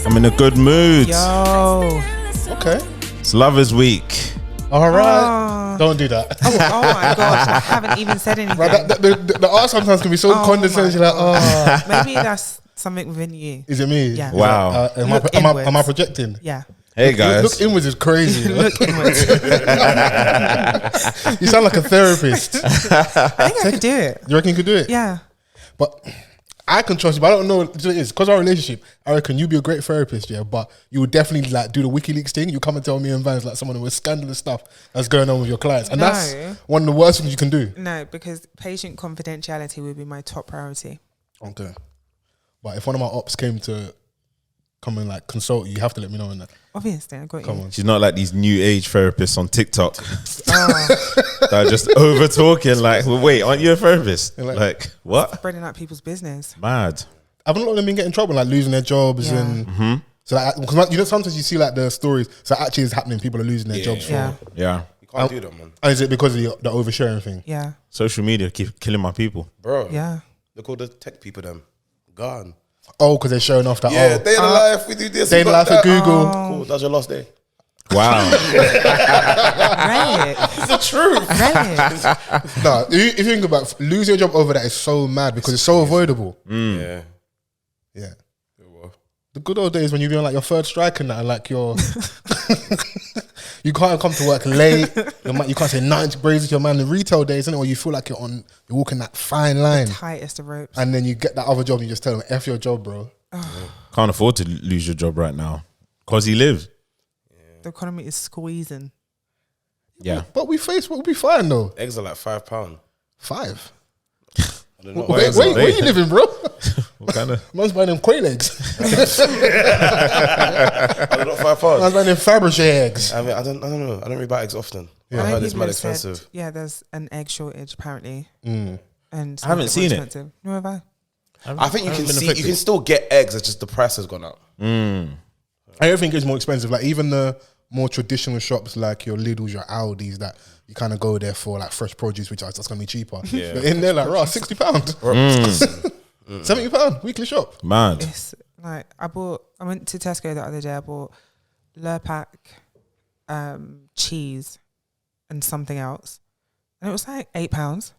I'm in a good mood. Yo. Okay. It's Lovers Week. All right. Don't do that. Oh my gosh, I haven't even said anything. Right, the art sometimes can be so condescending. You're like, oh. Maybe that's something within you. Is it me? Yeah. Wow. Am I projecting? Yeah. Hey guys. Look inwards is crazy. Look inwards. You sound like a therapist. I think I could do it. You reckon you could do it? Yeah. But I can trust you, but I don't know what it is. Because our relationship, I reckon you'd be a great therapist, yeah, but you would definitely like do the WikiLeaks thing. You come and tell me and Vans like someone with scandalous stuff that's going on with your clients. And that's one of the worst things you can do. No, because patient confidentiality would be my top priority. Okay. But if one of my ops came to come and like consult you, you have to let me know on that. Obviously, I got Come you. on. She's not like these new age therapists on TikTok that are just over talking. Like, well, wait, aren't you a therapist? Like what? Spreading out people's business. Mad. Haven't a lot of them been getting in trouble, like losing their jobs and so like, because you know sometimes you see like the stories. So actually, it's happening. People are losing their jobs. Yeah. Yeah. You can't do that, man. And is it because of the oversharing thing? Yeah. Social media keep killing my people. Bro. Yeah. Look all the tech people, them. Gone. Oh, because they're showing off that. Yeah, day in the life, we do this. Day in the life at Google. Cool, that's your last day. Wow. Right. It's the truth. Right. No, if you think about it, losing your job over that is so mad because it's so avoidable. Yeah. Yeah. The good old days when you've been on like your third strike and that, and like you're you can't come to work late. You can't say 90 braids to your man. The retail days, isn't it? Where you feel like you're walking that fine line, The tightest of ropes. and then you get that other job and you just tell them, "F your job, bro." Can't afford to lose your job right now because he lives. The economy is squeezing. Yeah. But we'll be fine though. Eggs are like £5. 5. I don't know. Where you living, bro? What kind of? Man's buying them quail eggs. Are they not £5? Man's buying them Fabergé eggs. I mean, I don't know. I don't really buy eggs often. I I know heard it's people mad have said, expensive. yeah, there's an egg shortage apparently. Mm. And I haven't seen it. expensive. Nor have I. I think you can still get eggs. It's just the price has gone up. I don't think it's more expensive. Like even the more traditional shops like your Lidl's, your Aldi's, that you kind of go there for like fresh produce, which that's going to be cheaper. Yeah. But in there, like, right, £60. £70 weekly shop. Mad. It's like I went to Tesco the other day. I bought Lurpak, cheese, and something else, and it was like £8.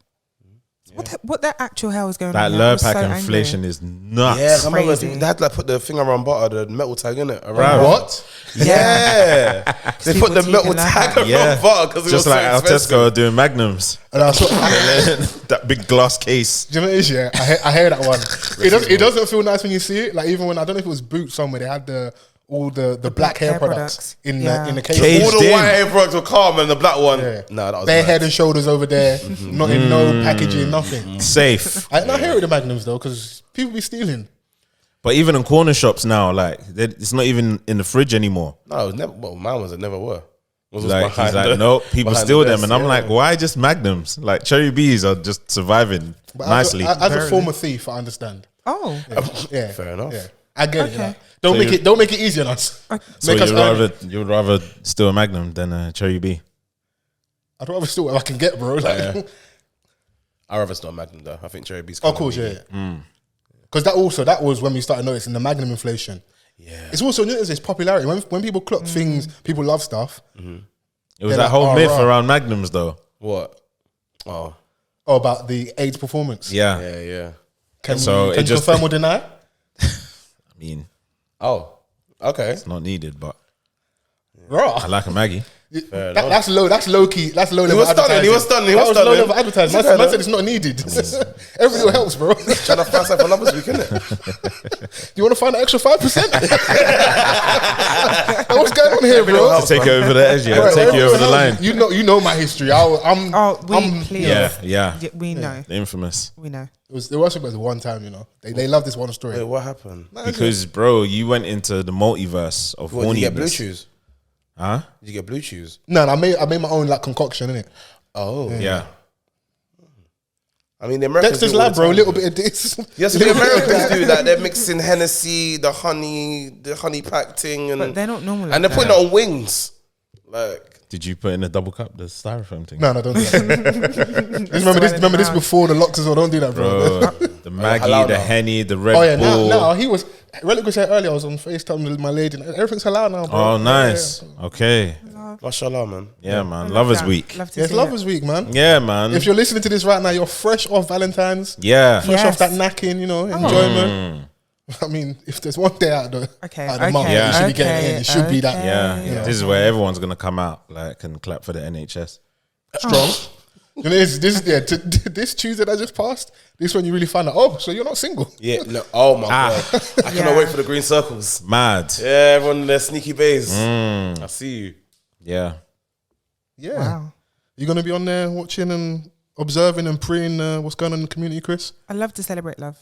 What the actual hell is going That on? There? I was Lurpak so inflation angry. is nuts. Yeah, I remember Crazy. they had like put the thing around butter, the metal tag in it. Right. What? Yeah, they put the metal tag around butter because it Just was like so our expensive. Tesco are doing Magnums. And I saw, That big glass case. do you know what it is? Yeah, I hear that one. It doesn't feel nice when you see it. Like even when I don't know if it was Boots somewhere, they had all the black hair products in the case. Caged All the in. white hair products were calm and the black one. Yeah. Nah, that was bare mad. head and shoulders over there, not in no packaging, nothing. Safe. I hear it the Magnums though, because people be stealing. But even in corner shops now, like it's not even in the fridge anymore. No, it was never. Well, mine was. It never were. It was Like behind he's like, the- no, people behind steal the them, desk, and I'm yeah. like, why just Magnums? Like Cherry B's are just surviving But nicely. as a former thief, I understand. Oh, Yeah, Fair enough. Yeah, I get it. Okay. Like, don't make it easy on us. So Make us earn it. you'd rather steal a Magnum than a Cherry B. I'd rather steal what I can get, bro. Like, I rather it's not Magnum though. I think Cherry B's. of course, yeah. Because that was when we started noticing the Magnum inflation. Yeah. It's also it's popularity. When people clock things, people love stuff. It was They're that like, whole oh, myth right. around Magnums, though. What? Oh. Oh, about the AIDS performance. Yeah, Yeah. Yeah. Can So you it can just- confirm or deny? I mean, Oh. Okay. it's not needed, but Raw. I like a Maggie. That's low. That's low key. That's low level. was stunning, he was stunning, he was That stunning. low level advertising. Fair Man said enough. it's not needed. Every little helps, bro. Do Trying to find something for Lovers Week, innit? you want to find an extra 5%? What's going on here, bro? helps. Take it over the edge, yeah. Right, Take you over the line. You know my history. I'm. please. Yeah. We know. The infamous. We know. It was the worst thing was one time. You know, they love this one story. Wait, what happened? Because, bro, you went into the multiverse of What, did you get blue horniness. chews? Huh? Did you get blue chews? No, I made my own like concoction, innit? Oh. Yeah. I mean, the Americans Dexter's do it all lab, the bro. A time. little bit of this. Yes, the Americans do that. They're mixing Hennessy, the honey pack thing, and But they're not normal. and they're putting it on wings. Like, Did you put in a double cup, the styrofoam thing? No, don't do that. Remember this before the locks as well. Don't do that, bro. Bro, the The Maggie, halal the now. Henny, the Red Oh yeah, Bull. now he was. Rellik was here earlier. I was on FaceTime with my lady. And everything's halal now, bro. Oh, nice. Okay. Mashallah, man. Yeah, man. I love Lovers that. Week. Love to Yeah, it's see Lovers it. Week, man. Yeah, man. If you're listening to this right now, you're fresh off Valentine's. Yeah. Fresh Yes. off that knacking, enjoyment. I mean, if there's one day out of the month, Yeah. you should be getting it. It should be that. Yeah. This is where everyone's going to come out like and clap for the NHS. Strong. You know, this Tuesday that just passed, this one you really find out, oh, so you're not single. Yeah, no, oh my God. I cannot wait for the green circles. Mad. Yeah, everyone in their sneaky bays. I see you. Yeah. Yeah. Wow. You're going to be on there watching and observing and praying what's going on in the community, Chris? I love to celebrate love.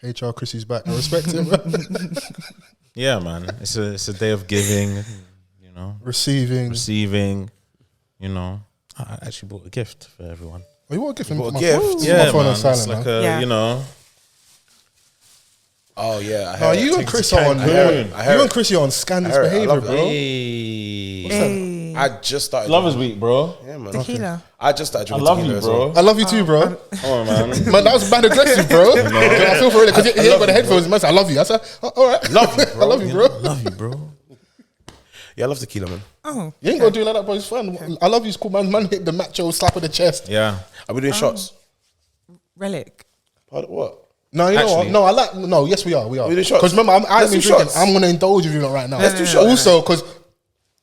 HR Chrissy's back. I respect him. Yeah, man. It's a day of giving, Receiving. I actually bought a gift for everyone. Oh, you want a gift? bought a gift? Yeah, my phone man. on silent, It's like man. Oh yeah, I No, heard you it. and Chris are on. I heard You it. and Chris are on scandalous I heard it. I behavior, love bro. Hey. I just started. Lovers Week, bro. Yeah, man. Tequila. I just started I drinking love tequila you, as well. bro. I love you too, bro. Come on, man. Man, that was bad aggressive, bro. I feel for it because he ain't got the headphones. Man, I love you. I said, oh, all right, Love you, bro. I love you, bro. Love you, bro. Yeah, I love tequila, man. Oh. You ain't gonna do like that, bro. It's fun. I love you. It's cool, man. Man hit the macho slap of the chest. Yeah. Are we doing shots? Relic. What? No, you know what? Actually- No, yes, we are. We do shots. Because remember, I've Let's been do drinking. shots. I'm gonna indulge with you lot right now. Let's do shots. Also, because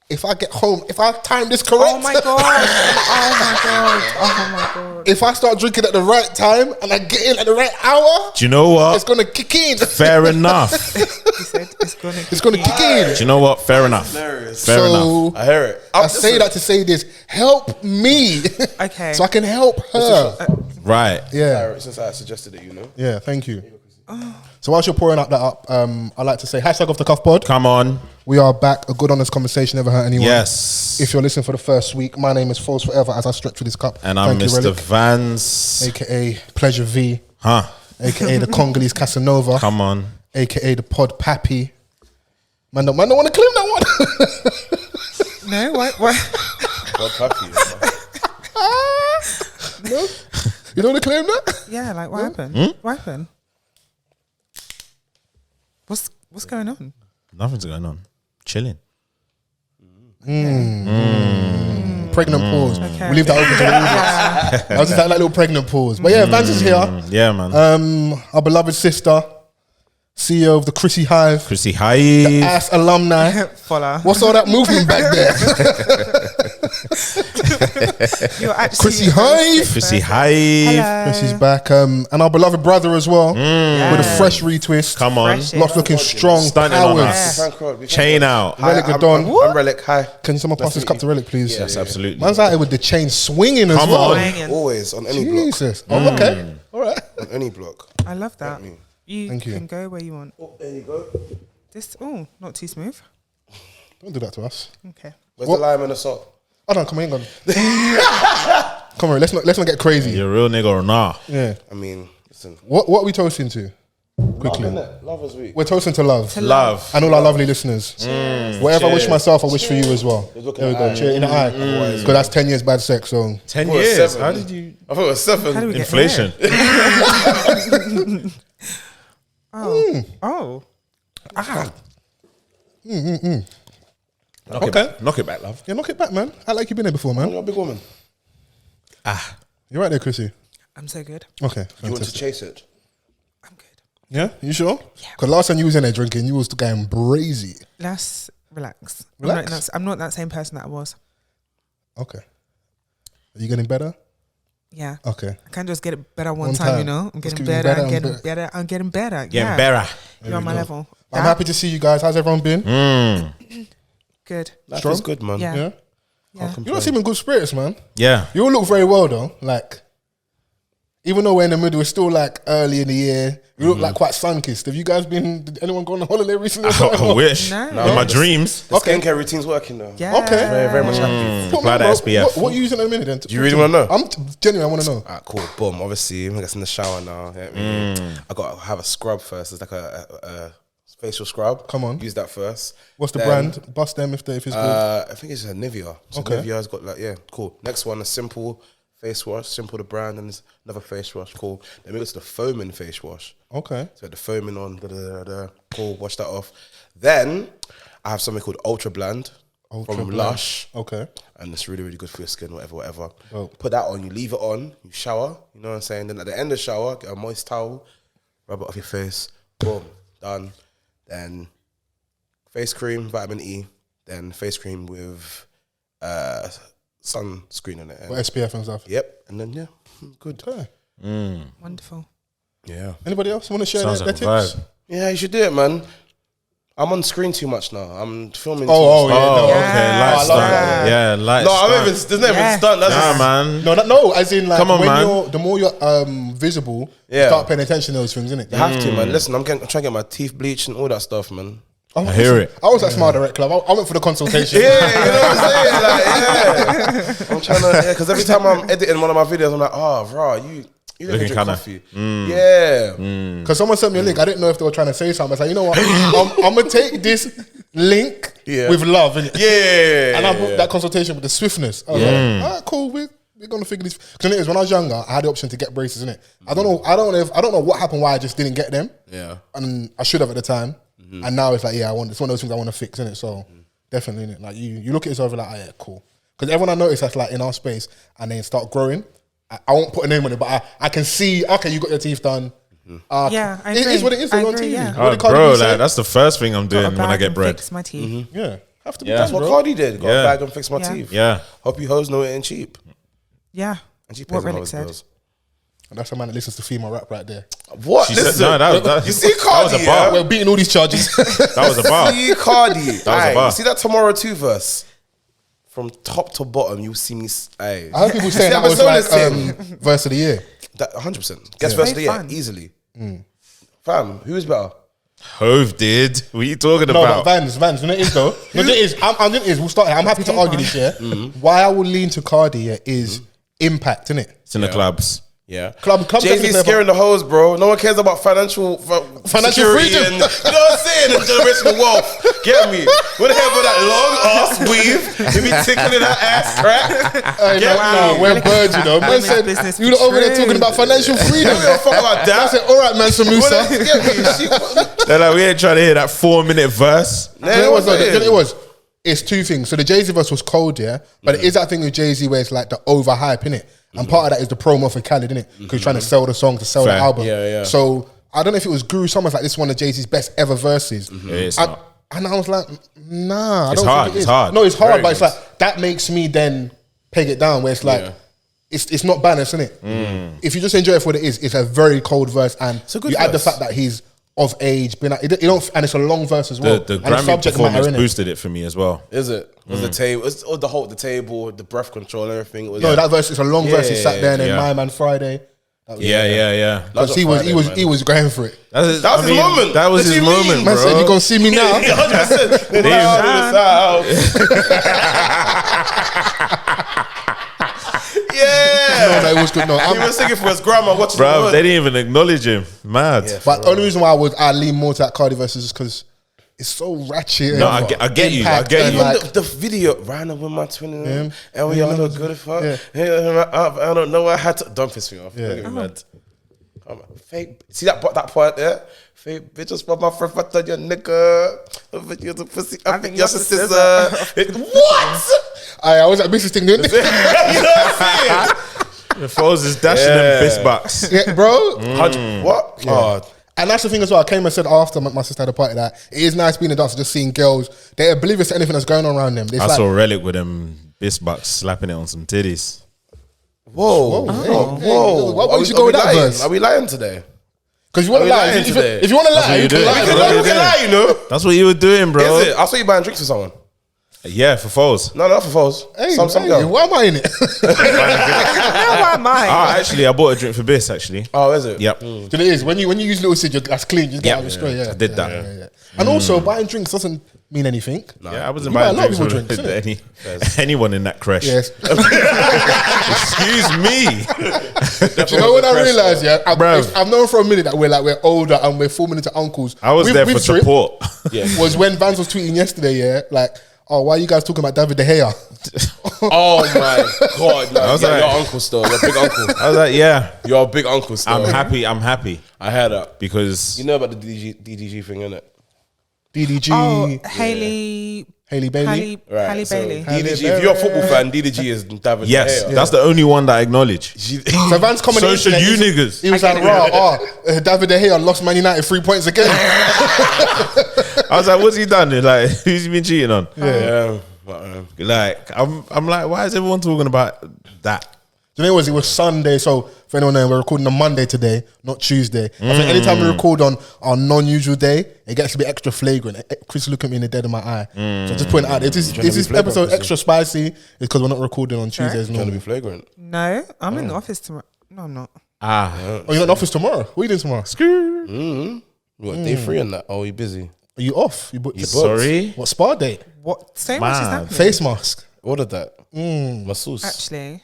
if I get home, if I time this correct, Oh my god. Oh my god. Oh my god. if I start drinking at the right time and I get in at the right hour, Do you know what? it's gonna kick in. Fair enough. He said it's gonna. It's gonna kick in. Do you know what? Fair enough. Hilarious. Fair enough. So I hear it. I say that to say this: help me, Okay. so I can help her. Right. Yeah, Since I suggested it, yeah. Thank you. So whilst you're pouring up that up, I'd like to say #Offthecuffpod. Come on. We are back. A good, honest conversation never hurt anyone. Yes. If you're listening for the first week, my name is Fols Forever as I stretch through this cup. And I'm Thank you, Mr. Rellik, Vans. aka Pleasure V, Huh. aka the Congolese Casanova, Come on. aka the Pod Pappy. Man, don't want to claim that one. No. What? What puppy? No, you don't want to claim that. Yeah. Like what happened? What happened? What's going on? Nothing's going on. Chilling. Pregnant pause. Okay. We leave that open to the audience. I was just like that little pregnant pause. But yeah, Vans is here. Yeah, man. Our beloved sister, CEO of the Chrissy Hive, Chrissy Hive. ass alumni. Follow. What's all that movement back there? You're actually Chrissy Hive. Chrissy Hive. Hello. Chrissy's back. And our beloved brother as well, with a fresh retwist. Come on. Fresh. Lots looking strong. Stunning on powers. us. Chain out. Rellik Tha I'm Don. Rellik. Hi. Can someone pass this cup to Rellik, please? Yes, absolutely. Man's out here with the chain swinging as Come well. on. Banging. Always on any block. Jesus. Oh, okay. All right. On any block. I love that. You Thank you. can go where you want. Oh, there you go. This not too smooth. Don't do that to us. Okay. Where's What? the lime and the salt? Hold on, come on, come on. Let's not get crazy. You a real nigga or nah? Yeah. I mean, listen. What are we toasting to? Quickly. Lovers Week. We're toasting to love. Love. And all our lovely listeners. Whatever I wish Cheers. myself, I wish for you as well. Look There we at go. that. Cheer in the eye. Because that's 10 years bad sex. So 10 What, years. 7? How did you? I thought it was 7. How do we get Inflation. here? Oh. Knock Okay. it back. Knock it back, love. yeah, knock it back, man. I like you been here before, man. You're a big woman. You're right there, Chrissy. I'm so good. Okay. You want to Fantastic. chase it? I'm good. Yeah, you sure? Because last time you was in there drinking, you was going brazy. Let's relax. Relax? I'm not that same person that I was. Okay. Are you getting better? Yeah. Okay. I can't just get it better one One time, time. you know? I'm Just getting getting better, better I'm and getting better. better, I'm getting better. Getting Yeah. better. You're on my level. I'm happy to see you guys. How's everyone been? Good. Life Strong? is good, man. Yeah. Yeah. Yeah. You don't seem in good spirits, man. Yeah. You all look very well though. Like, even though we're in the middle, it's still like early in the year. You look like quite sun-kissed. Have you guys been? Did anyone go on a holiday recently? I wish. No. In my dreams. The skincare routine's working now. Yeah. Okay. Very much happy. What, Apply the bro, SPF. What are you using at the minute then? Do you really wanna know? I'm genuinely, I want to know. Alright, cool. Boom. Obviously, I'm in the shower now. I got to have a scrub first. It's like a facial scrub. Come on. Use that first. What's the Then, brand? Bust them if it's good. I think it's a Nivea. So Okay. Nivea's got cool. Next one, a simple face wash, simple the brand, and there's another face wash called. Then we go to the foaming face wash. Okay. So the foaming on, cool, wash that off. Then I have something called Ultra Bland from Lush. Okay. And it's really, really good for your skin, whatever. Oh. Put that on, you leave it on, you shower, you know what I'm saying? Then at the end of the shower, get a moist towel, rub it off your face, boom, done. Then face cream, vitamin E, then face cream with sunscreen on it. Or SPF and stuff. Yep, and then, good. Okay. Wonderful. Yeah. Anybody else want to share Sounds their like a tips? vibe. Yeah, you should do it, man. I'm on screen too much now. I'm filming too Oh, much. yeah. Oh, no. okay, Yeah. light I love stunt. that. Yeah, light No, I'm stunt. even, there's not even Yeah. stunt. That's Nah, just, man. No, as in like Come on, when man. the more you're visible, you Yeah. start paying attention to those things, innit? You have to, man. Listen, I'm trying to get my teeth bleached and all that stuff, man. I hear it. I was at Smile Direct Club. I went for the consultation. Yeah, you know what I'm saying? Like, yeah. I'm trying to, because every time I'm editing one of my videos, I'm like, oh, bro, you didn't Looking drink kinda- coffee. Yeah. Because someone sent me a link. I didn't know if they were trying to say something. I was like, you know what? I'm going to take this link with love. Innit? Yeah. And I booked that consultation with the swiftness. I was like, all right, cool. We're going to figure this. Because it is, when I was younger, I had the option to get braces, innit? I don't know what happened, why I just didn't get them. Yeah. And I should have at the time. And now it's like, it's one of those things I want to fix, innit? So definitely, innit? Like you look at yourself and like, yeah, cool. Because everyone I notice that's like in our space and they start growing, I won't put a name on it, but I can see, okay, you got your teeth done. Yeah, I It agree. is what it is. I It's on agree, TV. yeah. What did Cardi Bro, B say? like, that's the first thing I'm doing Got a when I bag get and bread. fix my teeth. Yeah. Have to be Yeah. done, That's what bro. Cardi did. Got Yeah. a bag and fixed my Yeah. teeth. Yeah. Hope you hoes know it ain't cheap. Yeah. And she What pays on Rellik hoes said. bills. And that's the man that listens to female rap right there. What? She Listen, said, no, that you see that Cardi, was a bar. We're beating all these charges. That was a bar. See Cardi. was a Aye, bar. you see that Tomorrow 2 verse? From top to bottom, you see me. Aye. I heard people saying Yeah, that was but like so listen. verse of the year. That 100%. Guess verse of the year, Fun. easily. Fam, who's better? Hove did. What are you talking No, about? but Vans. You know it is though. No, it is. We'll start. I'm happy to Okay, argue fine. this. Yeah. Why I will lean to Cardi is impact, innit? It's in the clubs. Yeah. Club Jay-Z's definitely scaring the hoes, bro. No one cares about financial security freedom. and, you know what I'm saying? And generational wealth. Get me? What the hell about that long ass weave? You be tickling that ass crack? No, we're birds, you know. Man Women's said business you were over there true. talking about financial freedom. Don't give a fuck about I that. said, all right, man, What Samusa. else? Get me? They're like, we ain't trying to hear that 4-minute verse. It was. It's two things. So the Jay-Z verse was cold, yeah, but it is that thing with Jay-Z where it's like the overhype, innit? And part of that is the promo for Khaled, innit? Because he's trying to sell the song, to sell Fair. the album. Yeah. So I don't know if it was Guru, someone's like, this is one of Jay-Z's best ever verses. It's I- not. And I was like, nah, I It's don't hard, think it it's is. hard. No, it's hard, Very but it's good. like, that makes me then peg it down where it's like, it's not balanced, innit? If you just enjoy it for what it is, it's a very cold verse, and a good you add the verse. fact that he's of age, and it's a long verse as well. The And Grammy performance innit? boosted it for me as well. Is it? Was the table? Was the table, the breath control, and everything? It was, No, that verse is a long verse. He sat there and then yeah. My Man Friday. Yeah. Because he was going for it. That was his moment. That was What his do you mean? moment, Man bro. said, you gonna see me now? 100%. Then out of the Yeah. No, it was good. No, He was singing for his grandma watching the Bro, hood. they didn't even acknowledge him. Mad. Yeah. but the only reason why I lean more to that Cardi verse is because it's so ratchet. No, and I get you. I impact get and you. like- The video ran up with my twin and we Yeah. all look good as fuck. Yeah. I don't know. I had to. Don't piss me off. Yeah. Don't get me mad. Come on. Fake. See that part there? Fake bitches from my friend, fucked on your nigga. You're the pussy. I think you're a sister. What? I was at business thing, didn't You know what I'm saying? The Foles is dashing them piss bucks. yeah, bro. What? Oh, And that's the thing as well. I came and said after my sister had a party that it is nice being a dancer, just seeing girls. They're oblivious to anything that's going on around them. It's I like, saw Rellik with them piss bucks slapping it on some titties. whoa. Whoa. Why would you go we with that lying? verse? Are we lying today? Because you want to Are we lie. lying today? If you want to That's what lie, you you can do. lie. That's bro. what We you can do. lie, you know. That's what you were doing, bro. Is it? I saw you buying drinks for someone. Yeah, for Foles. No, not for Foles. Hey, Some hey, girl. why am I in it? No, why am I? Actually, I bought a drink for Biss, actually. Oh, is it? Yep. So it is when you use Little Sid, that's clean. Just get out of the straight. Yeah, I did that. Yeah. And also, buying drinks doesn't mean anything. Yeah, I wasn't You buy buying a lot of drinks people for drinks, anyone in that crash. Yes. Excuse me. Do you know what I realised? Yeah, Bruv. I've known for a minute that we're older and we're forming into uncles. I was there for Trip support. Yeah. Was when Vans was tweeting yesterday. Yeah, like oh, why are you guys talking about David De Gea? Oh my God. Like, I was yeah, like- your uncle still. Your big uncle. I was like, yeah, Your big uncle still. I'm happy I heard that. because You know about the DDG thing, innit? DDG, Oh, Haley HalleyBailey. HalleyBailey. DDG. If you're a football fan, DDG is David yes, De Gea. that's the only one that I acknowledge. So Vans coming So in. should you niggas. He was like, David De Gea lost Man United 3 points again. I was like, what's he done? Like, who's he been cheating on? Yeah. Like, I'm like, why is everyone talking about that? Do you know what it was Sunday? So for anyone knowing, we're recording on Monday today, not Tuesday. I think anytime we record on our non-usual day, it gets a bit extra flagrant. Chris look at me in the dead of my eye. So just point out, is this episode extra spicy? It's because we're not recording on Tuesdays. Trying to Normally. be flagrant. No, I'm in the office tomorrow. No, I'm not. Ah, Oh, you're not in the office tomorrow? What are you doing tomorrow? You got day 3 and that. Oh, you busy? Are you off? You booked sorry. What spa date? What? So much is Man. happening. Face mask. Ordered that. Masseuse. Actually,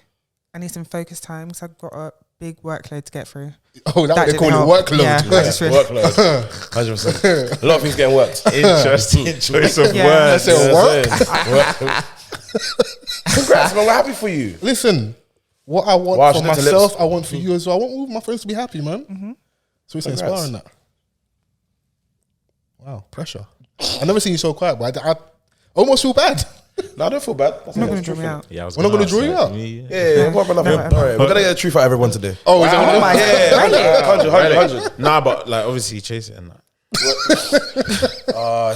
I need some focus time because I've got a big workload to get through. Oh, that's what they didn't call help. it, workload. Yeah, I just realized. Workload. 100%. A lot of things getting worked. Interesting choice of Yeah. words. That's it, work. Congrats, man. We're happy for you. Listen, what I want Wow, for she licked her myself, lips. I want for you as well. I want all my friends to be happy, man. So it's Congrats. inspiring that. Wow, pressure. I've never seen you so quiet, but I almost feel bad. No, I don't feel bad. That's I'm not okay. going to draw me out. Yeah, I was We're not gonna ask, draw you like, out? me- Yeah, what about No, Don't worry, we're gonna get a tree for everyone today. Oh, is that my Yeah, 100. Nah, but like obviously chase it and that.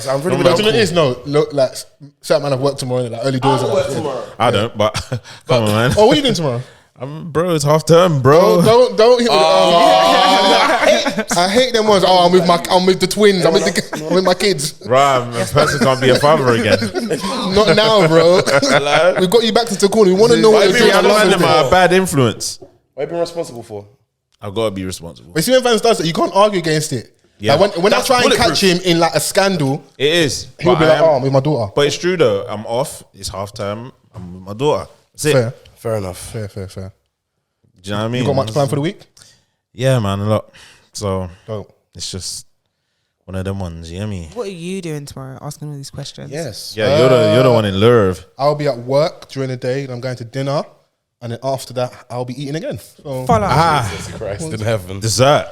So I'm really But you know what it is? No, look, like certain man have work tomorrow, like early doors. and that. tomorrow. I don't, but come on, man. Oh, what are you doing tomorrow? Bro, it's half term, bro. Oh, don't hit me. I hate them ones. Oh, I'm with the twins. I'm with my kids. Right, a person can't be a father again. Not now, bro. We've got you back to the corner. We want to know what you're doing. I'm not them a bad influence. What have you been responsible for? I've got to be responsible. But see when Vans does it, you can't argue against it. Yeah. Like when I That's try and bulletproof. catch him in like a scandal, It is. he'll but be I like, am- "Oh, I'm with my daughter." But it's true though. I'm off. It's half term. I'm with my daughter. That's it. Fair, Fair enough. fair. Do you know what I mean? You got much planned for the week? Yeah, man, a lot. So Dope. it's just one of them ones. You know what I mean? What are you doing tomorrow? Asking all these questions. Yes. Yeah, you're the one in Lurv. I'll be at work during the day. And I'm going to dinner, and then after that, I'll be eating again. So Follow. Jesus Christ in heaven. Dessert.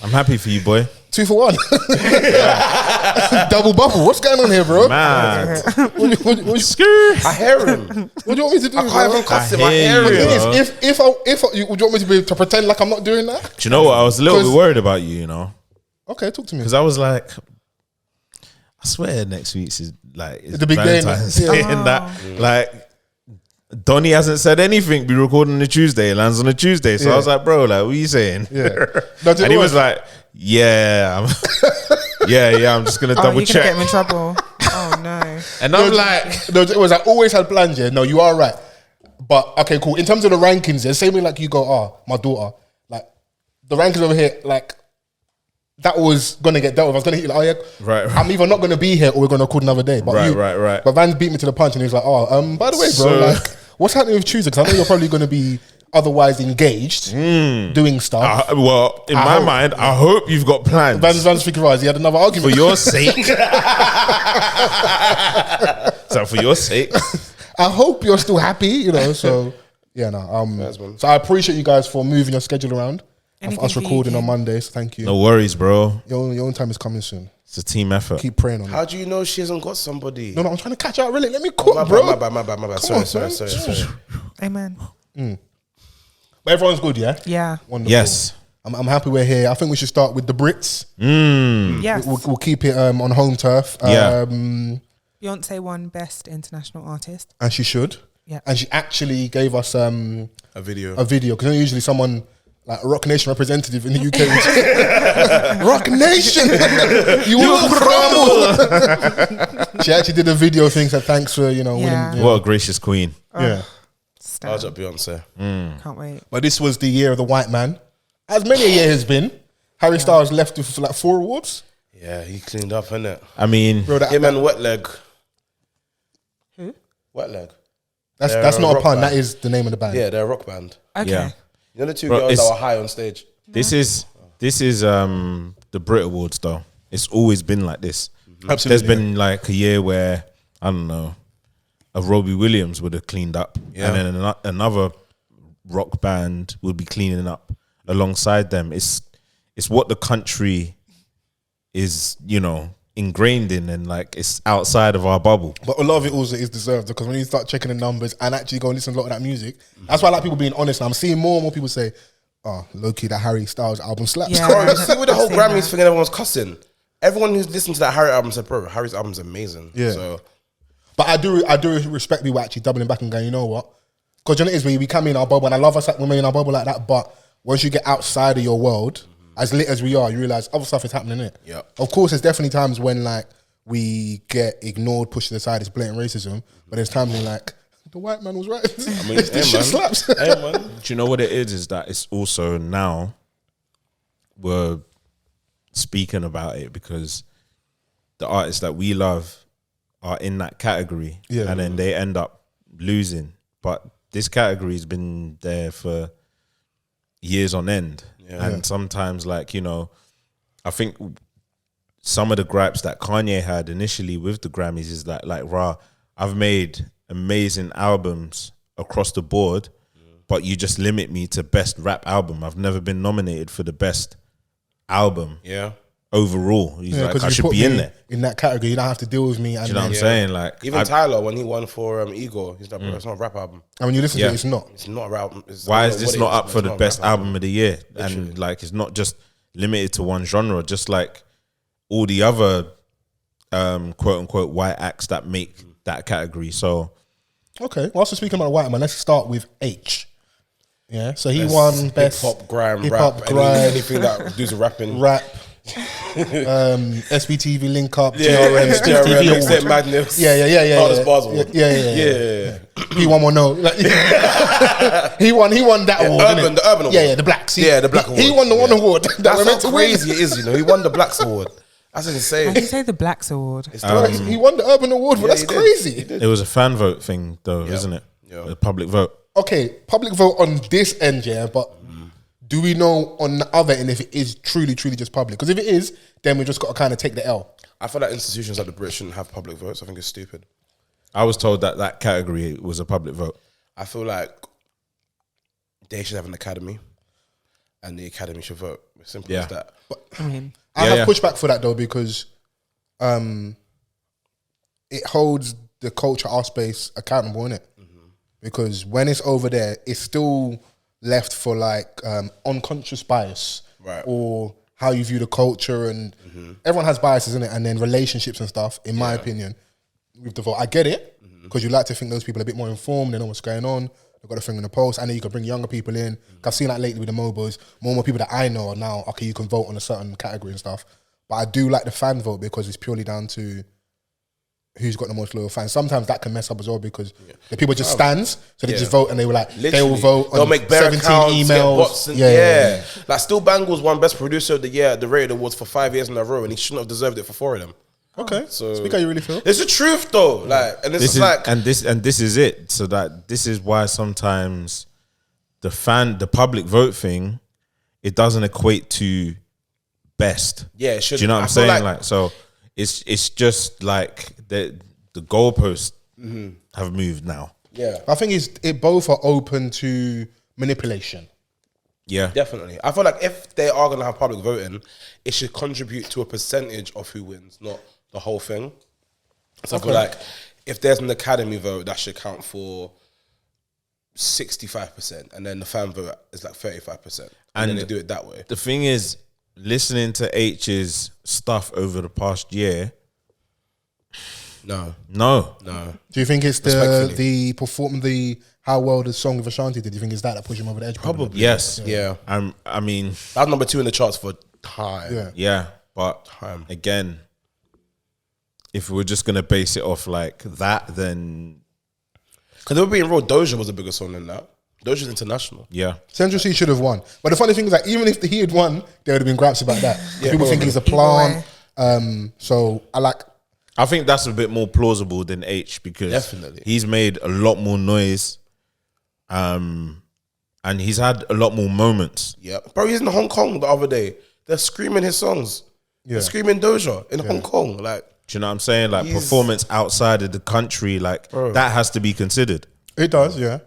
I'm happy for you, boy. 2 for 1. Double bubble. What's going on here, bro? Man. What Skrr. I hear him. do you want me to do? I can't even cuss him. I hear hear you. him. It is, if would you want me to be to pretend like I'm not doing that? Do you know what? I was a little 'Cause- bit worried about you, you know? Okay, talk to me. Because I was like, I swear next week's is like it's The big day, Valentine's yeah. Day and that like Donnie hasn't said anything. Be recording on a Tuesday, it lands on a Tuesday. So I Yeah. was like, bro, like, what are you saying? Yeah. No, And he was like, yeah, I'm just gonna Oh, double you're check. gonna get him in trouble. Oh no. And I'm like, no, it was I always had plans. Yeah, no, you are right. But okay, cool. In terms of the rankings, the same way like you go, oh, my daughter, like the rankings over here, like that was gonna get dealt with. I was gonna hit like, oh yeah, Right. I'm either not gonna be here or we're gonna record another day. But Right. But Vans beat me to the punch, and he was like, oh, by the way, bro, So- like, what's happening with Tuesday? Because I know you're probably gonna be otherwise engaged doing stuff. well, in I my hope. mind, I hope you've got plans Vans thinking, right, he had another for argument. your sake. So for your sake, I hope you're still happy, you know. So yeah, no. So I appreciate you guys for moving your schedule around. Anything Us for you, recording King. on Mondays. Thank you. no worries, bro. Your own time is coming soon. It's a team effort. Keep praying on it. How do you know she hasn't got somebody? No, I'm trying to catch out. Really, let me cook, My bro. bad. Come Sorry. on, man. Amen. But everyone's good, yeah. Yeah. Wonderful. Yes. I'm happy we're here. I think we should start with the Brits. Yes. We'll keep it on home turf. Yeah. Beyonce won Best International Artist. And she should. Yeah. And she actually gave us A video. a video because usually someone like a Rock Nation representative in the UK would Rock Nation, you will crumble. She actually did a video thing, said thanks for Yeah. winning. What a gracious queen. Yeah. Large up Beyonce. Can't wait. But this was the year of the white man, as many a year has been. Harry Styles left with like 4 awards. Yeah, he cleaned up, innit? I mean, Bro, Him and Wet Leg. Who? Wet Leg. that's They're not a a rock pun. band. That is the name of the band. Yeah, they're a rock band. Okay. yeah. You know the two Bro, girls that it's- were high on stage? This is the Brit Awards though. It's always been like this. Absolutely, There's been like a year where I don't know, a Robbie Williams would have cleaned up, and then another rock band would be cleaning up alongside them. It's what the country is, you know, ingrained in, and like it's outside of our bubble. But a lot of it also is deserved, because when you start checking the numbers and actually go and listen to a lot of that music, that's why I like people being honest. I'm seeing more and more people say, "Oh, low-key, that Harry Styles album slaps." Yeah. Bro, you see with the whole Grammys thing and everyone's cussing. Everyone who's listened to that Harry album said, bro, Harry's album's amazing. Yeah. So, but I do respect people actually doubling back and going, you know what? Because you know, it is, we come in our bubble, and I love us when we're in our bubble like that. But once you get outside of your world, as lit as we are, you realize other stuff is happening in it. Yeah. Of course, there's definitely times when like we get ignored, pushed to the side. It's blatant racism. But there's times when like the white man was right. I mean, this shit slaps. Hey, man. Do you know what it is that it's also now we're speaking about it because the artists that we love are in that category, and then they end up losing. But this category's been there for years on end, and sometimes, like, you know, I think some of the gripes that Kanye had initially with the Grammys is that, like, I've made amazing albums across the board, but you just limit me to best rap album. I've never been nominated for the best album. yeah. Overall, he's like, I should be in there. In that category, you don't have to deal with me. And Do you know what I'm saying? Like, Even Tyler, when he won for Igor, he's like, bro, it's not a rap album. And when you listen to it, it's not. It's not a rap album. why is this not up for the best album of the year? And like, it's not just limited to one genre, just like all the other quote unquote white acts that make that category. So, okay. Well, also speaking about white man, let's start with Aitch. Yeah, so he won best hip hop, grime, hip-hop, rap, grime, anything that does rapping, rap. SBTV link up, GRM, TV Mixtape Award. Madness, Yeah. Hardest Bars Award. Yeah. He won one, no. Like, he won that award. The urban award. Yeah, the Blacks. The Black He Award. won the one award that That's we're meant how to win. crazy it is, you know. He won the Blacks Award. That's insane. How do you say the Blacks Award? He won the urban award, but that's he did. crazy. it was a fan vote thing, though, isn't it? Yeah. A public vote. Okay, public vote on this end, yeah, but do we know on the other end if it is truly just public? Because if it is, then we just got to kind of take the L. I feel like institutions like the Brits shouldn't have public votes. I think it's stupid. I was told that category was a public vote. I feel like they should have an academy, and the academy should vote. As simple as that. I mean, I have pushback for that though, because it holds the culture, our space, accountable, innit? Because when it's over there, it's still left for like unconscious bias, Right. or how you view the culture, and everyone has biases in it, and then relationships and stuff. In my opinion, with the vote, I get it, because you like to think those people are a bit more informed, they know what's going on, they've got a finger in the pulse, and then you can bring younger people in. I've seen that lately with the Mobos. More and more people that I know are now, okay, you can vote on a certain category and stuff. But I do like the fan vote because it's purely down to who's got the most loyal fans. Sometimes that can mess up as well, because the people just stands, so they just vote, and they were like, they will vote. They'll make bare 17 accounts, emails. bots and, Yeah. Like Still Bangles won Best Producer of the Year at the Rated Awards for 5 years in a row, and he shouldn't have deserved it for 4 of them. Okay, So speak how you really feel. It's the truth though. Like, and This it's is like and this is it. So that this is why sometimes the public vote thing, it doesn't equate to best. Yeah, it should. Do you know what I I'm feel saying? like- Like, so it's just like the goalposts have moved now. yeah, I think it both are open to manipulation. Yeah. definitely. I feel like if they are gonna have public voting, it should contribute to a percentage of who wins, not the whole thing. So I feel like if there's an academy vote, that should count for 65%, and then the fan vote is like 35%, and then they do it that way. The thing is, listening to Aitch's stuff over the past year, No. Do you think it's Respectfully. the how well the song with Ashanti did? Do you think it's that pushed him over the edge? Probably. yes. Yeah. I mean, That's number 2 in the charts for time. Yeah. yeah, but again, if we're just gonna base it off like that, then Because they were being real, Doja was a bigger song than that. Doja's international. yeah. Central C should have won. But the funny thing is that even if he had won, there would have been gripes about that. People probably. think he's a plant. So I think that's a bit more plausible than Aitch, because Definitely. he's made a lot more noise, and he's had a lot more moments. Yeah. Bro, he's in Hong Kong the other day. They're screaming his songs. They're screaming Doja in Hong Kong. Like, Do you know what I'm saying? Like performance outside of the country, like that has to be considered. It does, yeah.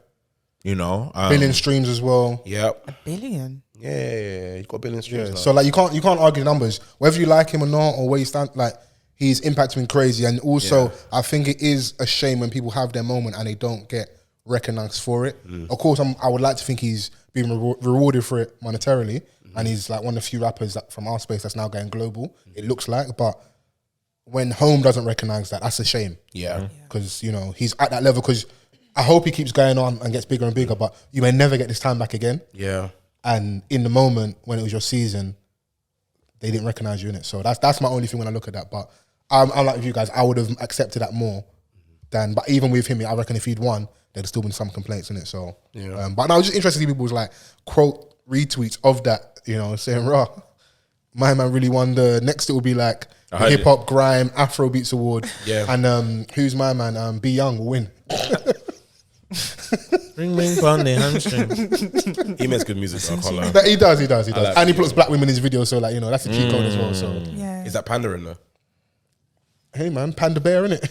You know, Billion streams as well. Yep. A billion. Yeah. You've got a billion streams. Yeah. Now. So like you can't argue numbers, whether you like him or not, or where you stand. Like his impact's been crazy, and also I think it is a shame when people have their moment and they don't get recognized for it. Of course, I would like to think he's being rewarded for it monetarily, and he's like one of the few rappers that, from our space that's now going global. It looks like, but when home doesn't recognize that, that's a shame. Yeah. Because you know he's at that level. Because I hope he keeps going on and gets bigger and bigger, but you may never get this time back again. Yeah. And in the moment when it was your season, they didn't recognize you in it. So that's my only thing when I look at that. But I'm like with you guys, I would have accepted that more than. But even with him, I reckon if he'd won, there'd still been some complaints in it. So, but now I was just interested to see people's like quote retweets of that, you know, saying, "Raw, my man really won." The next it will be like the hip hop grime Afrobeats award. Yeah. And who's my man? Be Young will win. Ring ring on the hamstring. He makes good music, so I can't lie. But he does. like And he puts black women in his video, so like, you know, that's a cheat code as well. So Yeah. Is that pandering though? hey man, Panda Bear, innit?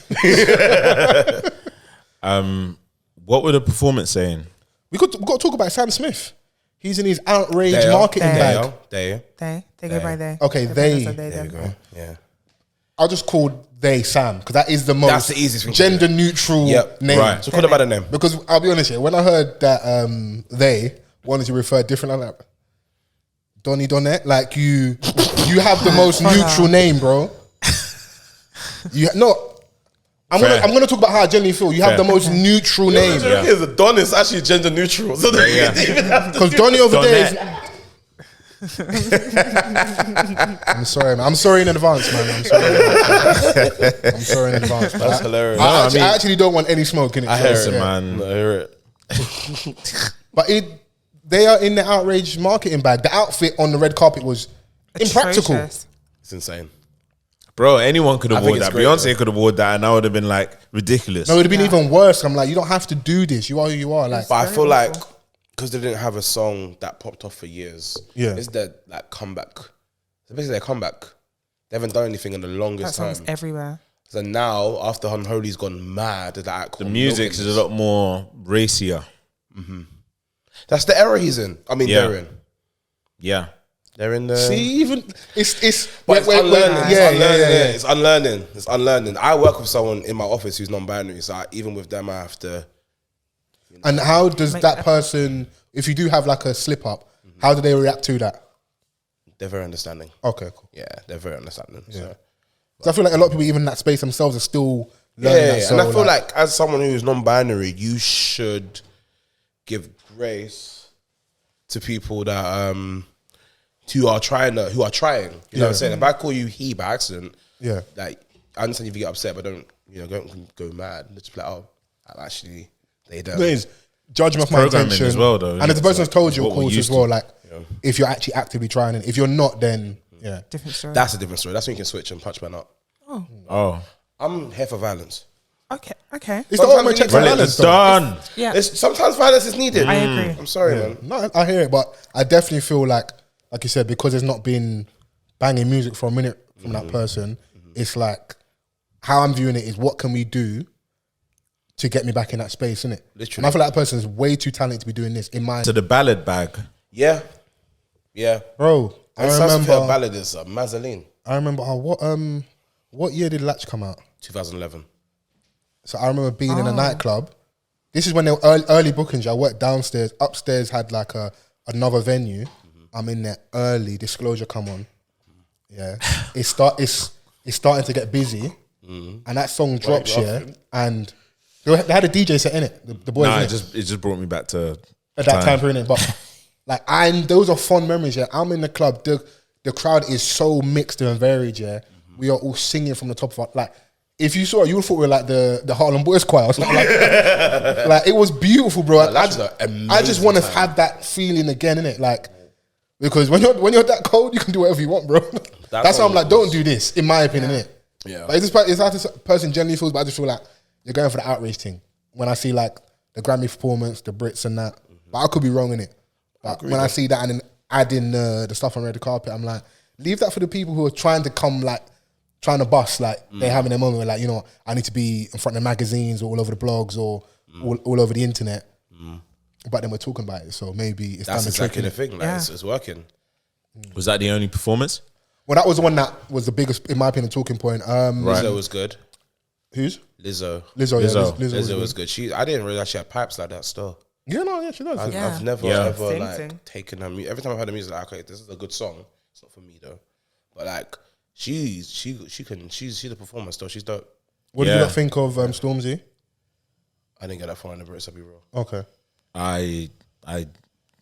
What were the performance saying? We've got to talk about Sam Smith. He's in his outrage There. marketing There. bag. There. They go by there. Okay, They they. there you go. Yeah. I'll just call they Sam because that is the most That's the easiest thing to gender neutral Yep. name. Right. So call it by the name. Because I'll be honest here, when I heard that they wanted to refer different, I'm like, Donny Donette, like you have the most neutral name, bro. I'm gonna talk about how I genuinely feel. You have the most neutral name. The Don is actually gender neutral. So Because Donny over there is. I'm sorry, man. I'm sorry in advance, man. I'm sorry in advance. Man. That's hilarious. I actually don't want any smoke in it. I hear so, it, yeah. Man, I hear it. But they are in the outrage marketing bag. The outfit on the red carpet was impractical. Atrocious. It's insane. bro, anyone could have I think worn it's that. great, Beyonce could have worn that, and I would have been like ridiculous. No, it would have been even worse. I'm like, you don't have to do this. You are who you are. Like, But I feel like because they didn't have a song that popped off for years, Yeah. it's their like comeback. It's basically their comeback. They haven't done anything in the That longest song's time. everywhere. So now, after Unholy's gone mad, they're like, The music is a lot more racier. That's the era he's in. I mean, Yeah. they're in. Yeah. They're in the. see, even it's But it's unlearning. yeah. It's unlearning. It's unlearning. I work with someone in my office who's non-binary, so even with them, I have to. And how does Make that that- person, if you do have like a slip up, how do they react to that? They're very understanding. Okay, cool. Yeah, they're very understanding. So. So I feel like a lot of people, even in that space themselves, are still learning. Yeah, that. So, and I feel like as someone who's non-binary, you should give grace to people that who are trying. You know what I'm saying? If I call you he by accident, Yeah. like I understand if you get upset, but don't go mad. Just be like, oh, I'm actually they don't. There is judgment of my programming intention as well, though, and isn't if the it? person has told you, What of we're course, used as well. to. Like, if you're actually actively trying, and if you're not, then yeah. Different story. That's a different story. That's when you can switch and punch man up. Oh. I'm here for violence. okay. It's the Sometimes ultimate you checks need and Rellik balance. Tha though. Don. Yeah. Sometimes violence is needed. I agree. I'm sorry, man. No, I hear it, but I definitely feel like you said, because there's not been banging music for a minute from that person. It's like how I'm viewing it is, what can we do to get me back in that space, innit? Literally. And I feel like that person is way too talented to be doing this. In my To the ballad bag. Yeah. bro, And Sam Smith ballad is Mazzoline, I remember what year did Latch come out? 2011. So I remember being in a nightclub. This is when they were early bookings. I worked downstairs. Upstairs had like another venue. I'm in there early. Disclosure come on. Yeah, it's starting to get busy, and that song drops here, and they had a DJ set in it. The boys Nah, in it just brought me back to at that time period. But like, those are fond memories. Yeah, I'm in the club. The crowd is so mixed and varied. Yeah, we are all singing from the top of our, like. If you saw it, you would thought we were like the Harlem Boys Choir or something like that. Like, it was beautiful, bro. I just want to have that feeling again, innit? Like, because when you're that cold, you can do whatever you want, bro. That's why I'm like, don't do this, in my opinion, innit? Yeah. But it's how this person generally feels, but I just feel like you're going for the outrage thing. When I see like the Grammy performance, the Brits and that, but I could be wrong in it. But when I see that and then add in the stuff on red carpet, I'm like, leave that for the people who are trying to come like trying to bust, like they're having a moment where like, you know, I need to be in front of magazines or all over the blogs or all over the internet. But then we're talking about it, so maybe it's That's done the trick. exactly the thing. Like, it's working. Was that the only performance? Well, that was the one that was the biggest, in my opinion, talking point. Lizzo was good. Who's? Lizzo. Lizzo, yeah. Lizzo was good. I didn't realize she had pipes like that still. Yeah, no, yeah, she does. I've never ever Sing, like sing. taken her music. Every time I've heard the music, like, okay, this is a good song. It's not for me though. But like she's a performer still. She's dope. What did you not think of Stormzy? I didn't get that far in the Brits, I'll be real. Okay. I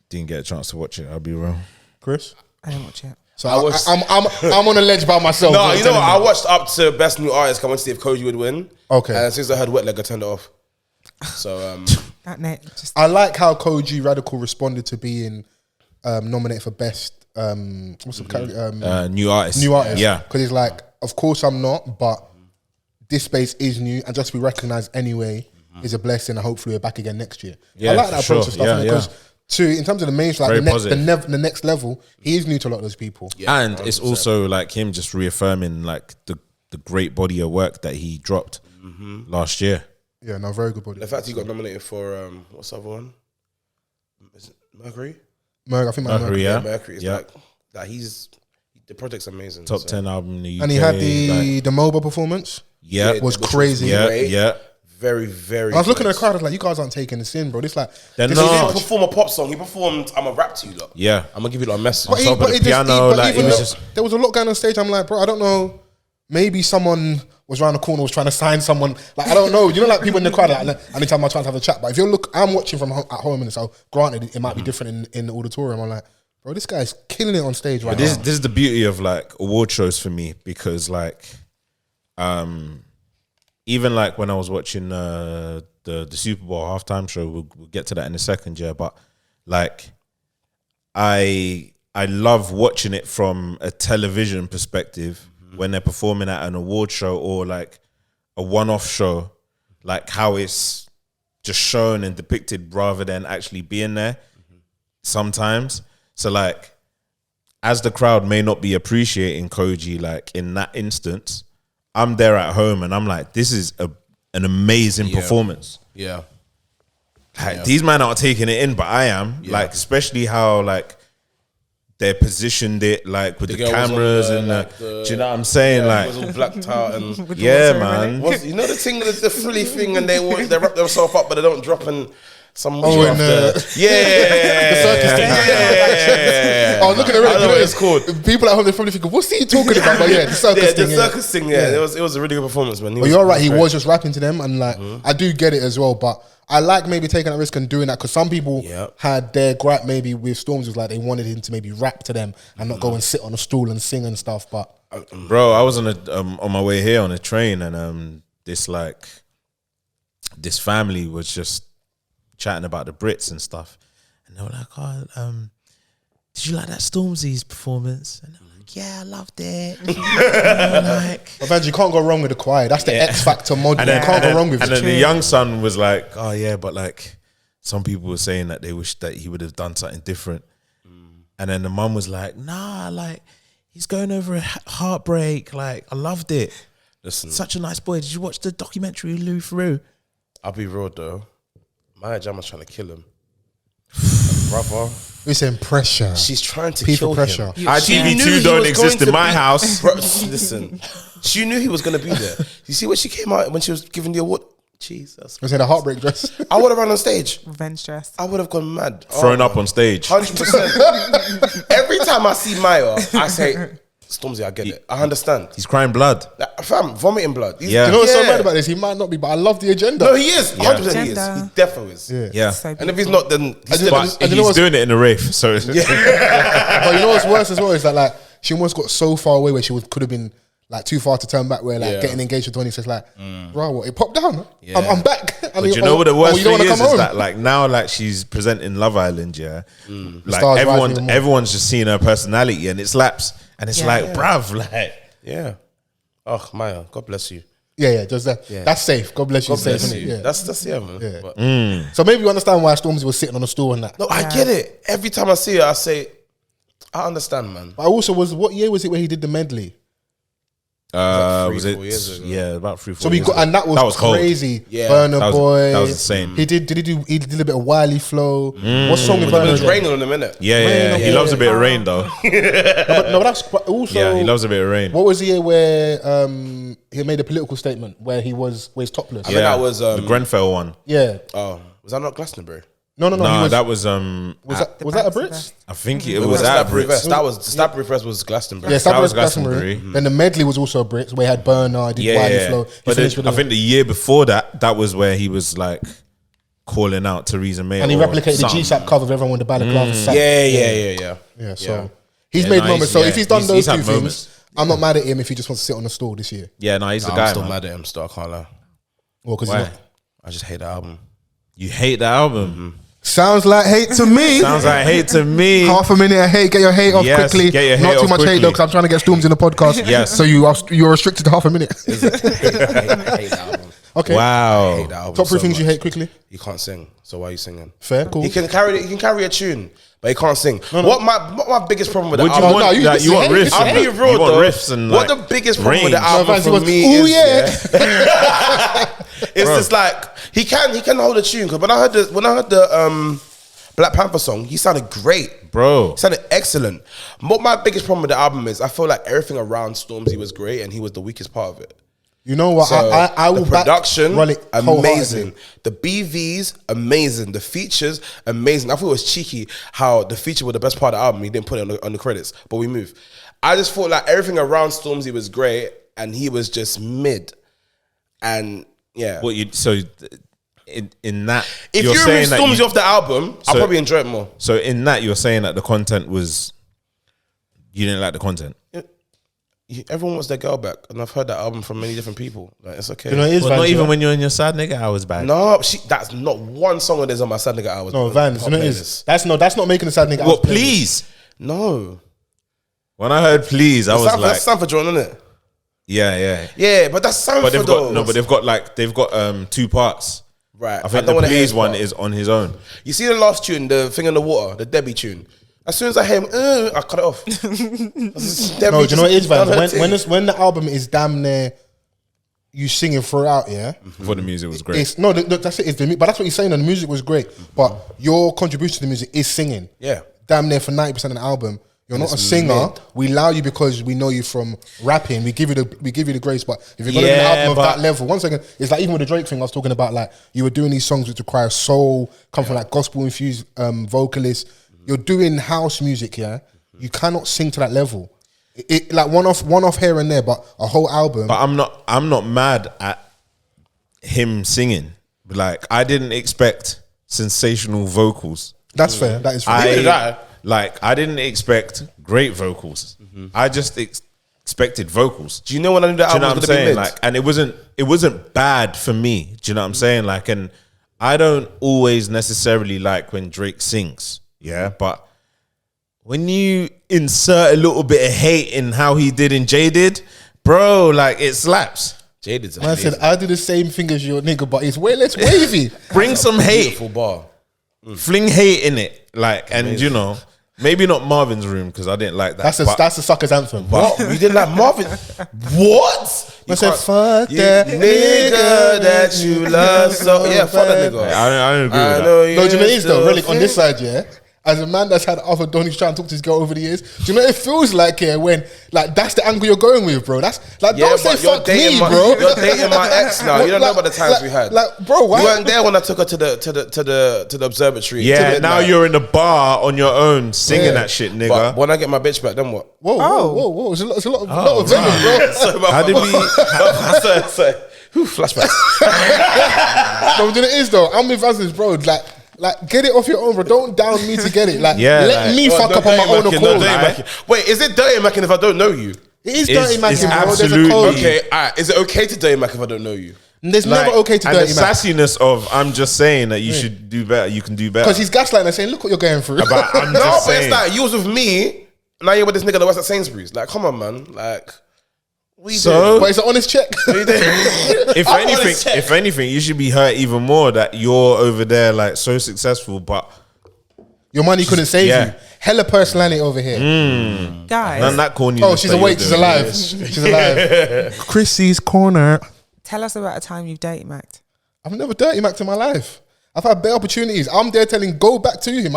didn't get a chance to watch it. I'll be real. Chris? I didn't watch it. So I'm on a ledge by myself. No, you know what? I watched up to Best New Artist. I went to see if Koji would win. Okay. And as soon as I heard Wet Leg, I turned it off. So That net just I like how Koji Radical responded to being nominated for best what's the category? New artist. New artist. Yeah. Because he's like, of course I'm not, but this space is new and just to be recognised anyway is a blessing, and hopefully we're back again next year. Yeah, I like that for approach sure. and stuff Yeah, because in terms of the mainstream, like Very the next level, he is new to a lot of those people. yeah, And it's also like him just reaffirming like the great body of work that he dropped last year. Yeah, no, very good body. the fact he got nominated for what's the other one? Is it Mercury? I think Mercury, yeah. Mercury. It's Yeah. like that. The project's amazing. Top so. 10 album in the UK. And he had the mobile performance. Yeah. Yeah, Was which crazy. Yeah, great. yeah. Very, very. I was looking at the close. crowd, I was like, you guys aren't taking this in, bro. This like They're this He is not. didn't perform a pop song. He performed "I'm a rap to you lot." Yeah. I'm gonna give you like a message. But, top of the piano, like, even it was though just- there was a lot going on stage. I'm like, bro, I don't know. Maybe someone was around the corner, was trying to sign someone. Like, I don't know. You know, like people in the crowd, like, anytime I'm trying to have a chat. But if you look, I'm watching from at home, and so granted, it might be different in the auditorium. I'm like, bro, this guy's killing it on stage right But this now. is the beauty of like award shows for me, because like even like when I was watching the Super Bowl halftime show, we'll get to that in a second, yeah. But like I love watching it from a television perspective when they're performing at an award show or like a one-off show, like how it's just shown and depicted rather than actually being there sometimes. So like, as the crowd may not be appreciating Koji, like in that instance, I'm there at home and I'm like, this is an amazing performance. Yeah. Like, these men aren't taking it in, but I am. Yeah. Like, especially how like they positioned it, like with the girl was on cameras the, and like, do you know what I'm saying? It Like, was all blacked out and with the yeah, water man. running. you know the thing, the frilly thing, and they wrap themselves up, but they don't drop in some. Oh, witch and, after. the circus thing. Yeah. I was looking at I don't know what it. it's called. People at home, they're probably thinking, what's he talking about? But yeah, the circus Yeah, thing. the circus thing. Yeah, it was a really good performance, man. But you're right, he was just rapping to them, and like I do get it as well. But I like maybe taking that risk and doing that because some people had their gripe maybe with Stormzy was like they wanted him to maybe rap to them and not go and sit on a stool and sing and stuff. But Bro, I was on my way here on a train, and this family was just chatting about the Brits and stuff, and they were like, "Oh, did you like that Stormzy's performance?" And I'm like, "Yeah, I loved it." But Vans, you can't go wrong with the choir. That's the X Factor model. You can't go wrong with and it. then the young son was like, "Oh yeah, but like some people were saying that they wish that he would have done something different." And then the mum was like, "Nah, like he's going over a heartbreak. Like I loved it. Listen, Such a nice boy. Did you watch the documentary with Lou Ferrou?" I'll be real though. Maya Jama's trying to kill him, brother. We're saying pressure. She's trying to People kill pressure. him. ITV2 don't exist in my house. Bro, listen, she knew he was going to be there. You see when she came out when she was giving the award. Jesus, We're saying a heartbreak dress. I would have run on stage. Revenge dress. I would have gone mad. Thrown up on stage. 100%. Every time I see Maya, I say, Stormzy, I get it. I understand. He's crying blood. Like, fam, vomiting blood. Yeah. You know what's so bad about this? He might not be, but I love the agenda. No, he is. 100% he is. Agenda. He definitely is. Yeah. So And if he's not, then he's still But and you know he's what's- doing it in a rave. So But you know what's worse as well is that like she almost got so far away where she could have been like too far to turn back. Where like getting engaged with Tony says like, bro, what? It popped down. Yeah. I'm back. But you know what the worst thing is that like now like she's presenting Love Island, yeah. Like stars rise even more. everyone's just seeing her personality and it slaps. And it's Yeah. like, bruv, like yeah. Oh, Maya, God bless you. Yeah, just that. Yeah. That's safe. God bless you. God safe, bless innit? you. Yeah. That's yeah, man. Yeah. But, So maybe you understand why Stormzy was sitting on a stool and that. no, I get it. Every time I see her, I say, I understand, man. But I also was, what year was it where he did the medley? Was Three, it? 4 years ago. Yeah, about 3-4 So we years got, ago. and that was cold. crazy. Yeah. Burner That was- Boy. that was insane. He did a bit of Wiley flow. What song with It Burner? was again? raining on a minute. Yeah, he loves a bit of rain though. No, but that's but also. Yeah, he loves a bit of rain. What was the year where he made a political statement where he's topless? I think that was the Grenfell one. Yeah. oh, was that not Glastonbury? No. No, that was was that a Brits? I think it It was was at Stabbury Brits. Fest. That was the Stabbury Fest was Glastonbury. Yeah, That was Stabbury Glastonbury. Glastonbury. Then the medley was also a Brits where he had Burner, did Wiley flow. He But finished with I a- think the year before that was where he was like calling out Theresa May. and he or replicated something. the GSAP cover of everyone with the balaclava. sack. Yeah. So he's Yeah, made no, moments. So he's- if he's yeah, done he's- those he's two had things, moments. I'm not mad at him if he just wants to sit on the stool this year. Yeah, no, he's the I'm guy. still Man. mad at him. Still, I can't lie. Well, because Why? I just hate the album. You hate the album. sounds like hate to me. Sounds like hate to me. Half a minute of hate. Get your hate off Yes, quickly. get your Not hate too off much hate quickly. though, because I'm trying to get Stormzy in the podcast. Yes. So you're restricted to half a minute. I hate the album. Okay. I Wow. hate the album. Top three so things you much. hate quickly. He can't sing. So why are you singing? Fair. Cool. He can carry a tune, but he can't sing. What my biggest problem with the Would you album? want? no, you like, you want hate- riffs? I'll and be that. real You want though. riffs and what like, the biggest problem with the range. album Vans, he for was, me "Ooh, is yeah." it's just like he can hold a tune. Because when I heard the Black Panther song, he sounded great, Bro. He sounded excellent. What my biggest problem with the album is, I feel like everything around Stormzy was great, and he was the weakest part of it. You know what? So, I will the production back Rellik amazing, wholeheartedly. the BVs amazing, the features amazing. I thought it was cheeky how the feature was the best part of the album. He didn't put it on the credits, but we move. I just thought like everything around Stormzy was great, and he was just mid. And yeah, What you so in that if you're you saying remove that Stormzy off the album, I'll So- probably enjoy it more. So in that you're saying that the content was you didn't like the content. Everyone wants their girl back, and I've heard that album from many different people. Like it's okay. You know, it is Well, Vans, not even yeah. when you're in your sad nigga hours back. No, that's not one song of this on my sad nigga hours. No, bro. Vans. You know, it is. That's not making a sad nigga. What? house playlist. Please. No, When I heard please, I was that's like, Sanford John, isn't it? yeah. Yeah, but that's Sanford But they've though. got they've got 2 parts. Right. I think don't the wanna hear please his one part. is on his own. You see the last tune, the thing in the water, the Debbie tune. As soon as I hear him, I cut it off. No, do you know what it is, Vans? When the album is damn near you singing throughout, yeah. Before the music was great. It's that's it. It's the, but that's what he's saying. And the music was great, but your contribution to the music is singing. Yeah. Damn near for 90% of the album. You're not a it's singer. mid. We allow you because we know you from rapping. We give you the grace. But if you're gonna do an Yeah, album of but- that level, one second, it's like even with the Drake thing I was talking about. Like you were doing these songs which require soul, come from like gospel infused vocalists. You're doing house music, yeah. You cannot sing to that level. It like one off here and there, but a whole album. But I'm not mad at him singing. But like I didn't expect sensational vocals. That's fair. That is fair. I didn't expect great vocals. I just expected vocals. Do you know when I knew the Do you know album what was I'm going to be saying? mid? Like, and it wasn't bad for me. Do you know what I'm saying? Like, and I don't always necessarily like when Drake sings. Yeah, but when you insert a little bit of hate in how he did in Jaded, bro, like it slaps. Jaded's Man amazing. said, I do the same thing as your nigga, but it's way less wavy. Bring some hate, Beautiful bar. fling hate in it, like, and you know, maybe not Marvin's Room because I didn't like that. That's a sucker's anthem. What? You didn't like Marvin? What? I said, fuck You that nigga that you love so. Yeah, fuck that nigga. I don't agree with that. know No, do you know what it is though? still Really, on this side, yeah. As a man that's had other Donnie's trying to talk to his girl over the years, do you know what it feels like here when like that's the angle you're going with, bro? That's like Yeah, don't say but you're fuck dating me, my, bro. You're dating my ex now. You don't know about the times we had. Like, bro, why? You weren't there when I took her to the observatory. Yeah, to now midnight. you're in the bar on your own singing Yeah. that shit, nigga. But when I get my bitch back, then what? Whoa. It's a lot of venom, bro. How did we? Sorry. Whew, flashback. No, do you know what it is though? I'm with Vans, bro. Like, get it off your own, bro. Don't down me to get it. Like, Yeah, let like- me Oh, fuck no up on my dirty own macking, accord. no dirty Like, macking. Wait, is it dirty macking if I don't know you? it is It's- dirty macking, it's bro. There's a absolutely- code. Okay, alright. Is it okay to dirty mac if I don't know you? There's never okay to and dirty the mac. sassiness of I'm just saying that you should do better. You can do better. Because he's gaslighting and saying, look what you're going through. But I'm No, just but saying. it's like you was with me. Now you're with this nigga that works at Sainsbury's. Like, come on, man. Like, what you So- But it's an honest check. doing? if anything, you should be hurt even more that you're over there like so successful, but Your money couldn't save Yeah. you. hella personality over here. Guys, None that corny. Oh, she's awake. She's alive. She's alive. Chrissy's corner. tell us about a time you've dated Mac. I've never dirty Mac in my life. I've had better opportunities. I'm there telling go back to him.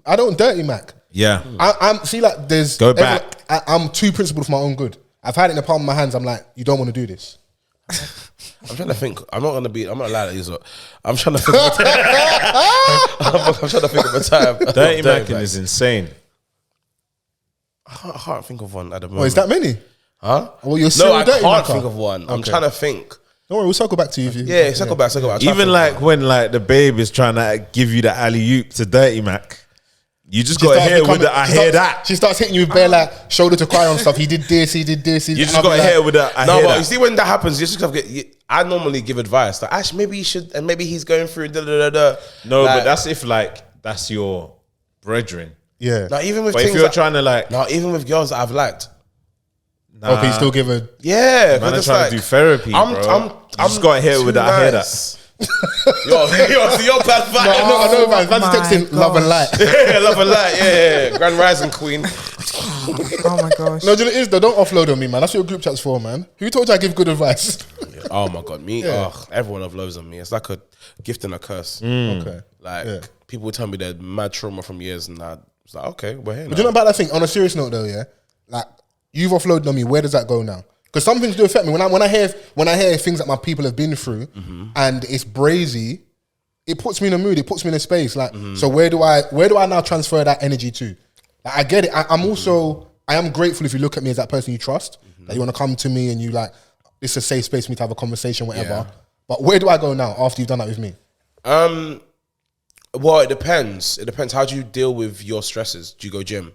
I don't dirty Mac. Yeah. I'm see like there's Go back. I'm too principled for my own good. I've had it in the palm of my hands. I'm like, you don't want to do this. I'm trying to think. I'm not gonna lie to you. So I'm trying to think. I'm trying to think of a time. Dirty Mackin is insane. I can't think of one at the moment. Oh, is that many? Huh? Well, you're No, still I dirty can't Mac. think of one. I'm Okay. trying to think. Don't worry, we'll circle back to you. If you Yeah, circle back. I'm trying to Even think like of when like the babe is trying to give you the alley-oop to Dirty Mac, you just got to starts hear with becoming- the I hear that. She starts hitting you with bare like shoulder to cry on stuff. He did this. He did this. You just got to hear with the I no, hear but you that. see when that happens, you just have to get. I normally give advice like, Ash, maybe you should, and maybe he's going through. Da, da, da, da. No, Like, but that's if like that's your brethren. Yeah. no, even with But if things you're that- trying to like, no, even with girls that I've liked. Okay, you still give a. Yeah, man, I'm it's trying like, to do therapy, bro. You just got to hear with the I hear that. You're bad vibe. I know, man. Man's my texting love and light. Yeah, love and light. Yeah. Grand Rising Queen. Oh my gosh. No, do you know what it is though? Don't offload on me, man. That's what your group chat's for, man. Who told you I give good advice? Oh my god, me. Yeah. Oh, everyone offloads on me. It's like a gift and a curse. Okay. Like Yeah. people would tell me they're mad trauma from years, and I was like, okay, we're here. But do you know about that thing? On a serious note, though, yeah, like you've offloaded on me. Where does that go now? Because some things do affect me. When I hear things that my people have been through, and it's brazy, it puts me in a mood. It puts me in a space. Like, so where do I now transfer that energy to? Like, I get it. I am grateful if you look at me as that person you trust. That you want to come to me and you like, it's a safe space for me to have a conversation, whatever. Yeah. But where do I go now after you've done that with me? Well, it depends. It depends. How do you deal with your stresses? Do you go gym?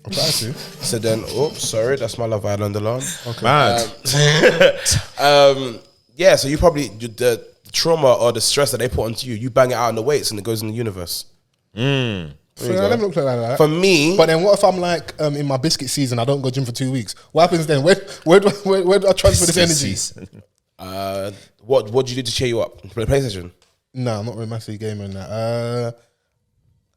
I'm trying to. So then, oops, sorry, that's my Love Island alarm. Mad. Yeah, so you probably the trauma or the stress that they put onto you, you bang it out in the weights and it goes in the universe. So I never looked like that. For me, But then what if I'm like in my biscuit season, I don't go gym for 2 weeks? What happens then? Where do I transfer this energy? what do you do to cheer you up? Play PlayStation. No, I'm not really massively gamer in that.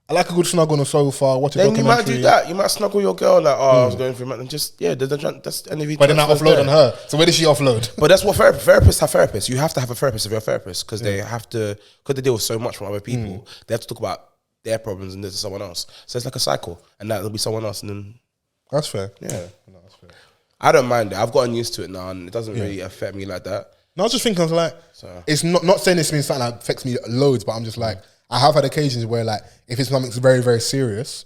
I like a good snuggle on the sofa, watch a Then you documentary. might do that. You might snuggle your girl like, oh, I was going through, and just that's energy. But then I transfers offload there. on her. So where does she offload? But that's what therapists have. Therapists, you have to have a therapist if you're a therapist because they have to, because they deal with so much from other people. They have to talk about their problems and this is someone else. So it's like a cycle, and that'll be someone else, and then That's fair. yeah, No, that's fair. I don't mind it. I've gotten used to it now, and it doesn't really affect me like that. No, I was just thinking, I was like, it's not saying this means something that affects me loads, but I'm just like, I have had occasions where like, if it's something very, very serious,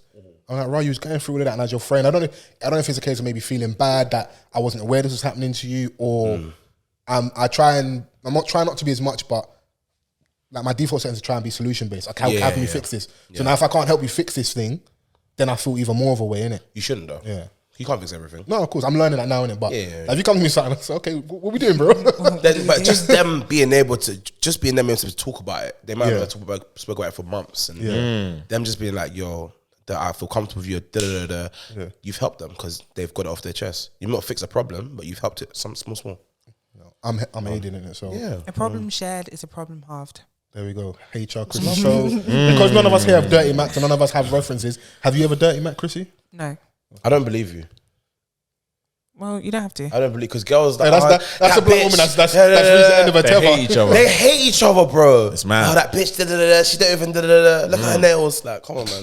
I'm like, right, you was going through all of that, and as your friend, I don't know if it's a case of maybe feeling bad that I wasn't aware this was happening to you, or I'm not trying not to be as much, but like my default setting is to try and be solution based. Like, how can we fix this? So now if I can't help you fix this thing, then I feel even more of a way in it. You shouldn't though. Yeah. You can't fix everything. No, of course, I'm learning that now, innit? But Yeah. like, if you come to me with something, I say, okay, what we doing, bro? But just them being able to talk about it. They might Yeah. have spoke about it for months, and them just being like, "Yo, I feel comfortable with you." Da, da, da, da. You've helped them because they've got it off their chest. You've not fixed a problem, but you've helped it. Some small. I'm aiding in it, so Yeah. A problem shared is a problem halved. there we go. HR Chrissy. So because none of us here have dirty Macs and none of us have references, have you ever dirty Mac, Chrissy? No. I don't believe you. Well, you don't have to. I don't believe because girls Hey, like, that's a black bitch, woman. That's reached da, da, the da, end of her They hate each tether. other. They hate each other, bro. It's mad. Oh, that bitch. Da, da, da, da, she don't even. Da, da, da, da. Look at her nails. Like, come on, man.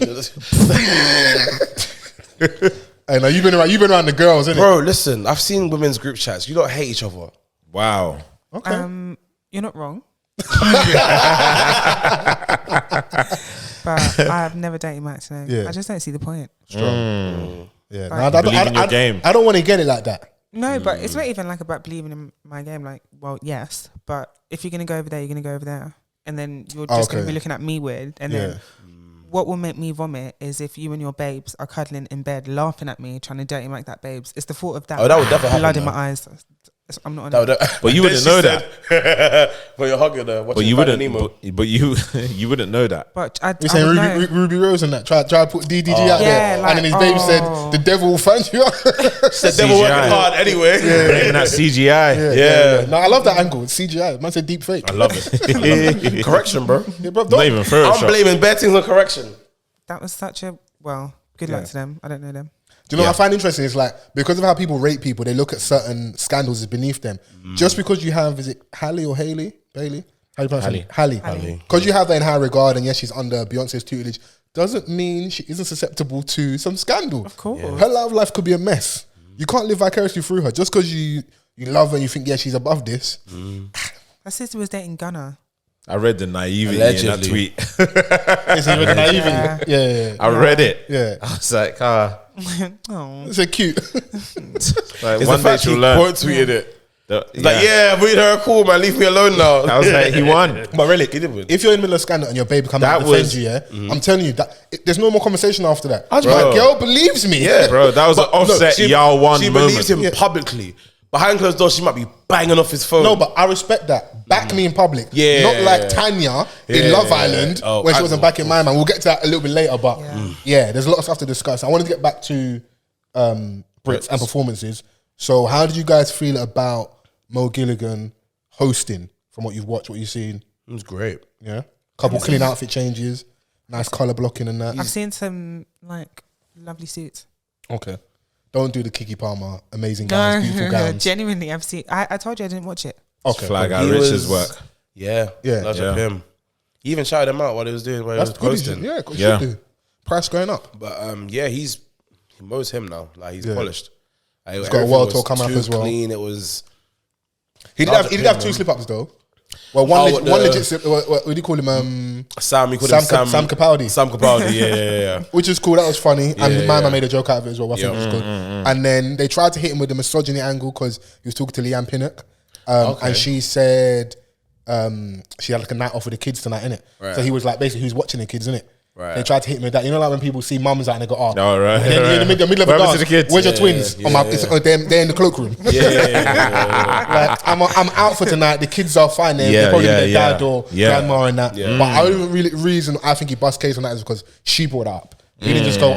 Hey, now you've been around the girls, innit? Bro, listen. I've seen women's group chats. You don't hate each other. Wow. Okay. You're not wrong. But I have never dated Max. No. Yeah. I just don't see the point. Yeah. Right. No, Believe in your game. I don't want to get it like that. No, but it's not even like about believing in my game. Like, well, yes, but if you're gonna go over there, you're gonna go over there, and then you're just gonna Okay. be looking at me weird. And Yeah. then what will make me vomit is if you and your babes are cuddling in bed, laughing at me, trying to dirty Mac that babes. It's the thought of that. Oh, that would definitely blood happen, in though. my eyes. I'm not on it. But you wouldn't know that. But you're hugging her. But you wouldn't. But you wouldn't know that. But You're I saying would know. RubiRose and that. Try to put DDG out Yeah, there. like, and then his baby said, the devil will find you. The devil working CGI. hard anyway. Blaming that CGI. Yeah. No, I love that angle. It's CGI. Man said deep fake. I love it. Correction, bro. Yeah, bro, Not even I'm Photoshop. blaming bad things on correction. That was such a, well, Good luck to them. I don't know them. Do you know what I find interesting? Is like, because of how people rate people, they look at certain scandals as beneath them. Just because you have, is it Halley or Halley? Bailey? How do you pronounce it? Halley. Because you have that in high regard, and yes, she's under Beyonce's tutelage, doesn't mean she isn't susceptible to some scandal. Of course. Her love life could be a mess. You can't live vicariously through her. Just because you love her and you think, yeah, she's above this. Her sister was dating Gunna. I read the naivety in that tweet. Is it with naivety? Yeah. I read it. Yeah. I was like, Oh. It's a cute. like It's one the day fact she'll he learn. quote tweeted it. Like, Like, yeah, we her cool, man. Leave me alone now. I was like, he won. But really, He did win. if you're in the middle of scandal and your baby comes out That and defends was- you, yeah, I'm telling you that there's no more conversation after that. Bro. My girl believes me. Yeah. Bro, that was an But look, Offset y'all won She moment. believes him publicly. Behind closed doors, she might be banging off his phone. No, but I respect that. Back me in public. Yeah. Not like Tanya in Love Island when she wasn't back in my man. We'll get to that a little bit later, but yeah, there's a lot of stuff to discuss. I wanted to get back to Brits and performances. So how did you guys feel about Mo Gilligan hosting from what you've watched, what you've seen? it was great. Yeah. Couple clean outfit changes, nice colour blocking and that. I've seen some like lovely suits. Okay. Don't do the Kiki Palmer amazing gowns, beautiful gowns. Genuinely, I've seen. I told you I didn't watch it. Okay. Flag out He Rich's was- work. Yeah, Yeah. Large Yeah. up him. He even shouted him out while he was doing, while he That's was good. posting. Yeah, good Yeah. should do. Price going up. But yeah, he mows him now. Like he's polished. Like, He's got a everything world was tour coming up too as well. Clean. It was. He did Large have up him, two man. slip ups though. Well, one legit slip. What do you call him? Sam, he called Sam him Sam Capaldi. Sam Capaldi. Yeah. Which is cool. That was funny. And Yeah, man, yeah. I made a joke out of it as well. I think it was good. And then they tried to hit him with the misogyny angle because he was talking to Leanne Pinnock, and she said she had like a night off with the kids tonight, innit? Right. So he was like, basically, who's watching the kids, innit? Right. They tried to hit me with that. You know, like when people see mums out and they go, "Oh, Oh, right, Then you're in the middle of a What happened dance. to the kids? Where's your Yeah, twins? yeah, Oh, my, yeah. they're in the cloakroom. Like, I'm out for tonight. The kids are fine. They're probably with their dad or grandma and that. Yeah. But the only reason I think he bust case on that is because she brought it up. He didn't just go,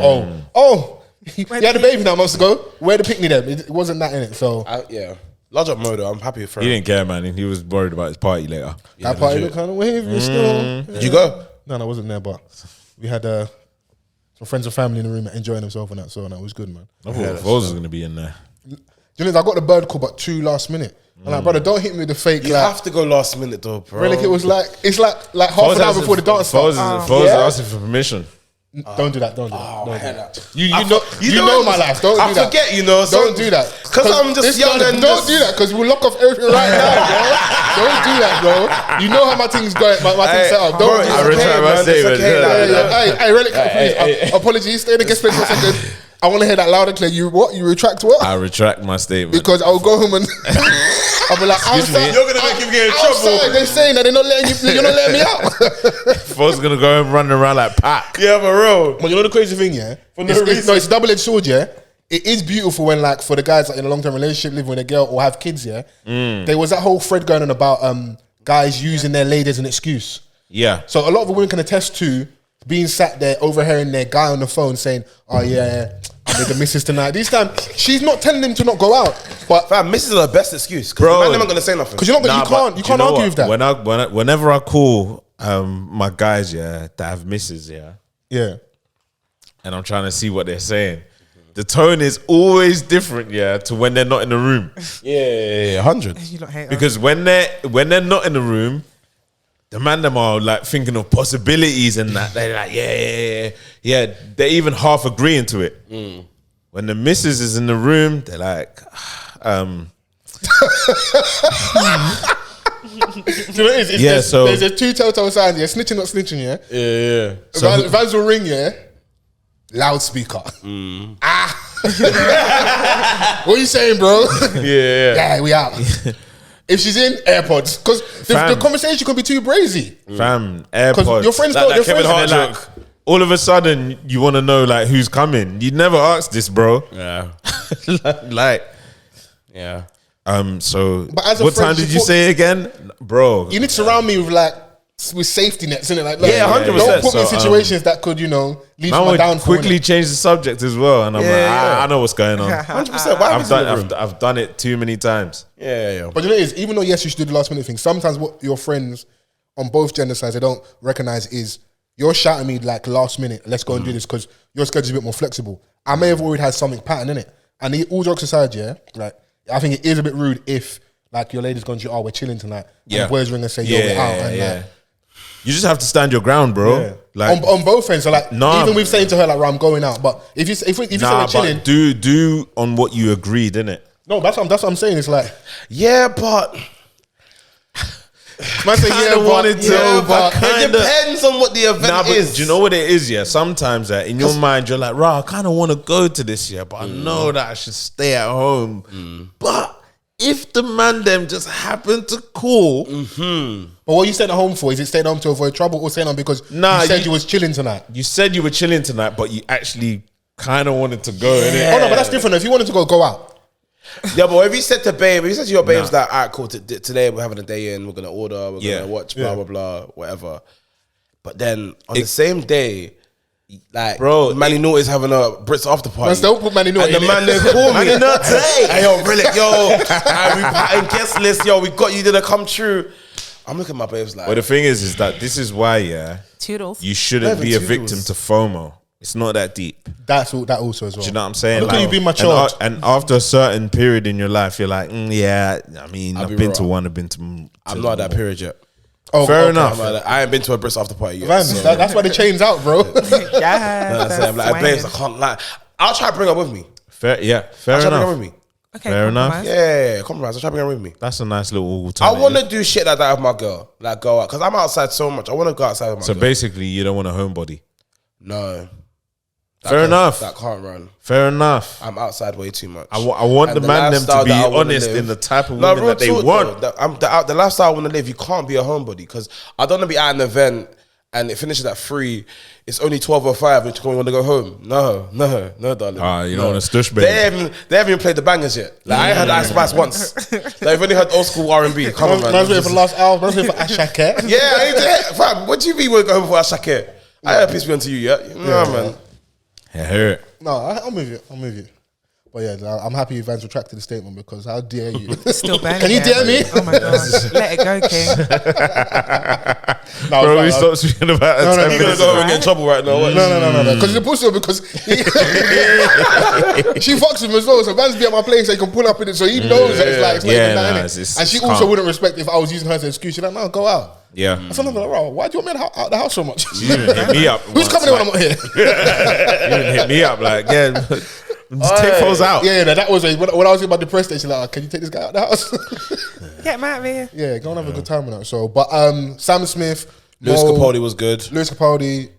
oh, he had a baby now months ago. Where the picnic then? It wasn't that in it. So Yeah. Large up Modo. I'm happy for He him. didn't care, man. He was worried about his party later. that party looked kind of wavy still. Did you go? No, I wasn't there, but we had some friends and family in the room enjoying themselves and that. So that was good, man. I thought Foles was going to be in there. Do you know, I got the bird call, but 2 last minute. I'm like, brother, don't hit me with the fake. You like, have to go last minute though, bro. Relic, it was like it's like half an hour before the dance Foles starts. is asking for permission. Don't do that. Don't do that. Oh, Don't I do heard that. that. You know my life. Don't do that. I forget, you know. Don't do that. Because I'm just young and don't do that because we'll lock off everything right now, bro. Don't do that, bro. You know how my thing's going, my thing's set up. Don't do I that. retract my statement. Hey, Relic, please. Apologies. Stay in the guest place for a second. I want to hear that loud and clear. You what? You retract what? I retract my statement. Because I'll go home and I'll be like, outside. You're gonna make him get in trouble. Outside, they're saying that they're not letting you. You're not letting me out. Foles is going to go and run around like Pac. Yeah, for real. But you know the crazy thing, yeah? It's a double-edged sword, yeah? It is beautiful when, like, for the guys like, in a long-term relationship, living with a girl or have kids, yeah? There was that whole thread going on about guys using their lady as an excuse. Yeah. So a lot of the women can attest to being sat there overhearing their guy on the phone saying, oh, yeah, I made the missus tonight. This time, she's not telling him to not go out. But Fam, Mrs. is the best excuse. Bro. Man, I'm not gonna say nothing. because you're not gonna, you can't argue with that. Whenever I call my guys, yeah, that have misses, yeah, Yeah. and I'm trying to see what they're saying, the tone is always different, yeah, to when they're not in the room. Yeah, 100. You lot hate us. Because when they're not in the room, the man them are like thinking of possibilities and that. They're like, yeah. They're even half agreeing to it. When the missus is in the room, they're like, Do you know what it is? There's a 2 telltale signs, yeah. Snitching, not snitching, yeah. Yeah. Vans will ring, yeah. Loudspeaker. What are you saying, bro? Yeah. Yeah, we out. If she's in, AirPods. Because the Fam. conversation could be too brazy. fam, AirPods. your friends Like don't, your Kevin friends Hart And then, like, all of a sudden, you want to know like who's coming. You never asked this, bro. Yeah. like, Yeah. So But as a what friend, time did you you put- say again, bro? You need to surround me with safety nets, innit? Like, Yeah, 100%. Don't put me in So, situations that could, lead to Man my would downfall. quickly innit? change the subject as well, and I'm like, yeah. I know what's going on. 100%. Why I've done it too many times. Yeah. But you know what it is? Even though, yes, you should do the last minute thing, sometimes what your friends on both gender sides they don't recognize is you're shouting me like last minute, let's go and do this because your schedule's a bit more flexible. I may have already had something patterned in it. And all jokes aside, yeah, like I think it is a bit rude if like your lady's gone to you, oh, we're chilling tonight. Yeah. And the boys ring and say, yo, we're out. And like, you just have to stand your ground, bro. yeah. Like on both ends. So like, Nah, even with saying to her like, right, I'm going out. But if you say we're chilling, but do on what you agreed, innit? no, that's what I'm saying. It's like, Yeah, but man say, Kinda wanted to, but it depends on what the event Nah, but is. do you know what it is? Yeah, sometimes in your mind you're like, "Rah, I kind of want to go to this year, but I know that I should stay at home." But if the man them just happen to call, but what are you staying at home for? Is it staying home to avoid trouble or staying home because Nah, you said you- you was chilling tonight? you said you were chilling tonight, but you actually kind of wanted to go. Innit? Oh no, but that's different. If you wanted to go out. Yeah, but if you said to babe, if you said to your babes that, all right, cool, today we're having a day in, we're gonna order, we're gonna watch, blah blah blah, whatever. But then on the same day, like, Bro, Manny Naughty's having a Brits after party. Man, don't put Manny Naughty And the in man it. then called me. Manny Naughty. Hey, yo, Rellik, yo, we patting guest list, yo, we got you, didn't come true. I'm looking at my babes like, But the thing is that this is why, Toodles. you shouldn't Never be a toodles. victim to FOMO. It's not that deep. That's all. That also as well. Do you know what I'm saying? Look at you being and, matured. and after a certain period in your life, you're like, yeah. I mean, I'll I've be been raw. to one. I've been to. I'm not at that period yet. Oh, Fair okay. enough. I ain't been to a Brits after party yet. Man, so- that's why the chain's out, bro. Yeah, That's it. I'm like, babes, I can't lie. I'll try to bring her with me. Fair, yeah. Fair I'll try to bring her enough. with me. Okay, Fair enough. compromise. Yeah, compromise. I'll try to bring her with me. That's a nice little I alternative. want to do shit like that with my girl. Like, go out. Because I'm outside so much. I want to go outside with my So girl. basically, you don't want a homebody. No. Fair enough. That can't run. Fair enough. I'm outside way too much. I want And the man them to lifestyle be that I wanna honest live- in the type of No, women real that they talk, want. though. The lifestyle I want to live, you can't be a homebody because I don't want to be at an event and it finishes at 3. It's only 12:05 and you want to go home. No, darling. You don't want to stush, They baby. haven't even played the bangers yet. Like, I ain't heard Ice Spice once. They've only heard old school R&B. Come on, man. Man's waiting for the last hour. Man's waiting for Ashake. Yeah, I need to. Fam, what do you mean we're going for Ashake? I heard peace be unto you, yeah? Man. I hear it. No, I'm with you. But yeah, I'm happy Vans retracted the statement because how dare you? Still burning. Can you it. dare me? Oh my gosh. Let it go, King. No, Bro, we no, stopped speaking about it. No, 10 you're minutes Go home ago. and get in trouble right now. What? No. Because he's a pussy. Because she fucks him as well. So Vans be at my place, so he can pull up in it. So he knows that it's like it's not Yeah, even that, nah, innit? it's And she calm. also wouldn't respect if I was using her as an excuse. She's like, no, go out. Yeah. So I'm like, bro, why do you want me out the house so much? You even hit me up. Who's coming in when I'm not here? You even hit me up like, yeah, just take Fols out. Yeah, that was when I was in my depressed stage. She's like, oh, can you take this guy out the house? Get him out of here. Yeah, go and have a good time with that. So, but Sam Smith, Lewis Mo, Capaldi was good. Lewis Capaldi.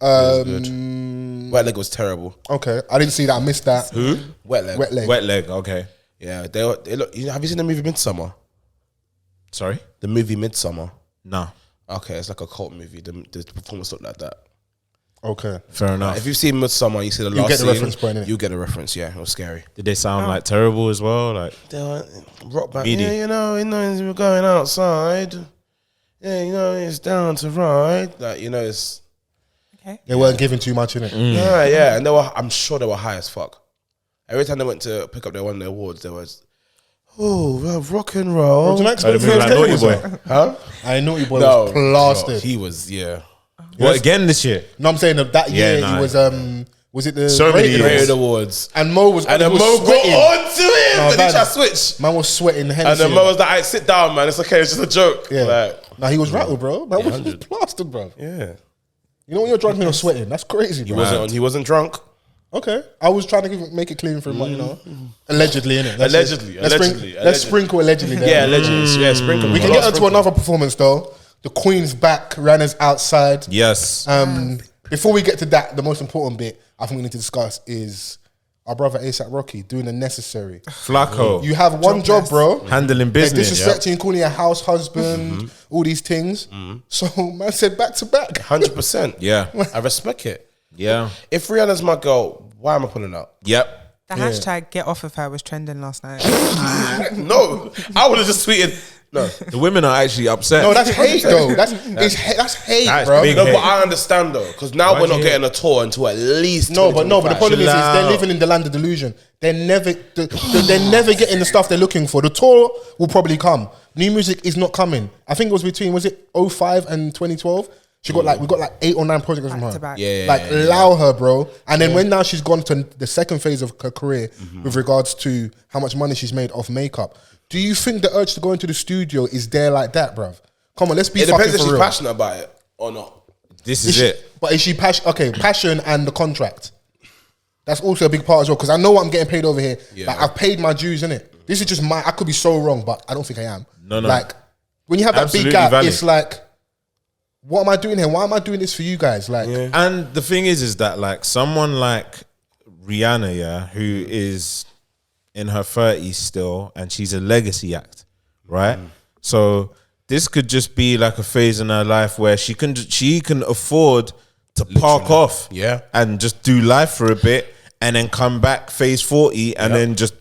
Wet Leg was terrible. Okay, I didn't see that. I missed that. Who? Wet Leg. Wet leg. Wet leg. Okay. Yeah, they look. Have you seen the movie Midsummer? Sorry. The movie Midsummer. No. Okay, it's like a cult movie. The performance looked like that. Okay. Fair enough. If you've seen Midsummer, you see the last get the scene, reference point, innit? You get a reference. Yeah, it was scary. Did they sound like terrible as well? Like They were rock band. Meaty. Yeah, you know, we're going outside. Yeah, you know, it's down to ride. Like, you know, it's They weren't giving too much in it. yeah, and I'm sure they were high as fuck. Every time they went to pick up their awards, there was, well, rock and roll. Do you know Oh, the movie like Naughty Boy. Huh? I Naughty Boy No, was plastered. he was, yeah. What again this year? No, I'm saying that Yeah, year nah. he was it the So many Rated years. Awards? Rated awards. And Mo was And then he Mo was got sweating. on to him, No, and he bad. tried to switch. Man was sweating. And Hennessy. then Mo was like, "Alright, sit down, man. It's okay. It's just a joke." Yeah. Like, Nah, he was rattled, bro. Man was 100. plastered, bro. yeah. You know when you're drunk and you're sweating? That's crazy, bro. He wasn't drunk. Okay, I was trying to make it clean for him, but you know, allegedly, innit? Let's Allegedly. sprinkle allegedly. There. Yeah, allegedly. Yeah, sprinkle. We can get onto another performance though. The Queen's back. Rihanna's outside. Yes. Before we get to that, the most important bit I think we need to discuss is our brother ASAP Rocky doing the necessary. Flacco. You have one job, bro. Handling They're business. Yeah. disrespecting, calling you a house husband, all these things. So man said back to back. 100%. Yeah. I respect it. Yeah. If Rihanna's my girl, why am I pulling out? Yep. The hashtag get off of her was trending last night. No, I would have just tweeted. No, The women are actually upset. No, that's hate though. That's hate, That's bro. big no, hate. but I understand though, because now Why'd we're not you getting a tour until at least No, but the 2025. problem is Chill they're out. living in the land of delusion. They're never getting the stuff they're looking for. The tour will probably come. New music is not coming. I think it was between 05 and 2012. She got we got like 8 or 9 projects from Back her. to back. Allow her, bro. And then when now she's gone to the second phase of her career with regards to how much money she's made off makeup. Do you think the urge to go into the studio is there like that, bruv? Come on, let's be fucking for real. It depends if she's passionate about it or not. This is it. But is she passionate? Okay, passion and the contract. That's also a big part as well, because I know what I'm getting paid over here. Yeah. Like, I've paid my dues, innit? This is just I could be so wrong, but I don't think I am. No. Like, when you have that Absolutely big gap, valid. it's like, what am I doing here? Why am I doing this for you guys? Like, And the thing is that like someone like Rihanna, who is in her 30s still, and she's a legacy act, right? So this could just be like a phase in her life where she can afford to park off, and just do life for a bit, and then come back phase 40, and then just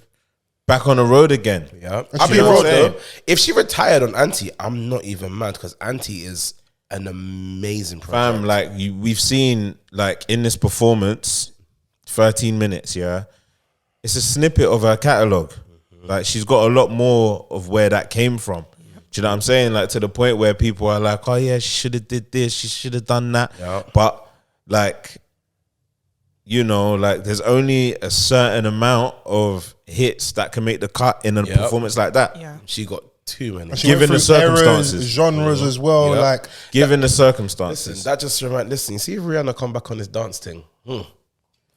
back on the road again. Yeah, I'll be real though. If she retired on Auntie, I'm not even mad, because Auntie is an amazing project. Fam, like we've seen, like in this performance, 13 minutes, it's a snippet of her catalogue. Like she's got a lot more of where that came from. Do you know what I'm saying? Like to the point where people are like, oh yeah, she should have did this, she should have done that. But like, you know, like there's only a certain amount of hits that can make the cut in a performance like that. Yeah. She got too many. Given the circumstances, genres as well. Like, given the circumstances. Listen, that just reminds. Listen, you see if Rihanna come back on this dance thing. She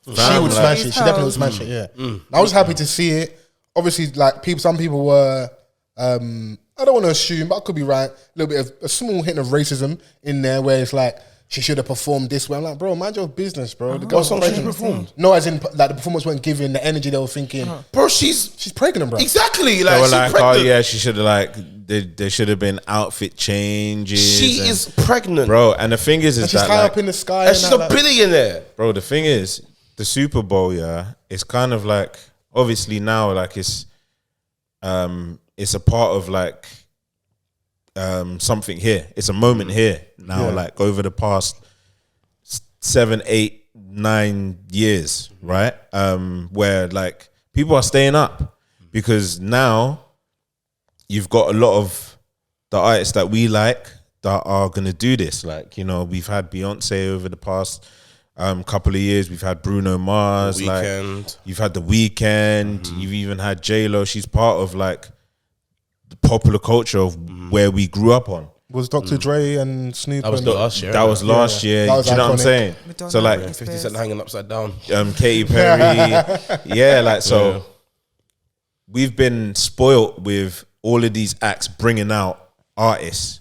would smash it. She definitely would smash it. Yeah, I was happy to see it. Obviously, like some people were. I don't want to assume, but I could be right. A little bit of a small hint of racism in there, where it's like she should have performed this way. I'm like, bro, mind your business, bro. The girl's performed. No, as in like the performance weren't given the energy they were thinking. Bro, she's pregnant, bro. Exactly. Like, they were like, pregnant. oh yeah, she should have like there should have been outfit changes. She is pregnant, bro. And the thing is she's that high like, up in the sky. and she's a billionaire, bro. The thing is, the Super Bowl, it's kind of like obviously now like it's a part of like something here. It's a moment here now. Like over the past 7, 8, 9 years, right? Where like people are staying up because now you've got a lot of the artists that we like that are gonna do this. Like, you know, we've had Beyonce over the past couple of years. We've had Bruno Mars, like you've had The Weeknd. You've even had J-Lo. She's part of like the popular culture of where we grew up on. Was Dr. Dre and Snoop? That was last year. That was last year. That was Do you know what I'm iconic. saying? Madonna, So like 50 Cent hanging upside down. Katy Perry, like so. We've been spoilt with all of these acts bringing out artists,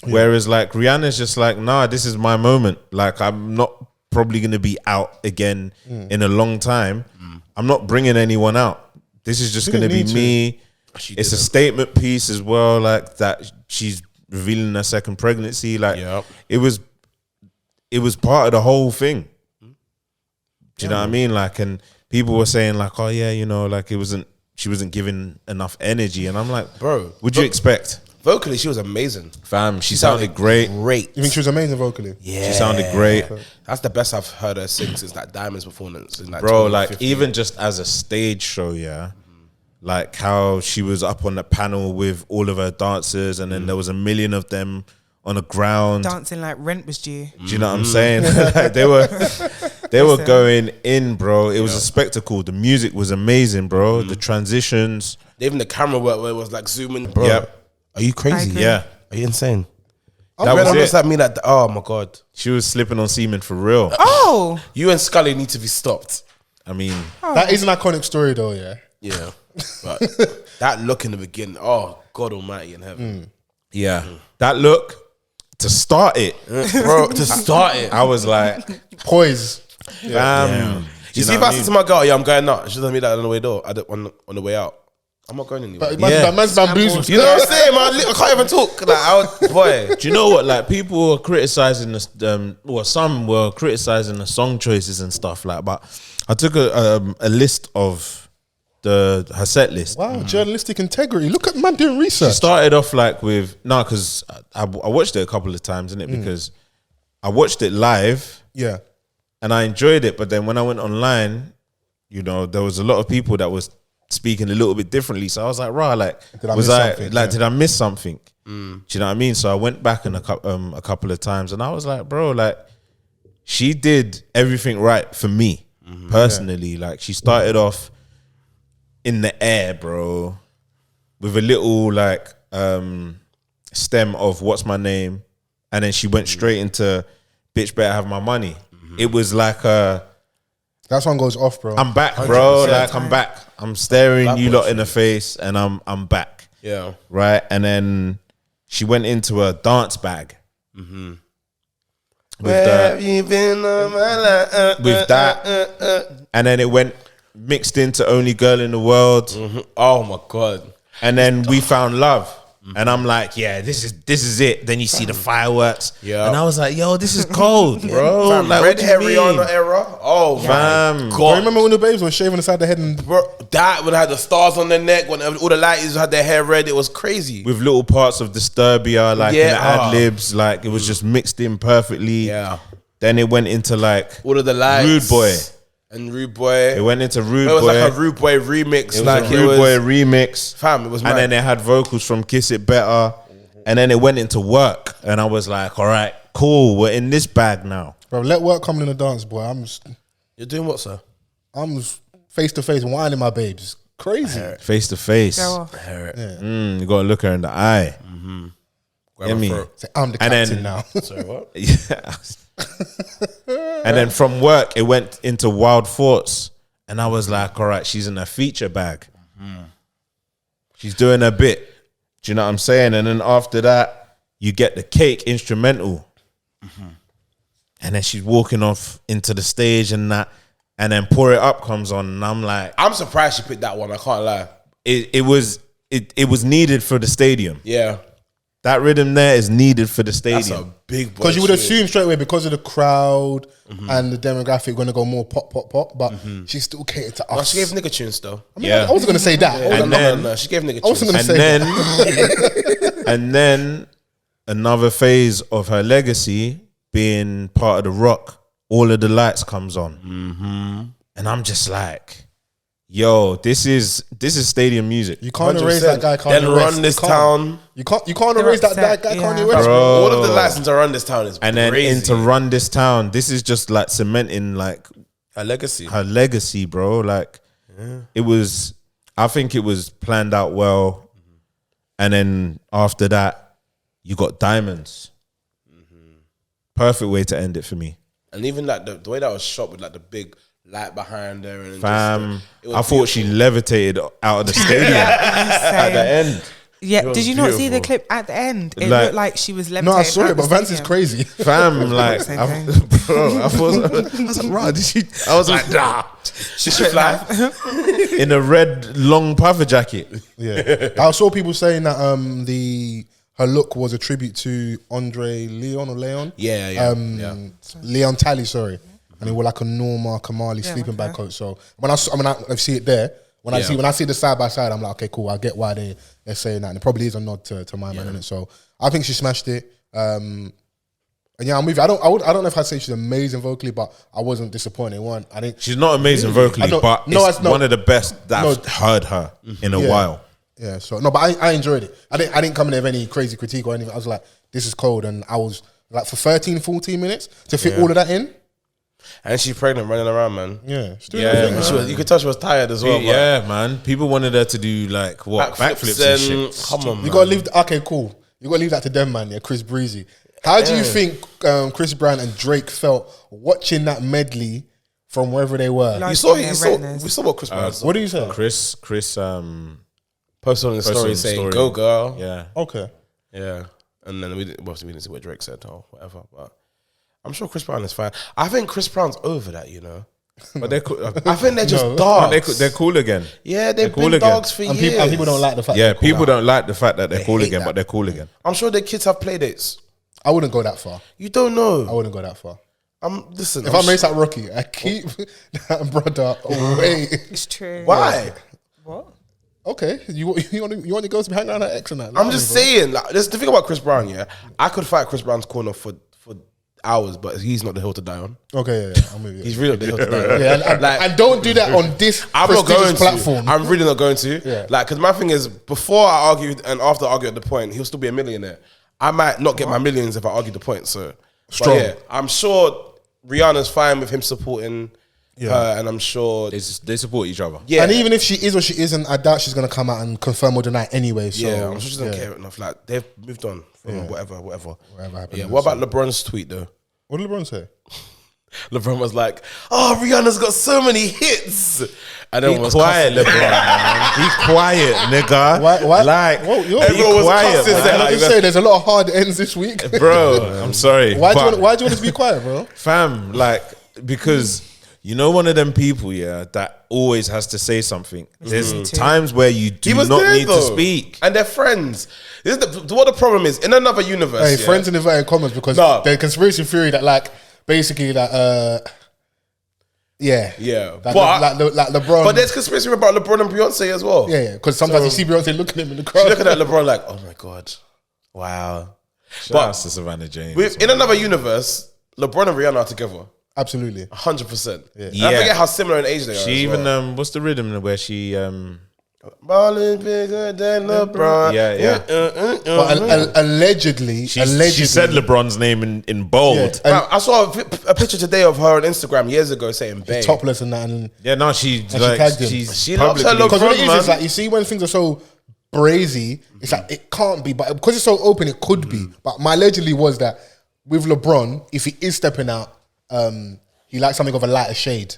whereas like Rihanna's just like, nah, this is my moment. Like I'm not probably gonna be out again in a long time. I'm not bringing anyone out. This is just gonna be me. It's a statement piece as well, like that she's revealing her second pregnancy. Like it was part of the whole thing. Do you know what I mean? Like, and people were saying like, oh yeah, you know, like she wasn't giving enough energy, and I'm like, bro, what'd you expect? Vocally, she was amazing. Fam, she sounded great. You think she was amazing vocally? Yeah, She sounded great. That's the best I've heard her sing since that Diamonds performance. In like Bro, like 2015. even just as a stage show, like how she was up on the panel with all of her dancers, and then there was a million of them on the ground dancing like rent was due. Do you know what I'm saying? Like, they were going in, bro. It was a spectacle. The music was amazing, bro. The transitions. Even the camera work where it was like zooming. Bro, Yep. are you crazy? Yeah, Are you insane? that was Almost it. like me, like, oh my God. She was slipping on semen for real. Oh, You and Scully need to be stopped. I mean, That is an iconic story though, yeah. Yeah. But that look in the beginning, oh God almighty in heaven. yeah, that look to start it, Bro, to start it. I was like, Poise. You see, if I said to my girl, yeah, I'm going out, she doesn't mean that on the way door, on the way out. I'm not going anywhere. But that man's bamboozled. You know what I'm saying, man? I can't even talk. Like, boy. do you know what? Like people were criticizing this. Well, some were criticizing the song choices and stuff. Like, but I took a list of her set list. Wow, journalistic integrity. Look at man doing She research. started off like with because I watched it a couple of times, innit? Because I watched it live Yeah. and I enjoyed it, but then when I went online, you know, there was a lot of people that was speaking a little bit differently. So I was like, rah, like, Did I miss something? did I miss something? Do you know what I mean? So I went back a couple of times, and I was like, bro, like she did everything right for me personally. Like she started off in the air, bro, with a little like stem of what's my name, and then she went straight into bitch better have my money. It was like that song goes off, bro. I'm back, bro. Like I'm back. I'm staring you lot in the face, and I'm back. Yeah. Right, and then she went into a dance bag. With that, and then it went mixed into Only Girl in the World. Oh my God. And then we found love. And I'm like, yeah, this is it. Then you see the fireworks. Yeah. And I was like, yo, this is cold, bro. Fam, like, red hair Rihanna era. Oh, fam. my God. Bro, remember when the babes were shaving aside their head and Bro, that would have the stars on their neck, when all the ladies had their hair red, it was crazy. With little parts of Disturbia, like in the ad-libs, like it was just mixed in perfectly. Yeah. Then it went into like all of the lights. Rude Boy. And Rude Boy. It went into Rude Boy. It was like a Rude Boy remix. It was a Rude Boy remix. Fam, it was mad. And then they had vocals from Kiss It Better. And then it went into Work. And I was like, all right, cool. We're in this bag now. bro, let Work come in the dance, boy. You're doing what, sir? I'm face to face whining my babes. Crazy. Face to face. Go off. You got to look her in the eye. Grab my me. throat. Say, I'm the And captain then- now. Sorry, what? Yeah. And then from Work, it went into Wild Thoughts. And I was like, all right, she's in a feature bag. She's doing a bit. Do you know what I'm saying? And then after that, you get the Cake instrumental. And then she's walking off into the stage and that. And then Pour It Up comes on. And I'm like, I'm surprised she picked that one. I can't lie. it was needed for the stadium. Yeah. That rhythm there is needed for the That's stadium. a big boy. Because you would tune. assume straight away, because of the crowd and the demographic, going to go more pop, pop, pop. But she still catered to No, us. she gave nigga tunes though. I mean, Yeah. I wasn't going to say that. And then- No, she gave nigga tunes. I wasn't going to And say then, that. and then another phase of her legacy being part of the Rock, All of the Lights comes on. And I'm just like, yo, this is stadium music. You can't 100%. erase that guy. Then Kanye West. Run This You can't. Town. You can't They're erase that upset, guy, yeah. Kanye West. Bro. All of the license to Run This Town is And then crazy. into Run This Town, this is just like cementing like her legacy. her legacy, bro. Like it was, I think it was planned out well. And then after that, you got Diamonds. Perfect way to end it for me. And even like the way that was shot with like the big light behind her and Fam, it was I thought she beautiful. levitated out of the stadium at the end. Yeah, was did you not see the beautiful. clip at the end? It Like- looked like she was levitating. No, I saw out it, but the Vance is stadium. crazy. Fam, like, Same I, thing. bro, I was like, right, did she? I was like, nah. She should fly. In a red long puffer jacket. Yeah, I saw people saying that her look was a tribute to Andre Leon. Yeah. Leon Talley, sorry, and it was like a Norma Kamali sleeping bag coat. So when I see it there, when I see the side by side, I'm like, okay, cool. I get why they're saying that, and it probably is a nod to my man in it. So I think she smashed it. And yeah, I'm with you. I don't know if I'd say she's amazing vocally, but I wasn't disappointed. I think She's not amazing vocally, but it's one of the best that I've heard her in a while. Yeah, so no, but I enjoyed it. I didn't come in there with any crazy critique or anything. I was like, this is cold, and I was like, for 13, 14 minutes to fit all of that in. And she's pregnant, running around, man. Yeah, Yeah, You could tell she was tired as well. Yeah, man. People wanted her to do like what backflips and shit. Come on, man. You gotta leave. Okay, cool. You gotta leave that to them, man. Yeah, Chris Breezy. How do you think Chris Brown and Drake felt watching that medley from wherever they were? Like- We saw retinas. we saw what Chris Brown said. What do you say? Chris, Posted on the story saying, "Go girl." yeah. Okay. Yeah. And then we didn't see what Drake said or whatever, but I'm sure Chris Brown is fine. I think Chris Brown's over that, you know. But they're cool. I think they're just No. dogs. They're cool again. Yeah, they've cool been again. dogs for And years. people don't like the fact. Yeah, they're cool. people don't like the fact that they're cool hate again, that. but they're cool again. I'm sure their kids have play dates. I wouldn't go that far. You don't I know. wouldn't go that far. Listen. If I'm ASAP Rocky, I keep that brother away. It's true. Why? What? Okay, you want the girls to be hanging around her ex and that. I'm just saying. Like, the thing about Chris Brown. Yeah, I could fight Chris Brown's corner for hours, but he's not the hill to die on. Okay, yeah, I'm with you. He's really not the hill to die on. Yeah, and don't do that on this I'm not going platform. to. I'm really not going to. Yeah. Like, because my thing is, before I argue and after I argue at the point, he'll still be a millionaire. I might not get my millions if I argue the point. So, Strong. But yeah, I'm sure Rihanna's fine with him supporting her, and I'm sure They support each other. Yeah, And even if she is or she isn't, I doubt she's gonna come out and confirm or deny anyway. So yeah, I'm sure she doesn't care enough. Like, they've moved on from whatever. happened. Yeah. What about LeBron's tweet though? What did LeBron say? LeBron was like, "Oh, Rihanna's got so many hits," and then Be quiet, LeBron. Man. Be quiet, nigga. Why? Like, Whoa, you're- Everyone was quiet, cussing, man. saying, I just say there's a lot of hard ends this week, bro. I'm sorry. Why do but- you want us to be quiet, bro? fam? Like, because you know, one of them people, that always has to say something. There's Me too. times where you do He was not there, need to though. speak. and they're friends. This is what the problem is in another universe. Hey, friends in inverted commas because No. the conspiracy theory that like basically that yeah Yeah, like LeBron. But there's conspiracy about LeBron and Beyonce as well. yeah, because sometimes you see Beyonce looking at him in the crowd. She's looking at LeBron like, oh my god, wow. Shout out to Savannah James. In another universe, LeBron and Rihanna are together, Absolutely. 100%. Yeah. And I forget how similar in age they are. She as well. even what's the rhythm where she Ballin' bigger than LeBron. Yeah. But allegedly, she said LeBron's name in bold. Yeah. I saw a picture today of her on Instagram years ago saying, "Babe." topless and that, and Yeah, no, she she tagged him. She loves her because what it LeBron, is man. like you see when things are so brazy, it's like it can't be, but because it's so open, it could be. But my allegedly was that with LeBron, if he is stepping out, he likes something of a lighter shade.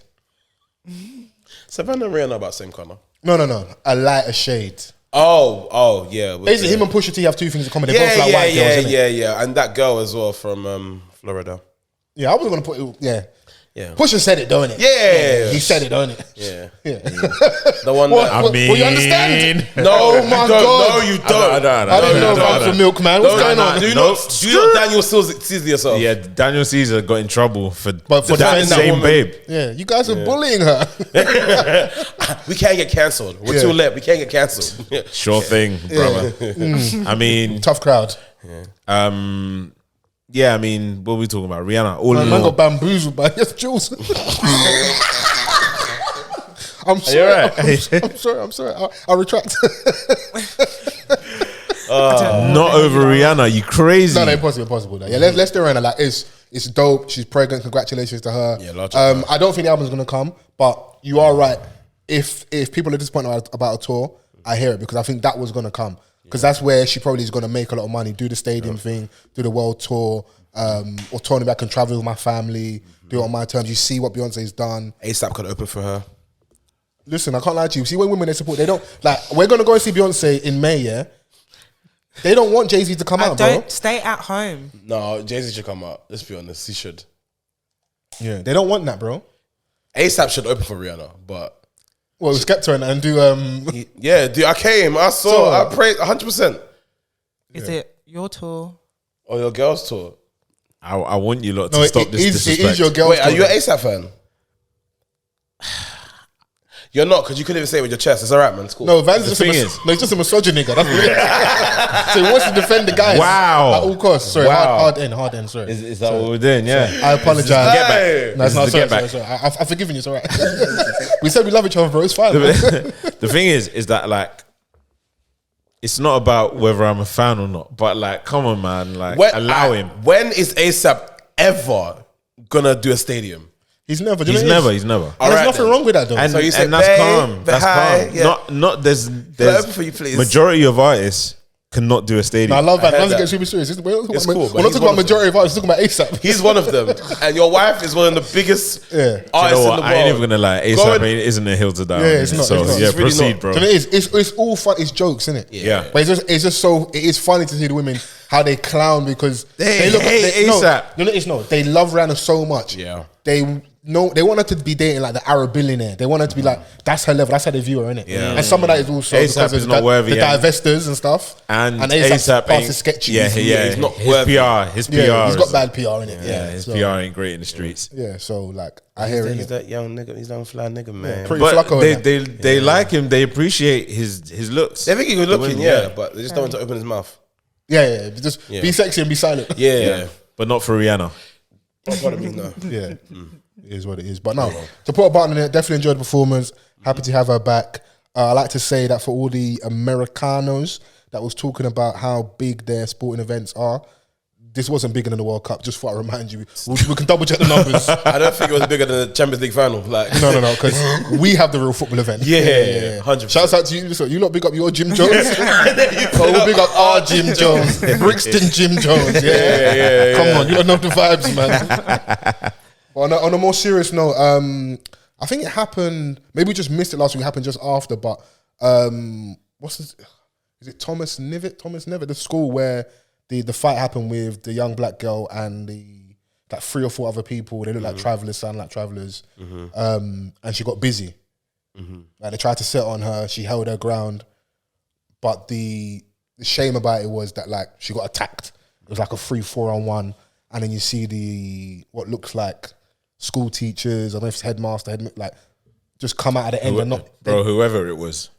Savannah and Rihanna about same colour. No, a lighter shade. Oh, yeah. Basically, him and Pusha T have two things in common. They're both like white girls, innit? yeah. And that girl as well from Florida. Yeah, I was gonna put it. Yeah. Yeah. Pusha said it, don't it? Yeah. He said it, don't it? Yeah. Yeah. The one What? that... Well, you understand? No, Oh my you don't. God. No, you don't. I didn't know about the milkman. What's going on? Do not Daniel Caesar yourself. Yeah, Daniel Caesar got in trouble for But for that defending that same woman. babe. Yeah, you guys are bullying her. We can't get cancelled. We're too late. We can't get cancelled. Sure thing, brother. I mean, Tough crowd. yeah, I mean, what are we talking about? Rihanna, all in Man all. got bamboozled by yes, Jules. I'm sorry. right? I'm sorry. I retract. Not over Rihanna, you crazy. No, impossible. Yeah, let's do it. Like, it's dope. She's pregnant. Congratulations to her. Yeah, large I don't think the album's gonna come, but you are right. If people are disappointed about a tour, I hear it because I think that was gonna come because that's where she probably is gonna make a lot of money. Do the stadium thing, do the world tour, or touring back and travel with my family. Do it on my terms. You see what Beyonce's done. ASAP could open for her. Listen, I can't lie to you. See, when women they support, they don't like. We're gonna go and see Beyonce in May. Yeah, they don't want Jay-Z to come out, bro. Don't stay at home. No, Jay-Z should come out. Let's be honest. He should. Yeah, they don't want that, bro. ASAP should open for Rihanna, but... Well, Skepta and do Yeah, dude, I came. I saw. I prayed 100%. Is it your tour? Or your girls tour. I want you lot to no, stop it this is disrespect. your girl. Wait, are you an ASAP fan? You're not, because you couldn't even say it with your chest. It's all right, man. It's cool. No, Vans The is thing just is- no, he's just a misogyny nigga. That's what it is. So he wants to defend the guys. Wow. At all costs. Sorry, Wow. hard end. Sorry. Is that what we're doing? Yeah. I apologize. Get back. Hey. No, it's not. This is the Sorry, get sorry. I've forgiven you. It's all right. We said we love each other, bro. It's fine. The thing is that like, it's not about whether I'm a fan or not, but like, come on, man, like, allow him. When is ASAP ever gonna do a stadium? He's never. He's never. All There's right, nothing then. wrong with that, though. And, So you say, and that's babe, calm. That's hi, calm. yeah. Not there's open for you, please. majority of artists cannot do a No, I stadium. love that. I heard Vans that. gets super serious. We're not It's talking cool, about, but we're not he's talking one about of them. majority of artists. We're talking about ASAP. He's one of them. And your wife is one of the biggest Yeah. You know artists what? in the I ain't even world. gonna lie. Go ASAP and- isn't a hill to die. Yeah, on, it's not, So it's not. yeah, It's really proceed, not. bro. So it is. It's all fun. It's jokes, isn't it? Yeah. But it's just so it is funny to see the women how they clown because They look hate ASAP. No, they love Rihanna so much. Yeah. They want her to be dating like the Arab billionaire. They want her to be like that's her level. That's how they view her, innit? Yeah. And some of that is also A$AP because is of not worthy, the yeah. divestors and stuff. And ASAP's ASAP past ain't is sketchy. Yeah, he's not his worthy. His PR. Yeah, he's got is- bad PR in it. Yeah, his so, PR ain't great in the streets. Yeah, so like I hear it. He's innit? that young nigga. He's that young fly nigga, man. Pretty But flacco in that. they like him. They appreciate his looks. They think he's good looking, Yeah. yeah, but they just don't want to open his mouth. Yeah. Just be sexy and be silent. Yeah. But not for Rihanna. Pardon me, no. Yeah, it is what it is. But no, to put a button on it, definitely enjoyed the performance. Happy to have her back. I like to say that for all the Americanos that was talking about how big their sporting events are, this wasn't bigger than the World Cup. Just thought I'd remind you. We can double check the numbers. I don't think it was bigger than the Champions League final. Like, No, because we have the real football event. Yeah, 100%. Shouts out to you. So you lot big up your Jim Jones. We'll big up our Jim Jones. Brixton Jim Jones. Yeah. Come on, you don't know the vibes, man. But on a more serious note, I think it happened, maybe we just missed it last week, it happened just after, but is it Thomas Nyvette, the school where the fight happened with the young black girl and like 3 or 4 other people. They look like travellers, sound like travellers. And she got busy. Like they tried to sit on her. She held her ground. But the shame about it was that like she got attacked. It was like a 3-4-on-1. And then you see what looks like school teachers, I don't know if it's headmaster, like just come out at the end and not... whoever it was.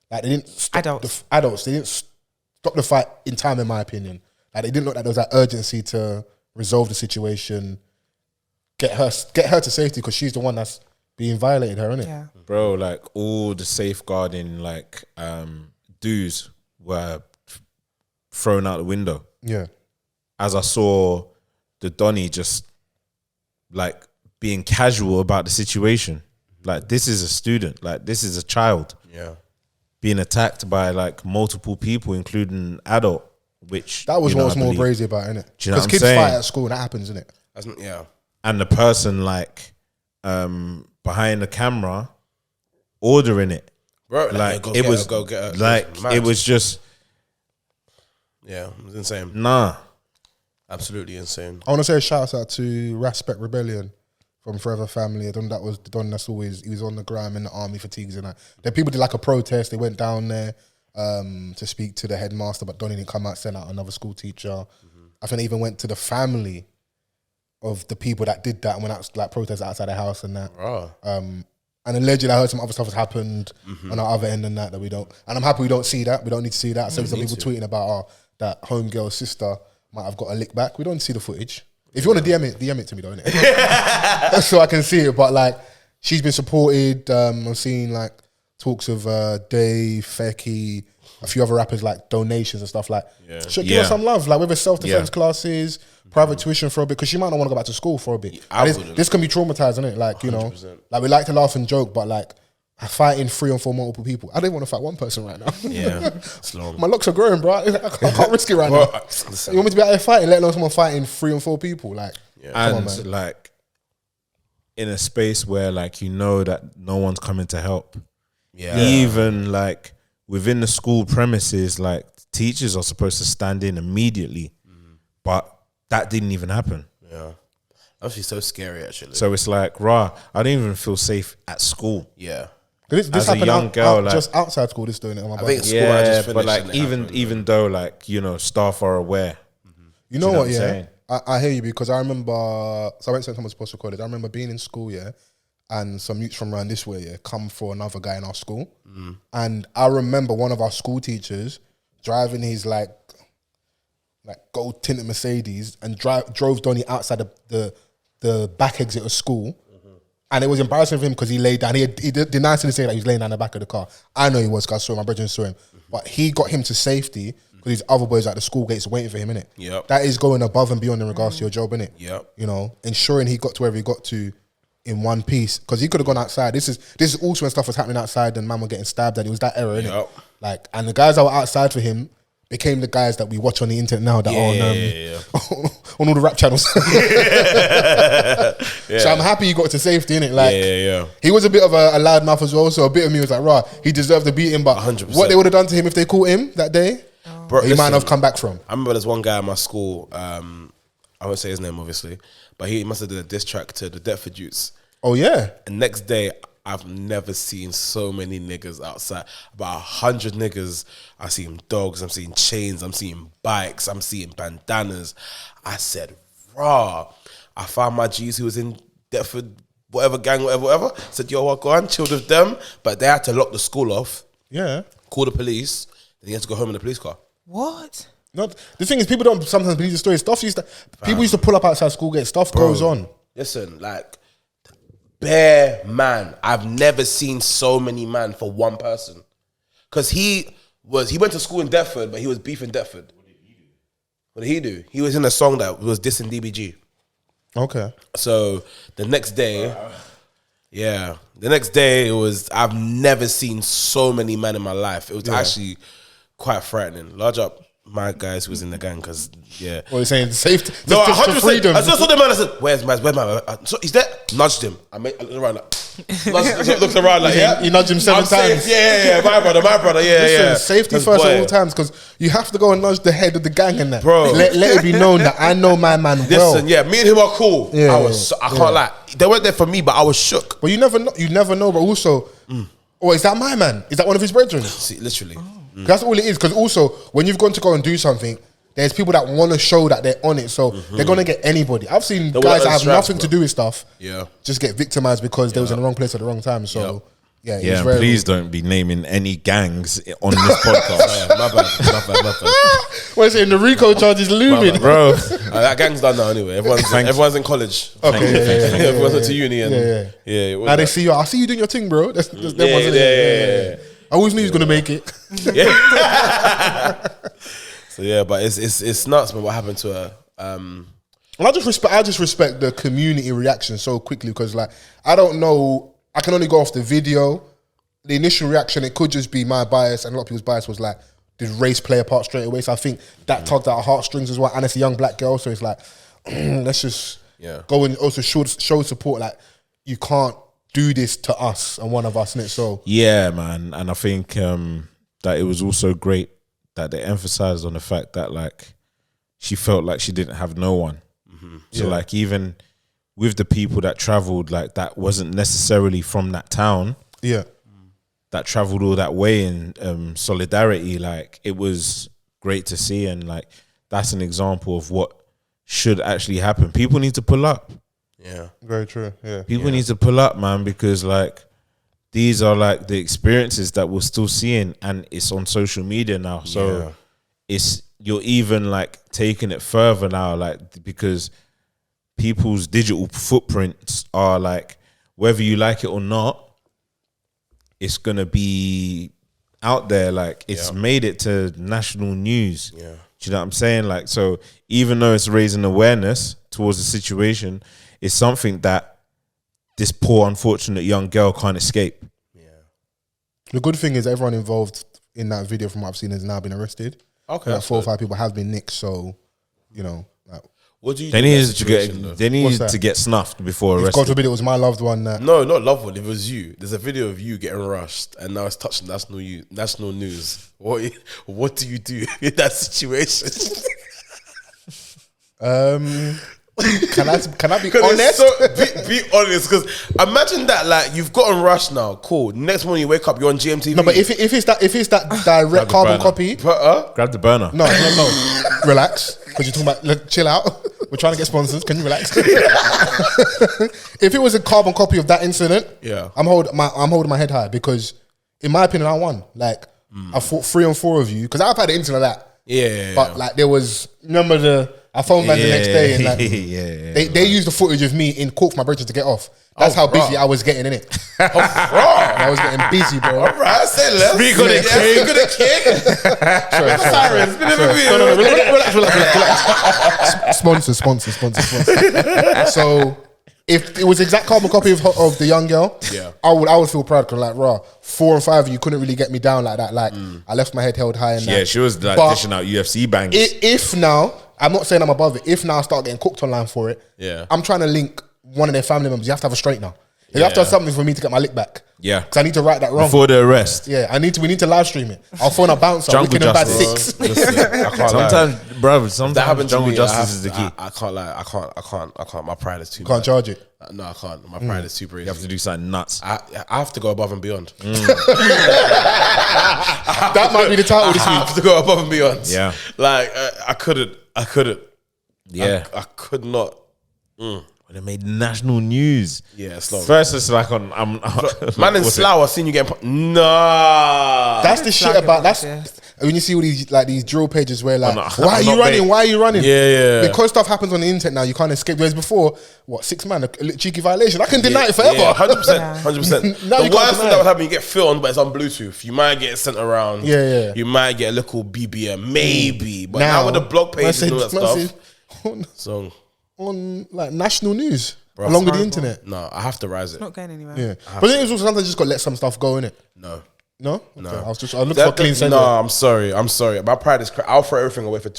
Like they didn't stop adults. They didn't stop the fight in time, in my opinion. Like they didn't look like there was that urgency to resolve the situation, get her to safety because she's the one that's being violated, her, innit? Yeah. Bro, like all the safeguarding like dues were thrown out the window. Yeah. As I saw the Donny just like being casual about the situation. Like this is a student, like this is a child. Yeah. Being attacked by like multiple people, including adult. Which that was what was more crazy about, innit? Do you know because kids fight at school and that happens, innit? Yeah. And the person like behind the camera ordering it, bro. Like go it was go get her. like it was just it was insane. Nah, absolutely insane. I want to say a shout out to Respect Rebellion from Forever Family. I don't know, that was the Don that's always, he was on the gram in the army fatigues and that. Then people did like a protest. They went down there to speak to the headmaster, but Donnie didn't come out, sent out another school teacher. I think they even went to the family of the people that did that and went out like protest outside the house and that. And allegedly I heard some other stuff has happened on our other end and that we don't. And I'm happy we don't see that. We don't need to see that. So some people tweeting about that homegirl's sister might have got a lick back. We don't see the footage. If you want to DM it to me though, innit? So I can see it. But like, she's been supported. I'm seeing like talks of Dave, Fecky, a few other rappers, like donations and stuff like. Should give her some love, like whether self-defense classes, private tuition for a bit, because she might not want to go back to school for a bit. This can be traumatizing, it? Like, you 100%. know, like we like to laugh and joke, but like fighting 3 or 4 multiple people. I don't want to fight one person right now. It's long. My locks are growing, bro. I can't risk it right now. You want me to be out there fighting, let alone someone fighting 3 or 4 people? Like, and come on, man. like in a space where like you know that no one's coming to help. Even like within the school premises, like teachers are supposed to stand in immediately, but that didn't even happen. Yeah, actually, so scary. Actually, so it's like, I don't even feel safe at school. Yeah, this as a young girl, like, just outside school. This doing it. I think school. I just but like even though like you know staff are aware. You know what? Yeah, I hear you because I remember. So I went to St Thomas Post College. I remember being in school. Yeah. And some youths from around this way, come for another guy in our school. And I remember one of our school teachers driving his like gold tinted Mercedes and drove Donnie outside the back exit of school. And it was embarrassing for him because he laid down. He denied to say that he was laying down in the back of the car. I know he was because I saw him, my brethren saw him. But he got him to safety because these other boys at the school gates waiting for him, innit? Yep. That is going above and beyond in regards to your job, innit? Yep. You know, ensuring he got to wherever he got to in one piece, because he could have gone outside. This is also when stuff was happening outside and man were getting stabbed, and it was that era, innit? Yep. Like, and the guys that were outside for him became the guys that we watch on the internet now that are on all the rap channels. So I'm happy he got to safety, innit? Like, he was a bit of a loudmouth as well, so a bit of me was like, he deserved the beating, but 100%. What they would have done to him if they caught him that day, bro, he might not have come back from. I remember there's one guy at my school, I won't say his name obviously, but he must have did a diss track to the Deptford Youths. Oh yeah. And next day, I've never seen so many niggas outside. About 100 niggas. I see dogs, I'm seeing chains, I'm seeing bikes, I'm seeing bandanas. I said, I found my G's who was in Deptford, whatever gang, whatever. Said, yo, what, go on, chilled with them. But they had to lock the school off. Yeah. Call the police. Then he had to go home in the police car. What? Not the thing is, people don't sometimes believe the story. People used to pull up outside school gates. Stuff goes on. Listen, like bare man. I've never seen so many man for one person. Because he went to school in Deptford, but he was beefing Deptford. What did he do? He was in a song that was dissing DBG. Okay. So the next day, it was. I've never seen so many men in my life. It was actually quite frightening. Large up my guys who was in the gang because What are you saying? Safety? No, just for 100%. freedom. I just saw the man. I said, "Where's my man?" So he's there. Nudged him. I looked around like, looked around like, yeah. You nudged him 7 times. Yeah. My brother. Listen, safety first at all times because you have to go and nudge the head of the gang in that. Bro. Let it be known that I know my man well. Listen, me and him are cool. Yeah, I can't lie. They weren't there for me, but I was shook. But you never know. But also, is that my man? Is that one of his brethren? See, literally. That's all it is. Because also, when you've gone to go and do something, there's people that want to show that they're on it, so they're gonna get anybody. I've seen guys that have nothing to do with stuff, just get victimized because they was in the wrong place at the wrong time. So yeah. Please don't be naming any gangs on this podcast. My bad. What is it? The RICO charge is looming, bro. That gang's done now anyway. Everyone's in college. Okay, Everyone's went to uni and Now they see you. I see you doing your thing, bro. That's them ones, innit? Yeah. I always knew he was gonna make it. So but it's nuts, man. What happened to her? And I just respect the community reaction so quickly because, like, I don't know. I can only go off the video. The initial reaction, it could just be my bias, and a lot of people's bias was like, did race play a part straight away? So I think that tugged at our heartstrings as well. And it's a young black girl, so it's like, let's just go and also show support. Like, you can't do this to us and one of us, innit? So yeah, man. And I think that it was also great that they emphasized on the fact that, like, she felt like she didn't have no one. So like, even with the people that traveled, like, that wasn't necessarily from that town, that traveled all that way in solidarity, like, it was great to see. And like, that's an example of what should actually happen. People need to pull up. very true. People need to pull up, man, because like, these are like the experiences that we're still seeing, and it's on social media now. So you're even like taking it further now, like, because people's digital footprints are like, whether you like it or not, it's gonna be out there. Like, it's made it to national news. Do you know what I'm saying? Like, so even though it's raising awareness towards the situation, it's something that this poor, unfortunate young girl can't escape. The good thing is everyone involved in that video, from what I've seen, has now been arrested. Okay, like 4 or 5 people have been nicked. So, you know, like, what do you? They needed to get snuffed before if arrested. God forbid it was my loved one. No, not loved one. If it was you, there's a video of you getting rushed, and now it's touching national news. What do you do in that situation? Can I be honest? Be honest, because imagine that, like, you've gotten rushed now. Cool. Next morning you wake up, you're on GMTV. No, but if it's that direct carbon burner. copy, Grab the burner. no, relax, because you're talking about, look, chill out. We're trying to get sponsors. Can you relax? If it was a carbon copy of that incident, I'm holding my head high, because in my opinion, I won. Like, I fought 3 on 4 of you, because I've had an incident like that. But like, there was, remember I phoned Vans the next day, and like, they used the footage of me in court for my brother to get off. That's how busy I was getting in it. I was getting busy, bro. All right, say less. Speak on the king. Sirens. Relax. Sponsor. So if it was exact carbon copy of the young girl, I would feel proud, because like, 4 and 5 of you couldn't really get me down like that. Like, I left my head held high. And she was like dishing out UFC bangs. If now, I'm not saying I'm above it. If now I start getting cooked online for it, I'm trying to link one of their family members. You have to have a straightener. You have to have something for me to get my lick back. Yeah, because I need to right that wrong before the arrest. Yeah, we need to live stream it. I'll phone a bouncer. Jungle Wicked about justice. 6. I can't Sometimes that happens. jungle justice is the key. I can't lie. I can't. My pride is too. Can't charge it. No, I can't. My pride is too brave. You have to do something nuts. I have to go above and beyond. That might be the title this I week. have to go above and beyond. Yeah, like I couldn't. Yeah, I could not. when it made national news. Yeah, it's long. First, it's like on. Man in Slough, I seen you getting. Nah. That's the shit about that's when you see all these like these drill pages where like, why are you running? Why are you running? Yeah. Because stuff happens on the internet now, you can't escape. Whereas before, 6 man, a cheeky violation. I can deny it forever. 100%. 100%. Now you The can't worst thing deny that it. would happen, you get filmed, but it's on Bluetooth. You might get sent around. Yeah. You might get a little BBM, maybe. But now with the blog pages and all that stuff, so on like national news Bro, along with the horrible. internet. no, I have to rise it. Not going anywhere. Yeah, but then it's also sometimes you just got to let some stuff go in it. No. No, okay. I looked for a clean segue. No, I'm sorry. My pride is. I'll throw everything away for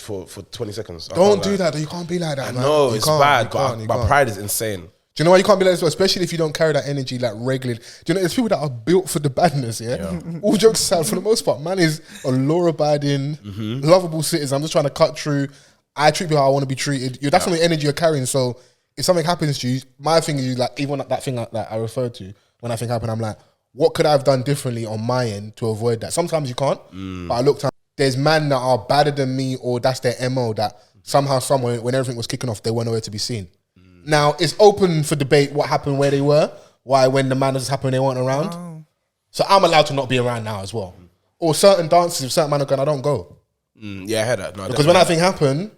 20 seconds. Don't do that. You can't be like that. I man. know You it's can't, bad, you but can't, you my can't. pride is insane. Do you know why you can't be like this? Especially if you don't carry that energy like regularly. Do you know there's people that are built for the badness? Yeah. All jokes aside, for the most part, man is a law-abiding, lovable citizen. I'm just trying to cut through. I treat people how I want to be treated. That's some of the energy you're carrying. So if something happens to you, my thing is like even that thing that I referred to when that thing happened, I'm like, what could I have done differently on my end to avoid that? Sometimes you can't, but I looked at there's men that are badder than me, or that's their MO that somehow, somewhere, when everything was kicking off, they weren't nowhere to be seen. Now it's open for debate what happened where they were, why when the madness happened they weren't around. Oh. So I'm allowed to not be around now as well. Or certain dances, if certain man are going, I don't go. Yeah, I heard that. No, Because when that thing happened,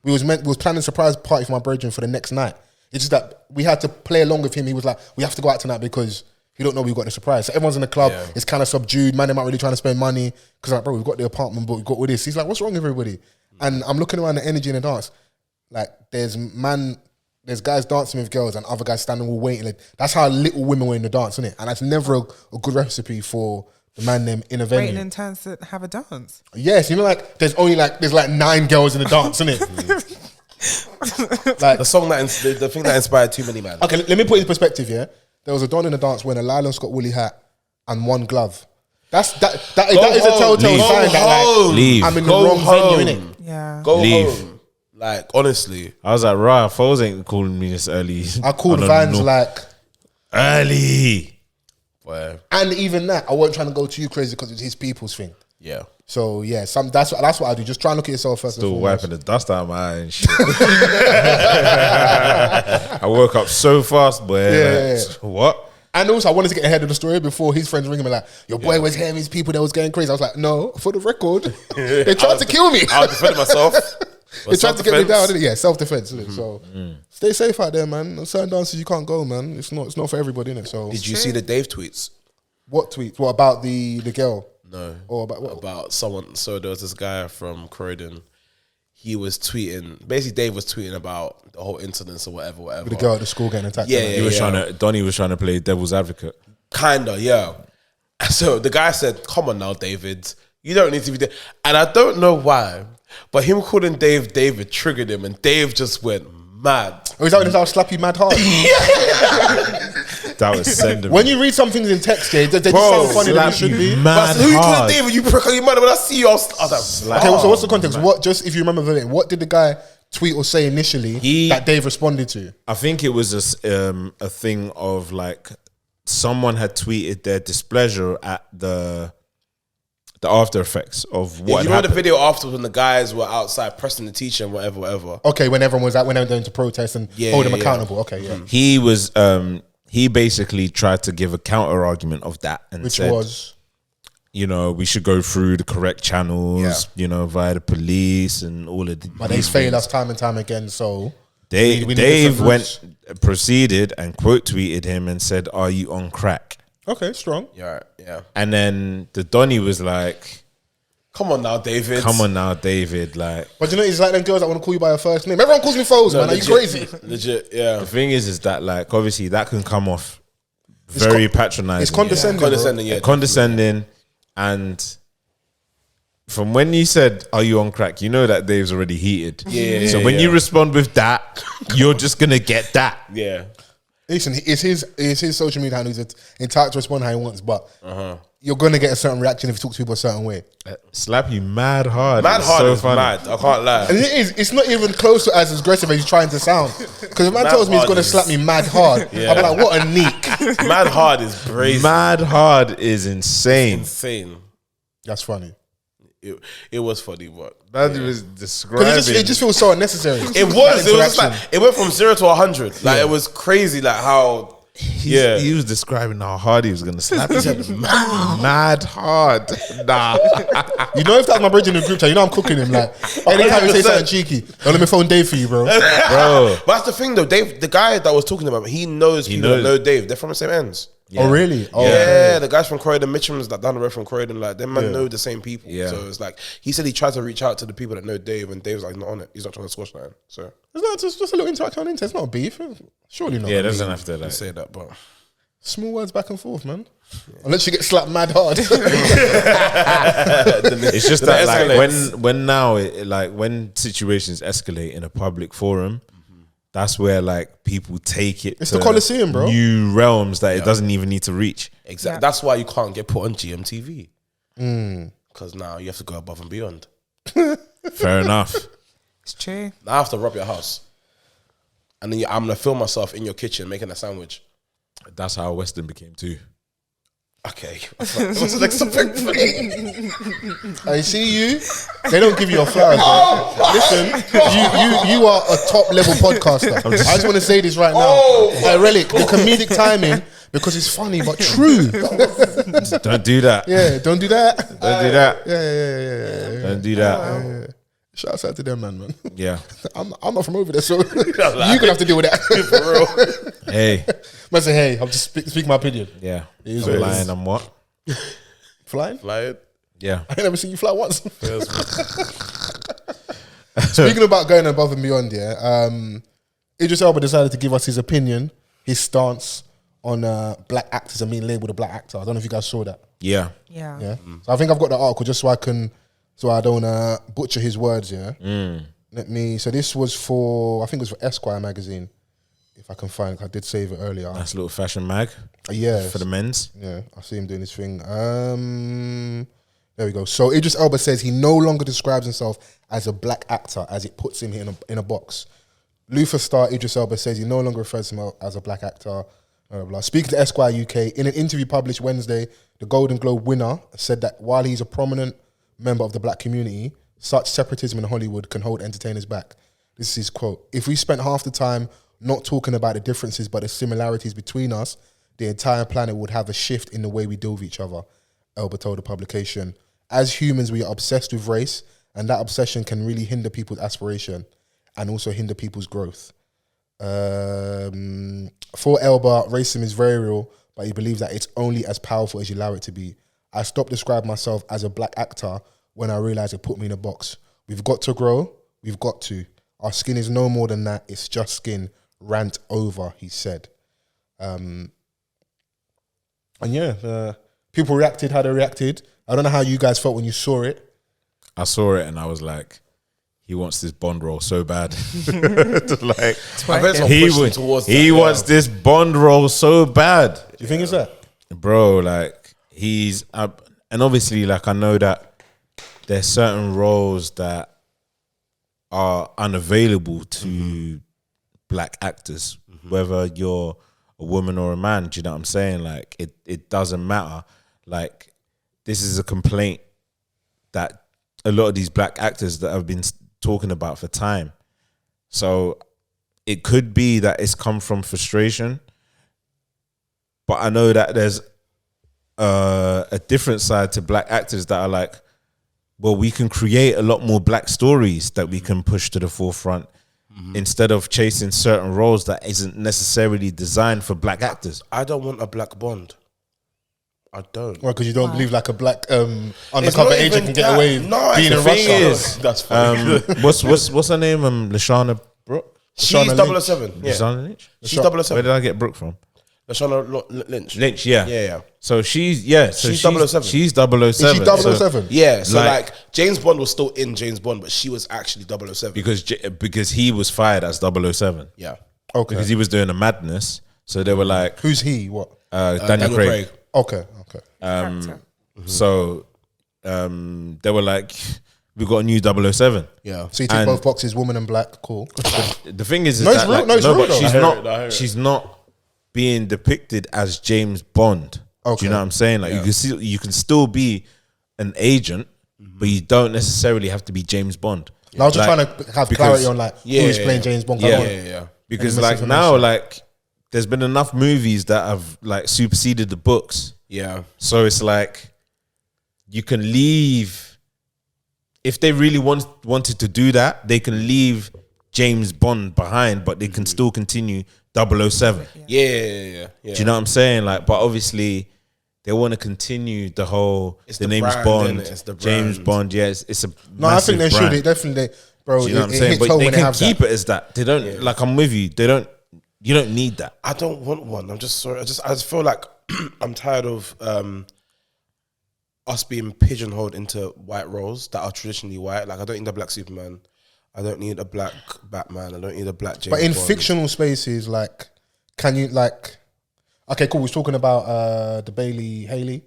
we was planning a surprise party for my brethren for the next night. It's just that we had to play along with him. He was like, we have to go out tonight because you don't know we've got a surprise. So everyone's in the club. Yeah. It's kind of subdued. Man, they're not really trying to spend money. Because like, bro, we've got the apartment, but we've got all this. He's like, what's wrong with everybody? And I'm looking around the energy in the dance. Like, there's guys dancing with girls and other guys standing all waiting. Like, that's how little women were in the dance, isn't it? And that's never a good recipe for the man them in a venue. Waiting in turns to have a dance. Yes, you know, like there's 9 girls in the dance, isn't it? Like the song the thing that inspired too many man. Okay, let me put it in perspective. Yeah, there was a don in the dance wearing a Lylan Scott woolly hat and one glove. That is a telltale sign that like I'm in the wrong venue, innit? Yeah. Go Leave. home. Like honestly, I was like, right, Foles ain't calling me this early. I called don't Vans know. like, early. boy, and even that I wasn't trying to go too crazy because it's his people's thing. yeah. So yeah, that's what I do. Just try and look at yourself first. Still and foremost. wiping the dust out of my eye and shit. I woke up so fast, boy. Yeah. What? And also, I wanted to get ahead of the story before his friends ring him and like, your boy was here, his people that was getting crazy. I was like, no, for the record, they tried to kill me. I was defending myself. They tried to get me Self-defense. down, didn't it? Yeah, self-defense, isn't it? So stay safe out there, man. On certain dances you can't go, man. It's not for everybody, innit? So Did you see the Dave tweets? what tweet? What about the girl? No. Or about what? About someone. So there was this guy from Croydon. He was tweeting. Basically, Dave was tweeting about the whole incident or whatever. With the girl at the school getting attacked. Yeah, innit? He was Donnie was trying to play devil's advocate. Kinda, yeah. So the guy said, "Come on now, David. You don't need to be there." And I don't know why, but him calling David triggered him, and Dave just went mad. Oh, is that when I'll slap you mad hard? That was sending. When you read some things in text, they just sound funny than it should be. Mad But who you calling hard. David? You prick, you mad? When I see you, I was like, Okay, so what's the context? What, just if you remember the name, what did the guy tweet or say initially that Dave responded to? I think it was a thing of like someone had tweeted their displeasure at the after effects of what you had know the happened. video afterwards when the guys were outside pressing the teacher and whatever. Okay, when everyone was out, when they were going to protest and hold them accountable. Okay, yeah. He was he basically tried to give a counter argument of that and Which said, was? you know, we should go through the correct channels, Yeah. you know, via the police and all of the. But they fail us time and time again, so... we need Dave different proceeded and quote tweeted him and said, "Are you on crack?" Okay, strong. Yeah. And then the Donny was like, Come on now, David. "Come on now, David." Like, But you know, it's like them girls that want to call you by your first name. Everyone calls me Foles, man. Are you crazy? Legit, yeah. the thing is that like obviously that can come off very patronizing. It's condescending. Condescending, yeah. Condescending, and from when you said, "Are you on crack?" you know that Dave's already heated. Yeah. So when you respond with that, you're just gonna get that. Yeah. Listen, it's his social media handle. He's entitled to respond how he wants, but you're going to get a certain reaction if you talk to people a certain way. Slap you mad hard. Mad It's hard so is funny. mad. I can't lie. And it's not even close to as aggressive as he's trying to sound. Because if man Mad tells me he's hard going to is- slap me mad hard, Yeah. I'll be like, what a neek. Mad hard is brazen. Mad hard is insane. Insane. That's funny. it was funny, but That was describing. It just feels so unnecessary. it was just like it went from 0 to 100. Like it was crazy. Like how. He was describing how hard he was gonna slap. He said, "Mad hard." Nah, You know, if that's my bridge in the group chat, you know I'm cooking him. Like anytime you say something cheeky, let me phone Dave for you, bro. bro. But that's the thing, though. Dave, the guy that was talking about, he knows people that know Dave. They're from the same ends. Oh really? Oh Yeah, the guys from Croydon, Mitchum's that down the road from Croydon, like them man know the same people. Yeah. So it's like he said he tried to reach out to the people that know Dave, and Dave's like not on it. He's not trying to squash that. So It's not just a little interaction on internet. It's not a beef. Surely not. Yeah, it doesn't have to I like. say that, but Small words back and forth, man. Unless you get slapped mad hard. It's just that like escalates. when now like when situations escalate in a public forum, that's where like people take it. It's to the Colosseum, bro. New realms that it doesn't even need to reach. exactly. Yeah. That's why you can't get put on GMTV because now you have to go above and beyond. Fair enough. It's true. Now I have to rob your house, and then I'm gonna film myself in your kitchen making a sandwich. That's how Western became too. Okay, what's the next topic? I see you. They don't give you your flowers, bro. Listen, you are a top level podcaster. I just want to say this right now. Rellik, the comedic timing, because it's funny but true. Don't do that. Yeah, don't do that. Don't do that. Yeah. Don't do that. Shouts out to them, man. Yeah. I'm not from over there, so you're gonna have to deal with that. For real. Hey. I say, hey, I'm just speaking my opinion. Yeah. is I'm what it lying. is. I'm what? Flying? Like, Yeah. I ain't never seen you fly once. Speaking about going above and beyond, yeah. IdrisElba decided to give us his opinion, his stance on black actors and being labelled a black actor. I don't know if you guys saw that. Yeah. Yeah. Yeah. So I think I've got the article just so I don't butcher his words. Yeah. Let me. So this was for, I think it was for Esquire magazine, if I can find it. I did save it earlier. Nice little fashion mag Yeah. for the men's. Yeah, I see him doing his thing. There we go. So IdrisElba says he no longer describes himself as a black actor, as it puts him in a box. Luther star IdrisElba says he no longer refers to himself as a black actor. Blah, blah, blah. Speaking to Esquire UK, in an interview published Wednesday, the Golden Globe winner said that while he's a prominent member of the black community, such separatism in Hollywood can hold entertainers back. This is his quote. If we spent half the time not talking about the differences but the similarities between us, the entire planet would have a shift in the way we deal with each other, Elba told the publication. As humans, we are obsessed with race, and that obsession can really hinder people's aspiration and also hinder people's growth. For Elba, racism is very real, but he believes that it's only as powerful as you allow it to be. I stopped describing myself as a black actor when I realized it put me in a box. We've got to grow. We've got to. Our skin is no more than that. It's just skin. Rant over, he said. And yeah, people reacted how they reacted. I don't know how you guys felt when you saw it. I saw it and I was like, he wants this Bond role so bad. Like, he wants this Bond role so bad. Do you think it's that? Bro, like, he's and obviously, like, I know that there's certain roles that are unavailable to black actors, whether you're a woman or a man. Do you know what I'm saying? Like, it doesn't matter. Like, this is a complaint that a lot of these black actors that have been talking about for time. So it could be that it's come from frustration, but I know that there's a different side to black actors that are like, well, we can create a lot more black stories that we can push to the forefront instead of chasing certain roles that isn't necessarily designed for black actors. I don't want a black Bond. I don't. Well, because you don't believe like a black undercover agent can get away with being in thing Russia. is, That's funny. what's her name? Lashana Brooke. She's Lashana 007. Yeah. Lashana Lynch. She's Where 007. did I get Brooke from? Lashana Lynch. Lynch, yeah. Yeah. So she's She's 007. She's 007. Is she 007? Yeah, so Like- like James Bond was still in James Bond, but she was actually 007. Because he was fired as 007 yeah. Okay. because he was doing a madness. So they were like, Who's he? What? Daniel Craig. Okay. Character. So they were like, we got a new 007. Yeah. So you take And- both boxes, woman and black. Cool. The thing is No, it's that real- like, no, it's real but though. she's I not. She's not being depicted as James Bond. Do Okay. you know what I'm saying? Like you can still be an agent, but you don't necessarily have to be James Bond. I was just trying to have clarity on like who's playing James Bond. Because like now, like there's been enough movies that have like superseded the books. Yeah. So it's like you can leave if they really wanted to do that. They can leave James Bond behind, but they can still continue 007. Yeah. Do you know what I'm saying? Like, but obviously they want to continue the whole. It's the the name's brand, Bond, innit? It's the James brand. Bond. Yeah, it's a No, I think they massive brand. should. It definitely, bro. Do you know what I'm it saying? hits But home they when can have keep that. it as that. They don't like. I'm with you. They don't. You don't need that. I don't want one. I'm just sorry. I just feel like I'm tired of us being pigeonholed into white roles that are traditionally white. Like I don't need a black Superman. I don't need a black Batman. I don't need a black James But in Bond. fictional spaces, like, can you like? Okay, cool. We're talking about the Halley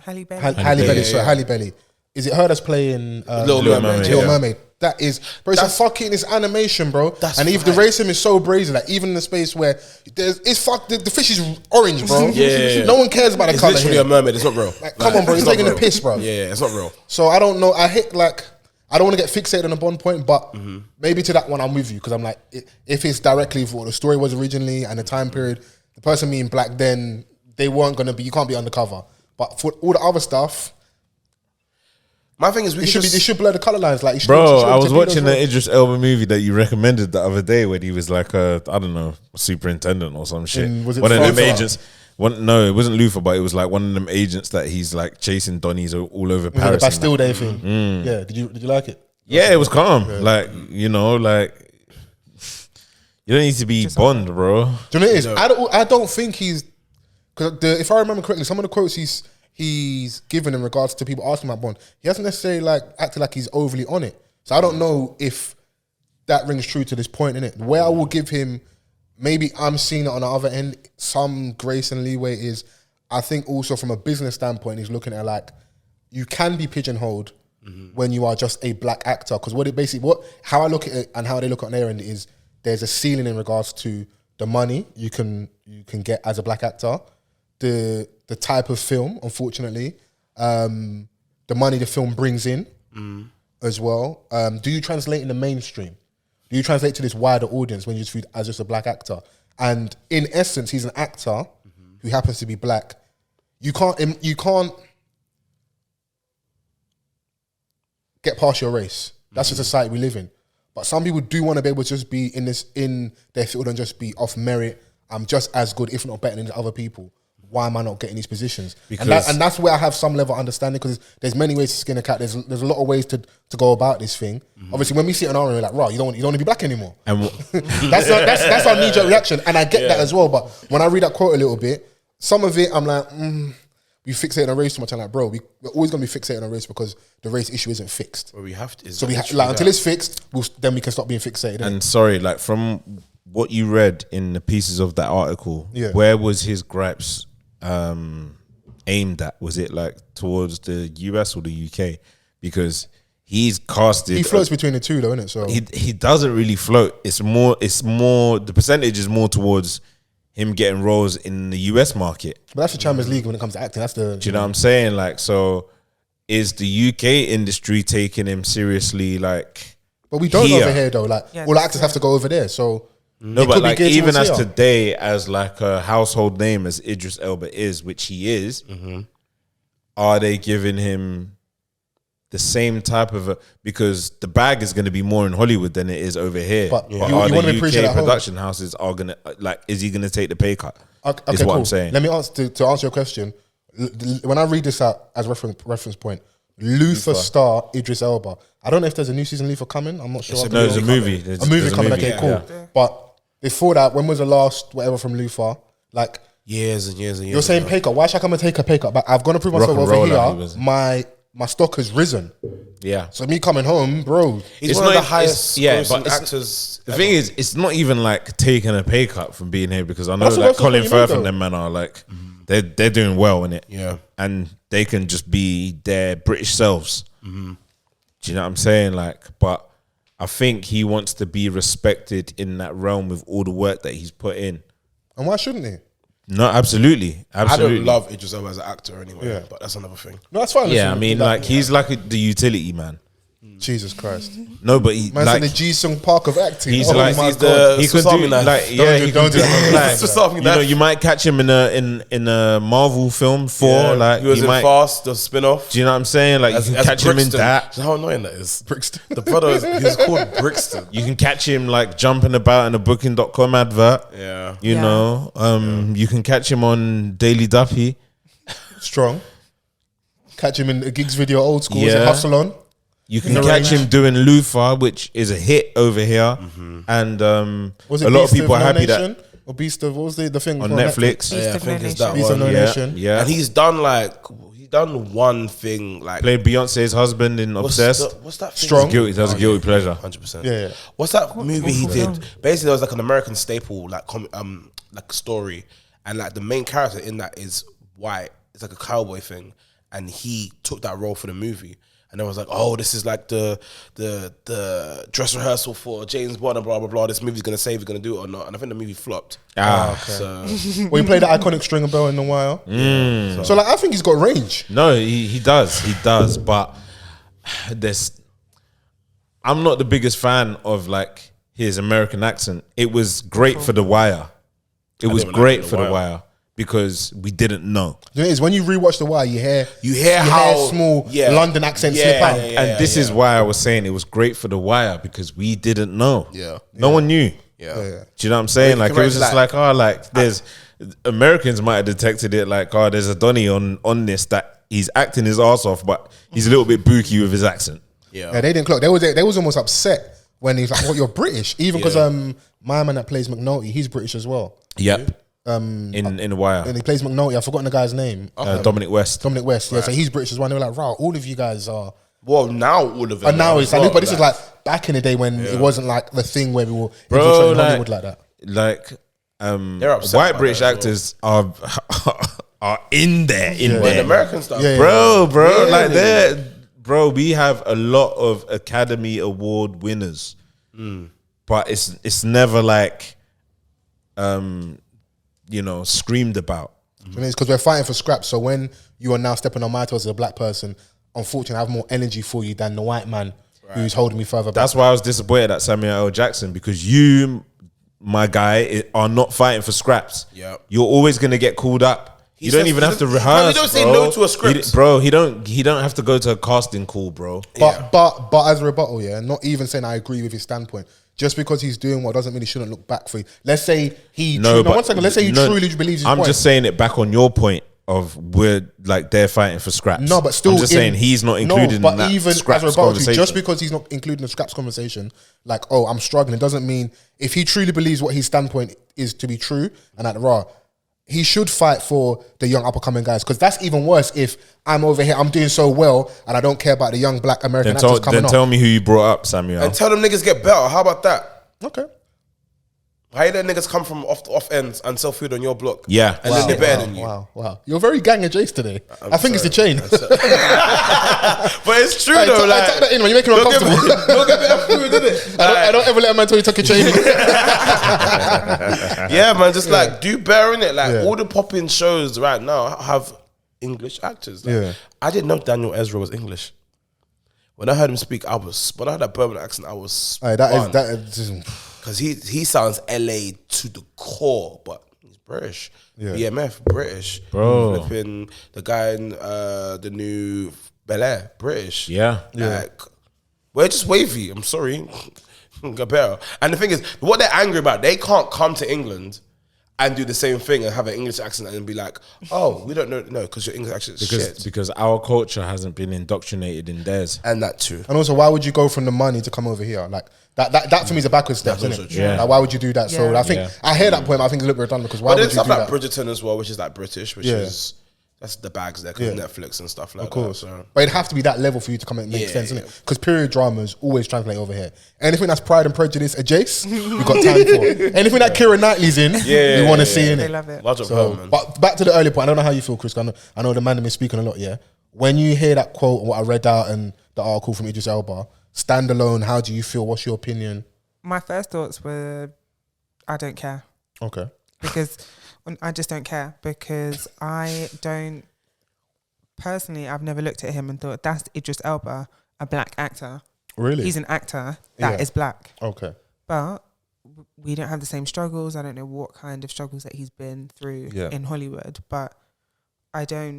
HalleyBailey. Bailey. So HalleyBailey. Is it her that's playing Little Mermaid, Little yeah. Mermaid. That is, bro. It's a fucking it's animation, bro. That's and if the racism is so brazen, like even in the space where the fish is orange, bro. Yeah. No one cares about the It's color. literally a mermaid. It's not real. Like, come on, bro. You're not taking the real. piss, bro. Yeah, it's not real. So I don't know. I don't want to get fixated on a Bond point, but maybe to that one I'm with you because I'm like, if it's directly for what the story was originally and the time period, the person being black then they weren't gonna be. You can't be undercover. But for all the other stuff, My thing is, we it should should blur the color lines. Like, you should Bro, should I was to watching those the Idris Elba movie that you recommended the other day when he was like a, I don't know, superintendent or some shit. Was it one of them Luther? agents. No, it wasn't Luther, but it was like one of them agents that he's like chasing Donnies all over Was it Paris. the and Bastille that. Day thing? Yeah. Did you like it? Yeah, it was calm. Like, you know, like you don't need to be Bond, bro. Do you know what it is? I don't think he's because if I remember correctly, some of the quotes he's given in regards to people asking about Bond, he hasn't necessarily like acted like he's overly on it. So I don't know if that rings true to this point, innit? Where I will give him, maybe I'm seeing it on the other end, some grace and leeway is, I think also from a business standpoint, he's looking at like, you can be pigeonholed when you are just a black actor. Because how I look at it and how they look at their end is, there's a ceiling in regards to the money you can get as a black actor, the type of film, unfortunately, the money the film brings in as well. Do you translate in the mainstream? Do you translate to this wider audience when you're viewed as just a black actor? And in essence, he's an actor who happens to be black. You can't get past your race. That's the society we live in. But some people do want to be able to just be in their field and just be off merit. I'm just as good, if not better than other people. Why am I not getting these positions? And that's where I have some level of understanding, because there's many ways to skin a cat. There's a lot of ways to go about this thing. Obviously, when we see it on our own, we're like, right, you don't want to be black anymore. And that's our knee-jerk reaction, and I get that as well. But when I read that quote a little bit, some of it I'm like, we fixate on race too much. I'm like, bro, we're always gonna be fixated on race because the race issue isn't fixed. Well, we have to. So until it's fixed, then we can stop being fixated. And sorry, like from what you read in the pieces of that article, where was his gripes aimed at? Was it like towards the US or the UK? Because he's casted. He floats between the two, though, isn't it? So he doesn't really float. It's more. The percentage is more towards him getting roles in the US market. But that's the Champions League when it comes to acting. That's the. Do you know what I'm saying? Like, so is the UK industry taking him seriously? Like, but we don't here? over here though. Like all the actors have to go over there. So no, but like even as today, as like a household name as Idris Elba is, which he is, are they giving him the same type of because the bag is going to be more in Hollywood than it is over here. But you are want to be the appreciated UK at home? production houses are going to is he going to take the pay cut? Okay, is what cool. I'm saying. Let me answer to answer your question. When I read this out as reference point, Luther star Idris Elba. I don't know if there's a new season Luther coming. I'm not sure. There's a movie. A movie coming. Okay, cool. Yeah. But before that, when was the last whatever from Luther? Like years and years and years. You're saying pay cut. Why should I come and take a pay cut? But I've got to prove myself over here. My stock has risen. Yeah. So me coming home, bro. He's one of the highest grossing actors. The thing is, it's not even like taking a pay cut from being here, because I know that Colin Firth and them men are like they're doing well in it. Yeah. And they can just be their British selves. Do you know what I'm saying? Like, but I think he wants to be respected in that realm with all the work that he's put in. And why shouldn't he? No, absolutely. I don't love IdrisElba as an actor anyway, but that's another thing. No, that's fine. Yeah, Listen, I mean, like he's like the utility man. Jesus Christ. No, but he Man's like in the Ji-sung Park of acting. he's Oh like my he's God. he could do like he don't could do do that. like, you know, you might catch him in a Marvel film like he was you in might. Fast, the spin-off. Do you know what I'm saying? Like you can catch him in that. How annoying that is. Brixton. The brother he was called Brixton. You can catch him like jumping about in a Booking.com advert. Yeah. You know, you can catch him on Daily Duppy. Strong. Catch him in a gigs video, old school. Yeah. Hustle on. You can catch him doing Lufa, which is a hit over here, and Was it a lot Beast of people of are No happy Nation? that Or Beast of, what was the thing on from Netflix. Yeah, I of think No it's that Beast of No one. Nation. Yeah, And he's done one thing like played Beyonce's husband in Obsessed. What's that thing? Strong. Guilty, that was a guilty pleasure. 100%. Yeah. What's that movie he what did? film? Basically, there was like an American staple, like like story, and like the main character in that is white. It's like a cowboy thing, and he took that role for the movie. And then was like, oh, this is like the dress rehearsal for James Bond and blah blah blah. This movie's gonna save, it's gonna do it or not. And I think the movie flopped. So Well, he played that iconic Stringer Bell in a while. So like, I think he's got range. No, he does, but I'm not the biggest fan of like his American accent. It was great for The Wire. It was great for The Wire because we didn't know. You know, it is when you rewatch The Wire, you hear how small London accent slip out. And this is why I was saying it was great for The Wire because we didn't know. Yeah. No one knew. yeah. Do you know what I'm saying? Like it was just like, there's Americans might have detected it like, there's a Donny on this that he's acting his ass off, but he's a little bit booky with his accent. Yeah, they didn't clock. They was almost upset when he's like, "What, you're British?" Even because my man that plays McNulty, he's British as well. Yep. In The Wire. And he plays McNulty. I've forgotten the guy's name. Dominic West. Dominic West. Yeah, so he's British as well. And they were like, "Wow, all of you guys are." Well, now all of them. And now are it's as like, well, but this is like back in the day when it wasn't like the thing where we were Bro, infiltrating Hollywood like that. Like They're upset white by British that as actors are in there, Well, the there. American stuff. Yeah, Bro, Really? like they're bro, we have a lot of Academy Award winners, but it's never like, screamed about. And it's because we're fighting for scraps. So when you are now stepping on my toes as a black person, unfortunately, I have more energy for you than the white man who's holding me further back. That's why I was disappointed at Samuel L. Jackson because you, my guy, are not fighting for scraps. Yep. You're always gonna get called up. You don't says- even have to he rehearse. don't say bro. no to a script. He don't have to go to a casting call, bro. But as a rebuttal, not even saying I agree with his standpoint. Just because he's doing what doesn't mean he shouldn't look back for you. Let's say he one second, let's say he truly believes his I'm point. just saying it back on your point of we're like they're fighting for scraps. No, but still I'm just saying he's not included in that even scraps as a rebuttal, conversation. just because he's not included in the scraps conversation, like, oh, I'm struggling, doesn't mean if he truly believes what his standpoint is to be true and at raw, he should fight for the young up and coming guys, because that's even worse if I'm over here, I'm doing so well and I don't care about the young black American actors coming then up. tell me who you brought up, Samuel. And tell them niggas get better. How about that? Okay. How you let niggas come from off ends and sell food on your block? Yeah. And then they're better than you. Wow. You're very gang of Jace today. I think it's the chain. But it's true Hey, though. tuck that in, man. You're making me uncomfortable. Don't get better food, innit? I don't ever let a man tell you tuck your chain in. Yeah, man. Just like do better in it. Like all the popping shows right now have English actors. Like, I didn't know Daniel Ezra was English. When I heard him speak, when I heard that Birmingham accent, I was That is because he sounds LA to the core, but he's British. BMF British, Bro. Flipping the guy in the new Bel Air British. Yeah. Like we're just wavy. I'm sorry, Gabriel. And the thing is, what they're angry about, they can't come to England and do the same thing and have an English accent and be like, oh, we don't know, no, because your English accent is shit. Because our culture hasn't been indoctrinated in theirs. And that too. And also, why would you go from the money to come over here? Like that for me is a backward step, isn't also it? true. Yeah. Like, why would you do that? So Yeah. I think I hear that point, but I think it's a little bit redundant because why But would there's you do stuff like that? Bridgerton as well, which is like British, which is that's the bags there because Netflix and stuff like Of course. that. So. But it'd have to be that level for you to come and make Yeah, sense, yeah. innit? Because period dramas always translate over here. Anything that's Pride and Prejudice, Jace, we got time for. Anything that Keira Knightley's in, we want to see in They it. love it. Large of So, her, man. but back to the earlier point, I don't know how you feel, Chris. I know the man has been speaking a lot, When you hear that quote and what I read out and the article from IdrisElba, standalone, how do you feel? What's your opinion? My first thoughts were, I don't care. Okay. because I just don't care, because I don't personally. I've never looked at him and thought that's IdrisElba, a black actor. Really? He's an actor that is black. Okay. But we don't have the same struggles. I don't know what kind of struggles that he's been through in Hollywood, but I've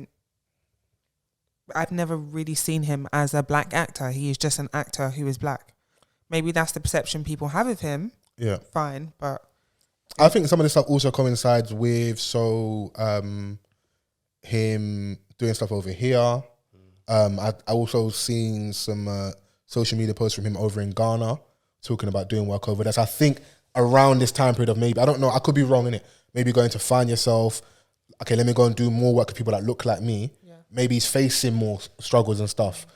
never really seen him as a black actor. He is just an actor who is black. Maybe that's the perception people have of him. Yeah. Fine, but I think some of this stuff also coincides with him doing stuff over here. I also seen some social media posts from him over in Ghana talking about doing work over there. So I think around this time period of maybe, I don't know, I could be wrong in it. Maybe going to find yourself, okay, let me go and do more work with people that look like me. Yeah. Maybe he's facing more struggles and stuff.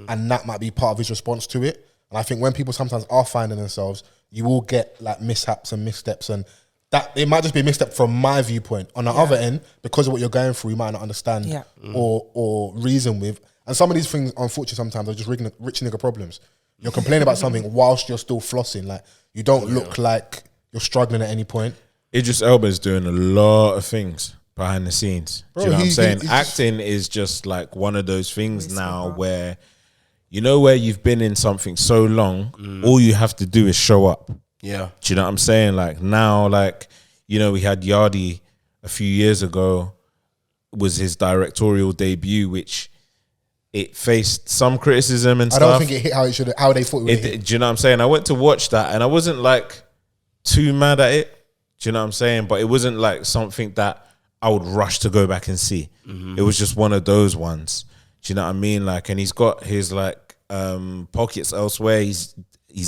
And that might be part of his response to it. And I think when people sometimes are finding themselves, you will get like mishaps and missteps, and that it might just be a misstep from my viewpoint. On the other end, because of what you're going through, you might not understand or reason with. And some of these things, unfortunately, sometimes are just rich nigga problems. You're complaining about something whilst you're still flossing. Like, you don't look like you're struggling at any point. IdrisElba is doing a lot of things behind the scenes. Bro, do you know what I'm saying? Acting is just like one of those things now where, you know, where you've been in something so long, all you have to do is show up. Yeah. Do you know what I'm saying? Like now, like, you know, we had Yardi a few years ago, was his directorial debut, which it faced some criticism and stuff. I don't think it hit how they thought it would hit. Do you know what I'm saying? I went to watch that and I wasn't like too mad at it. Do you know what I'm saying? But it wasn't like something that I would rush to go back and see. It was just one of those ones. Do you know what I mean? Like, and he's got his like pockets elsewhere. He's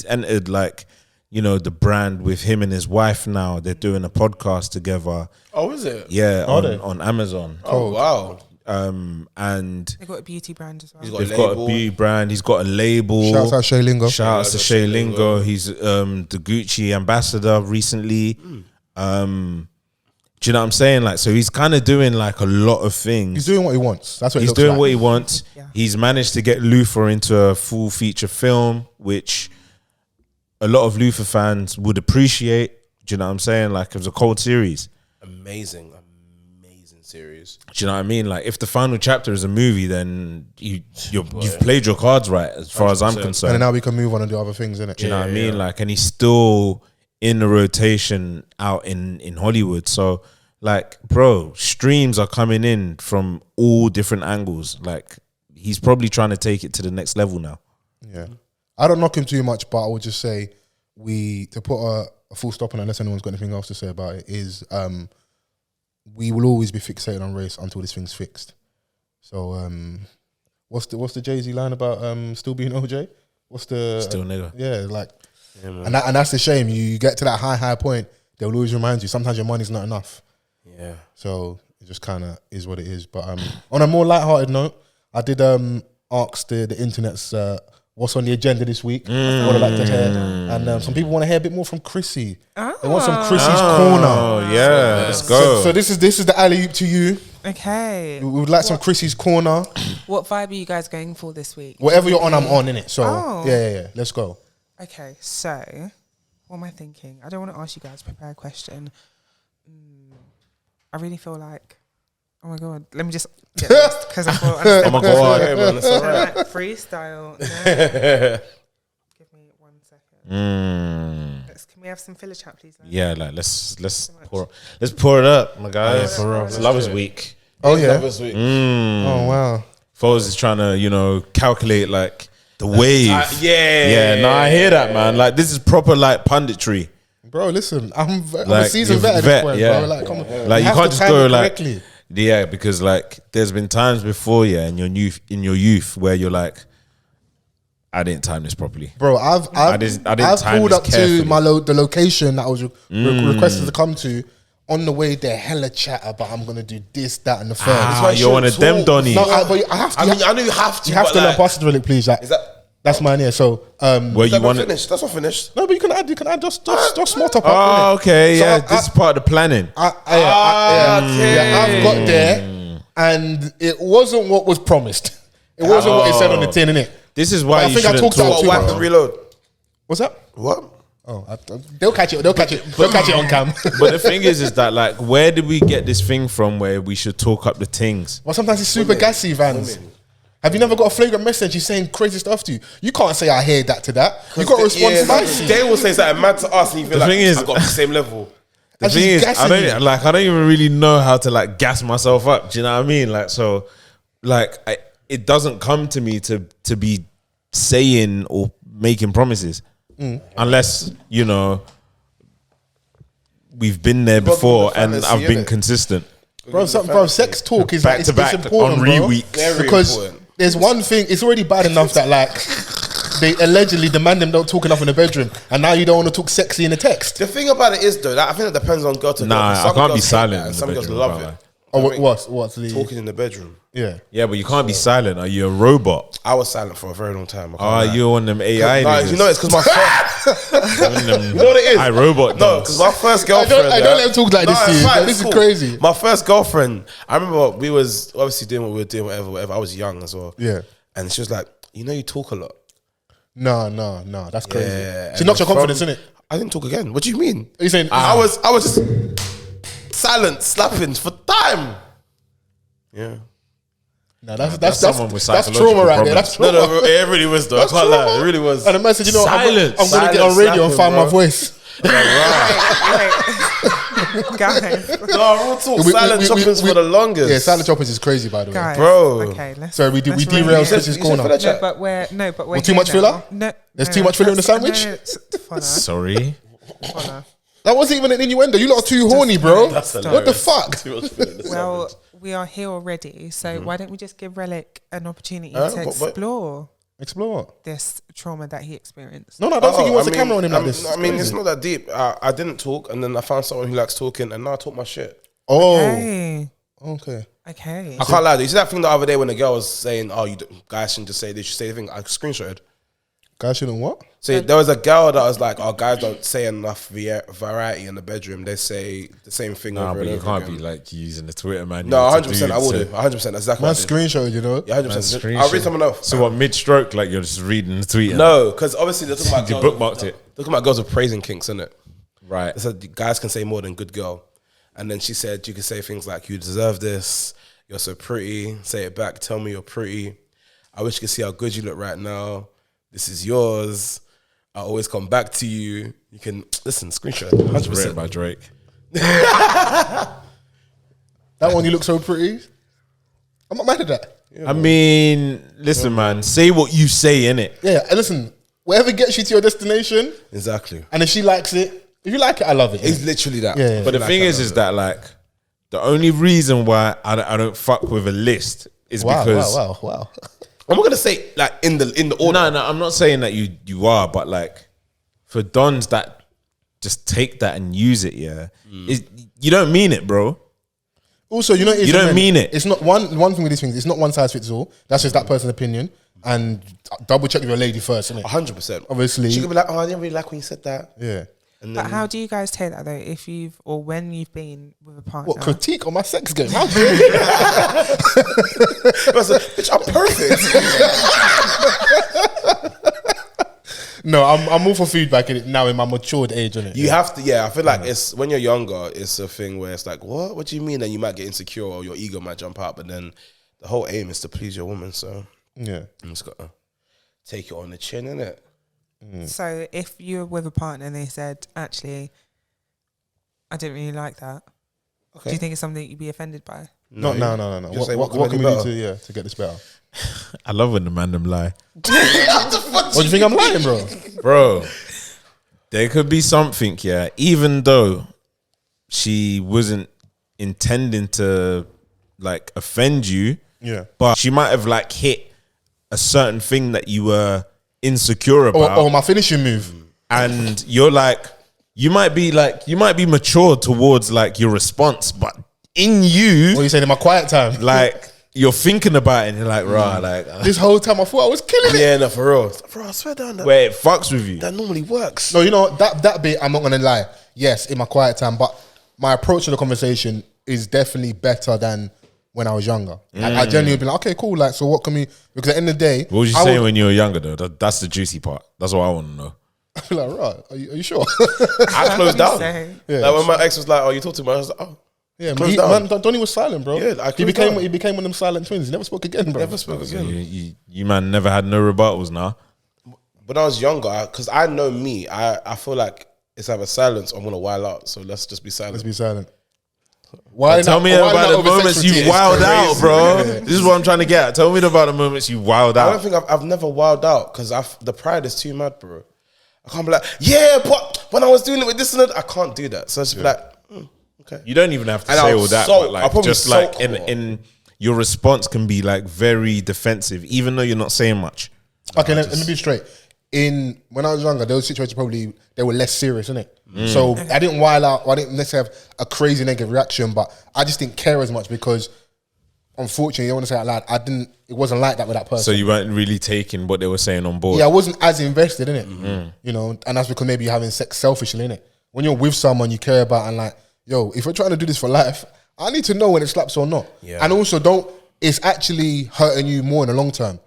entered like, you know, the brand with him and his wife now. They're doing a podcast together. Oh, is it? Yeah, on Amazon. Oh, wow. And they've got a beauty brand as well. They've got a beauty brand. He's got a label. Shouts out Shay Lingo. Shouts to Shay Lingo. He's the Gucci ambassador recently. Do you know what I'm saying? Like, so he's kind of doing like a lot of things. He's doing what he wants. That's what he's doing. What he wants. Yeah. He's managed to get Luther into a full feature film, which a lot of Luther fans would appreciate. Do you know what I'm saying? Like, it was a cold series. Amazing series. Do you know what I mean? Like, if the final chapter is a movie, then you've played your cards right, as far 100%. As I'm concerned. And now we can move on and do other things, innit? Do you know what I mean? Like, and he's still in the rotation out in Hollywood. So, like, bro, streams are coming in from all different angles. Like, he's probably trying to take it to the next level now. Yeah. I don't knock him too much, but I would just say to put a full stop on it, unless anyone's got anything else to say about it, is we will always be fixated on race until this thing's fixed. So what's the Jay-Z line about still being OJ? What's the still nigga? Yeah, like, and that's the shame. You get to that high point, they'll always remind you. Sometimes your money's not enough. Yeah. So it just kind of is what it is. But on a more lighthearted note, I did ask the internet's what's on the agenda this week. What I'd like to hear, and some people want to hear a bit more from Chrissy. They want some Chrissy's corner. Oh yeah, let's go. So this is the alley oop to you. Okay. We would like some Chrissy's corner. What vibe are you guys going for this week? Whatever you're on, I'm on, innit? So yeah. Let's go. Okay, so what am I thinking? I don't want to ask you guys a prepared question. I really feel like, oh my God, let me just get this because I thought, oh my God, man, it's all right. Freestyle. No. Give me 1 second. Can we have some filler chat, please? Yeah, like let's pour it up, my guys. For real. It's Lovers Week. Oh yeah, Lovers Week. Oh wow. Foles is trying to calculate like the wave. No, I hear that, man. Like, this is proper like punditry. Bro, listen, I'm a seasoned vet at this point, bro. Like, come on. Like, you can't just go like, because like there's been times before, in your youth where you're like, I didn't time this properly, bro. I've time pulled this up carefully. to the location that I was requested to come to. On the way there, hella chatter, but I'm gonna do this, that, and the third. You're one of them, Donny. No, but I have to. I know you have to. You have to learn past Rellik, please. Like, is that? That's mine, yeah. So, where you want finished? That's not finished. No, but you can add just small top up. Oh, okay, so yeah. This is part of the planning. I've got there, and it wasn't what was promised. It wasn't what it said on the tin, innit? This is why I you think I shouldn't talked about talk. too much. Reload. What's that? What? They'll catch it. They'll catch it on cam. But the thing is that like, where did we get this thing from where we should talk up the things? Well, sometimes it's super gassy, Vans. Have you never got a flagrant message? He's saying crazy stuff to you. You can't say I hear that to that. You got to respond spicy. They will say something mad to us, and you feel like I got the same level. The thing is, I don't even really know how to like gas myself up. Do you know what I mean? Like, so, like, it doesn't come to me to be saying or making promises, unless you know we've been there before and I've been consistent. Bro, sex talk is back like, to back important, on reweeks because there's one thing. It's already bad enough that like they allegedly demand them don't talk enough in the bedroom, and now you don't want to talk sexy in the text. The thing about it is though, that I think it depends on girl to girl. Nah, I can't be silent. And some girls love it. What's the talking in the bedroom? Yeah, but you can't be silent. Are you a robot? I was silent for a very long time. You're on them AI. No, you know it's because my first. You know what it is? I robot. No, because my first girlfriend. I don't let him talk like this to you. This is crazy. My first girlfriend. I remember we was obviously doing what we were doing, whatever. I was young as well. Yeah, and she was like, you know, you talk a lot. No, that's crazy. Yeah, she knocked your confidence, innit? I didn't talk again. What do you mean? Are you saying I was just silent, slapping for time. Yeah. No, that's trauma right there. That's trauma. No, it really was though. I can't lie. It really was. And the message, you know, Silence. I'm going to get on radio and find my voice. Wait. Guys. No, real talk. Silent choppers for the longest. Yeah, silent choppers is crazy, by the way. Guys, bro. Okay, let's. Sorry, we derailed Chris's corner. No, but we're too much filler? No, there's too much filler in the sandwich. Sorry. That wasn't even an innuendo. You lot are too horny, bro. What the fuck? Well, we are here already, so why don't we just give Rellik an opportunity to explore this trauma that he experienced? No, I don't think he wants a camera on him like this. I mean, it's not that deep. I didn't talk, and then I found someone who likes talking, and now I talk my shit. Oh, okay. I can't lie. You see that thing the other day when the girl was saying, "Oh, guys shouldn't just say this." You say the thing. I screenshotted. Guys shouldn't what? So there was a girl that was like, "Oh, guys don't say enough variety in the bedroom. They say the same thing over and over." But you can't again. be like using the Twitter, man. No, 100%. I would do. 100%. Exactly. Man, screenshot, you know. Yeah, 100%. I'll read someone else. So what? Mid-stroke, like you're just reading the tweet. No, because obviously they're talking about you girls. bookmarked it. They're talking about girls with praising kinks, isn't it? Right. They said guys can say more than good girl, and then she said you can say things like "You deserve this. You're so pretty." Say it back. Tell me you're pretty. I wish you could see how good you look right now. This is yours. I always come back to you. You can listen. Screenshot. 100%. Written by Drake. That one, you look so pretty. I'm not mad at that. I mean, listen, man. Say what you say, innit? Yeah, and listen. Whatever gets you to your destination. Exactly. And if she likes it, if you like it, I love it. It's literally that. Yeah. But the thing is that like the only reason why I don't fuck with a list is because wow. I'm not gonna say like in the order. No, I'm not saying that you are, but like for dons that just take that and use it, you don't mean it, bro. Also, you know, you don't mean it. It's not one thing with these things. It's not one size fits all. That's just that person's opinion. And double check with your lady first, innit? 100%. Obviously, she could be like, "Oh, I didn't really like when you said that." Yeah. And but how do you guys take that though? If you've or when you've been with a partner, what critique on my sex game? How dare you? Bitch, I'm perfect. No, I'm all for feedback in it now in my matured age, innit? You have to, I feel like it's when you're younger, it's a thing where it's like, what do you mean? Then you might get insecure or your ego might jump out, but then the whole aim is to please your woman. So yeah, you just gotta take it on the chin, innit? So if you're with a partner and they said, actually, I didn't really like that. Okay. Do you think it's something you'd be offended by? No. What can we do to get this better? I love when the man them lie. What do you think I'm lying, bro? Bro, there could be something, even though she wasn't intending to like offend you, but she might have like hit a certain thing that you were insecure about. Or my finishing move. And you're like, you might be mature towards like your response, but in you, what are you saying in my quiet time? Like you're thinking about it and you're like, rah, like this whole time I thought I was killing it. Yeah, no, for real. Bro, I swear down that. Where it fucks with you. That normally works. No, you know, that bit, I'm not gonna lie. Yes, in my quiet time, but my approach to the conversation is definitely better than when I was younger. I genuinely be like, okay, cool. Like, so what can we? Because at the end of the day, what was you saying when you were younger though? That's the juicy part. That's what I want to know. I feel like, right, are you sure? I closed down. Yeah. Like when my ex was like, "Oh, you talk to me," I was like, "Oh, Yeah, closed man, down. Donnie was silent, bro. Yeah, he became one of them silent twins. He never spoke again, bro. never spoke So again." you man never had no rebuttals now. When I was younger, because I know me, I feel like it's either silence or I'm gonna wild out. So let's just be silent. Let's be silent. Why Tell me about the moments you wowed out, bro. This is what I'm trying to get at. Tell me about the moments you wowed I don't out. think I've never wilded out because the pride is too mad, bro. I can't be like, yeah, but when I was doing it with this and that, I can't do that. So it's just be like, okay. You don't even have to And say I'll all that, sulk. but I'll like probably just like sulk in your response can be like very defensive, even though you're not saying much. Okay, let me be straight. When I was younger, those situations they were less serious, innit? So I didn't wild out, or I didn't necessarily have a crazy negative reaction, but I just didn't care as much because, unfortunately, I don't want to say it out loud, it wasn't like that with that person. So you weren't really taking what they were saying on board. Yeah, I wasn't as invested in it, you know, and that's because maybe you're having sex selfishly, in it. When you're with someone you care about and like, yo, if we're trying to do this for life, I need to know when it slaps or not. Yeah. And also it's actually hurting you more in the long term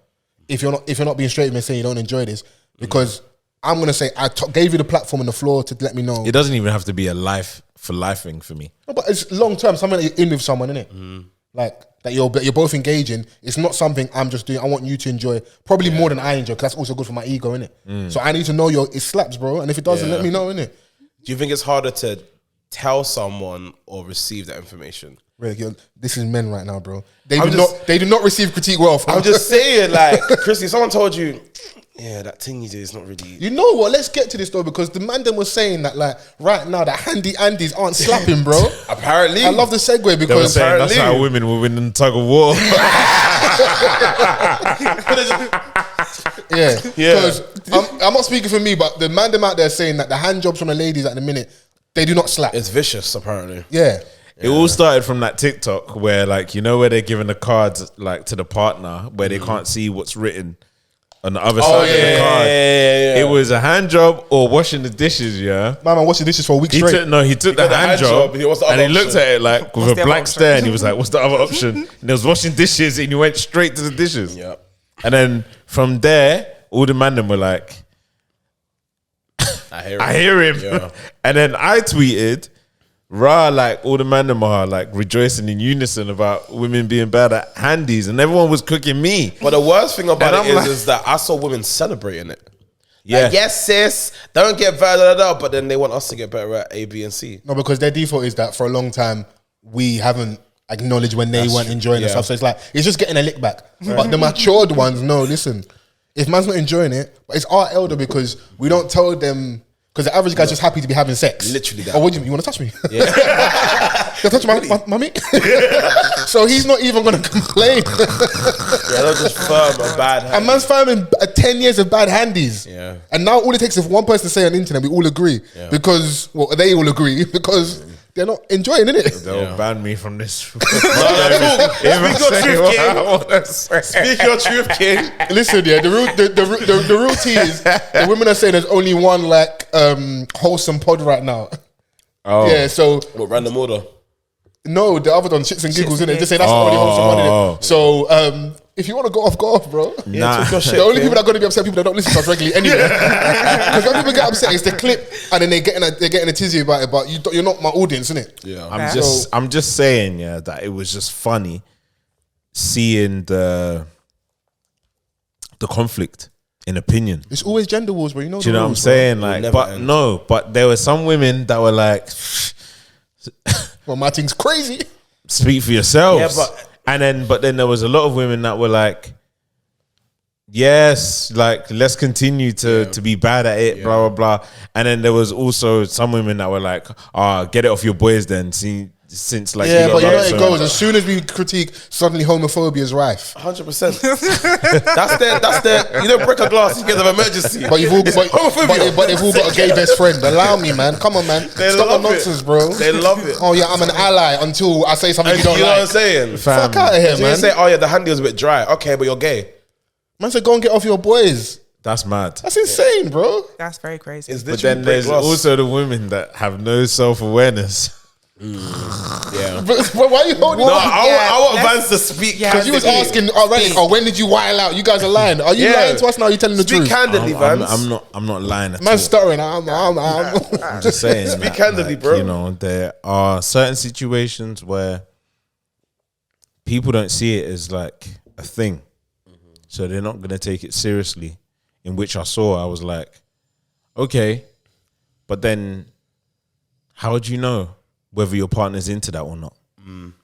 if you're not being straight with me and saying you don't enjoy this, because I'm gonna say gave you the platform and the floor to let me know. It doesn't even have to be a life for life thing for me. No, but it's long term. Something that you're in with someone, innit? Like that you're both engaging. It's not something I'm just doing. I want you to enjoy probably more than I enjoy, because that's also good for my ego, innit? So I need to know it slaps, bro. And if it doesn't, let me know, innit? Do you think it's harder to tell someone or receive that information? Really, this is men right now, bro. They do not receive critique well. I'm just saying, like, Chrissy, someone told you, yeah, that thing you do is not really. You know what? Let's get to this though, because the man them was saying that like right now that handy Andes aren't slapping, bro. Apparently, I love the segue They were because saying that's how women will win in tug of war. yeah. Because I'm not speaking for me, but the man them out there saying that the hand jobs from the ladies at the minute, they do not slap. it's vicious, apparently. Yeah. It all started from that TikTok where, like, you know, where they're giving the cards like to the partner where they can't see what's written on the other side of the card. It was a hand job or washing the dishes. Yeah, Man, washing dishes for a week straight. He took the hand job What's the and other he looked option? at it like with What's a the blank other stare, option? and he was like, "What's the other option?" And he was washing dishes, and he went straight to the dishes. Yeah. And then from there, all the man them were like, I hear him. Yeah. And then I tweeted, like all the man them are like rejoicing in unison about women being bad at handies, and everyone was cooking me. But the worst thing about And it I'm like- is that I saw women celebrating it. Yeah. Like, yes, sis, don't get better, but then they want us to get better at A, B, and C. No, because their default is that for a long time we haven't acknowledged when they weren't enjoying the stuff. So it's like it's just getting a lick back. But the matured ones, no, listen, if man's not enjoying it, but it's our elder because we don't tell them. Because the average guy's just happy to be having sex. Literally that. Oh, what do you mean? You want to touch me? Yeah. You touch my meat? So he's not even going to complain. Yeah, they're just firm and bad. A man's found 10 years of bad handies. Yeah. And now all it takes is one person to say on the internet, we all agree. Yeah. Because, well, they all agree because they're not enjoying it. They'll ban me from this. Speak your truth, king. Listen, yeah, the real tea is the women are saying there's only one like wholesome pod right now. Oh. Yeah, so What, random order? no, the other one, shits and giggles, Shits and innit? Just say that's the only wholesome one, Oh. innit? So if you want to go off, bro. Nah. Talk your shit, The only king. people that are going to be upset are people that don't listen to us regularly anyway. Because when people get upset, it's the clip, and then they're getting a tizzy about it. But you're not my audience, innit? Yeah. I'm just saying, yeah, that it was just funny seeing the conflict in opinion. It's always gender wars, bro. You know. Do you know what I'm saying? Like, never but end. no, but there were some women that were like, Well, my thing's crazy. speak for yourselves. Yeah, but then there was a lot of women that were like, yes, like let's continue to be bad at it, blah blah blah. And then there was also some women that were like, get it off your boys then. Since like Yeah, but you know love how it so goes. much. As soon as we critique, suddenly homophobia is rife. 100%. That's their, you don't break a glass in case of emergency. But you've all, but they've all got a gay best friend. Allow me, man. Come on, man. They Stop the love it. nonsense, bro. They love it. Oh yeah, I'm an ally until I say something you don't You know what I'm like. saying? Fuck out of here, So man. you say, oh yeah, the handy was a bit dry. Okay, but you're gay. Man said, go and get off your boys. That's mad. That's insane, bro. That's very crazy. It's But literally then break there's glass. also the women that have no self-awareness. Yeah. But why are you holding No, on? I want let's- Vans to speak. Yeah. Because you was candidly. asking already, when did you while out? You guys are lying. Are you Yeah. lying to us now? Are you telling the Speak truth? candidly, Vans. I'm not lying at all. Man's stuttering. I'm I'm just saying. Speak that, candidly, like, bro. You know, there are certain situations where people don't see it as like a thing, so they're not gonna take it seriously. In which I was like, okay, but then how do you know whether your partner's into that or not?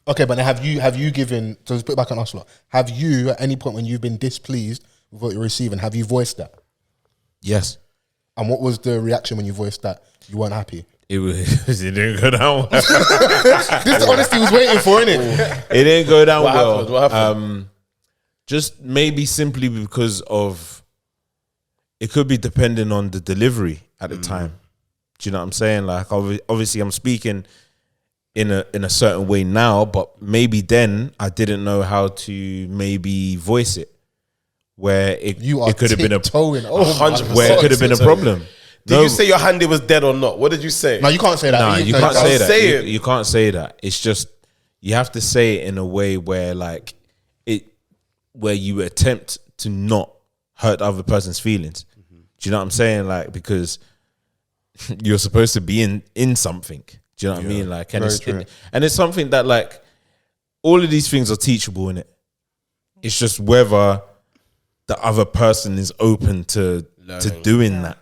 Okay, but have you given, so let's put it back on us lot. Have you at any point when you've been displeased with what you're receiving, have you voiced that? Yes, And what was the reaction when you voiced that you weren't happy? it was. It didn't go down well. This honesty was waiting for, innit? It didn't go down What well. happened? What happened? Just maybe simply because of it could be depending on the delivery at the time. Do you know what I'm saying? Like obviously I'm speaking in a certain way now, but maybe then I didn't know how to maybe voice it where it could have been a 100%. where it could have been a problem. Did you say your handy was dead or not? What did you say? No, you can't say that. No, you can't say that. say it. You can't say that. It's just you have to say it in a way where like where you attempt to not hurt the other person's feelings. Do you know what I'm saying? Like, because you're supposed to be in something. Do you know what I mean? Like, and it's something that like all of these things are teachable in it. It's just whether the other person is open to doing that.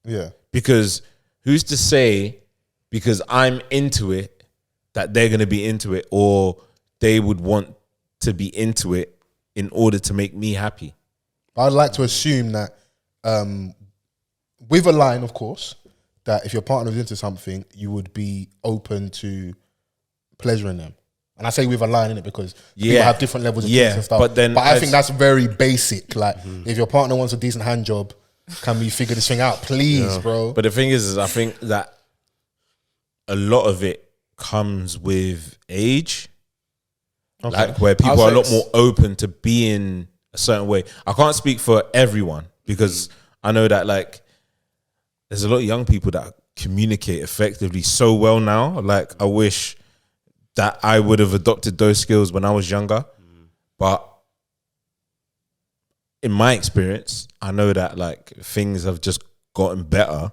Yeah. Because who's to say because I'm into it that they're going to be into it, or they would want to be into it in order to make me happy? I'd like to assume that with a line, of course, that if your partner is into something, you would be open to pleasuring them. And I say with a line in it because people have different levels of taste and stuff. But I think that's very basic. Like, if your partner wants a decent hand job, can we figure this thing out, please, bro? But the thing is I think that a lot of it comes with age. Okay. Like where people are a lot more open to being a certain way. I can't speak for everyone because I know that like there's a lot of young people that communicate effectively so well now. Like I wish that I would have adopted those skills when I was younger. But in my experience, I know that like things have just gotten better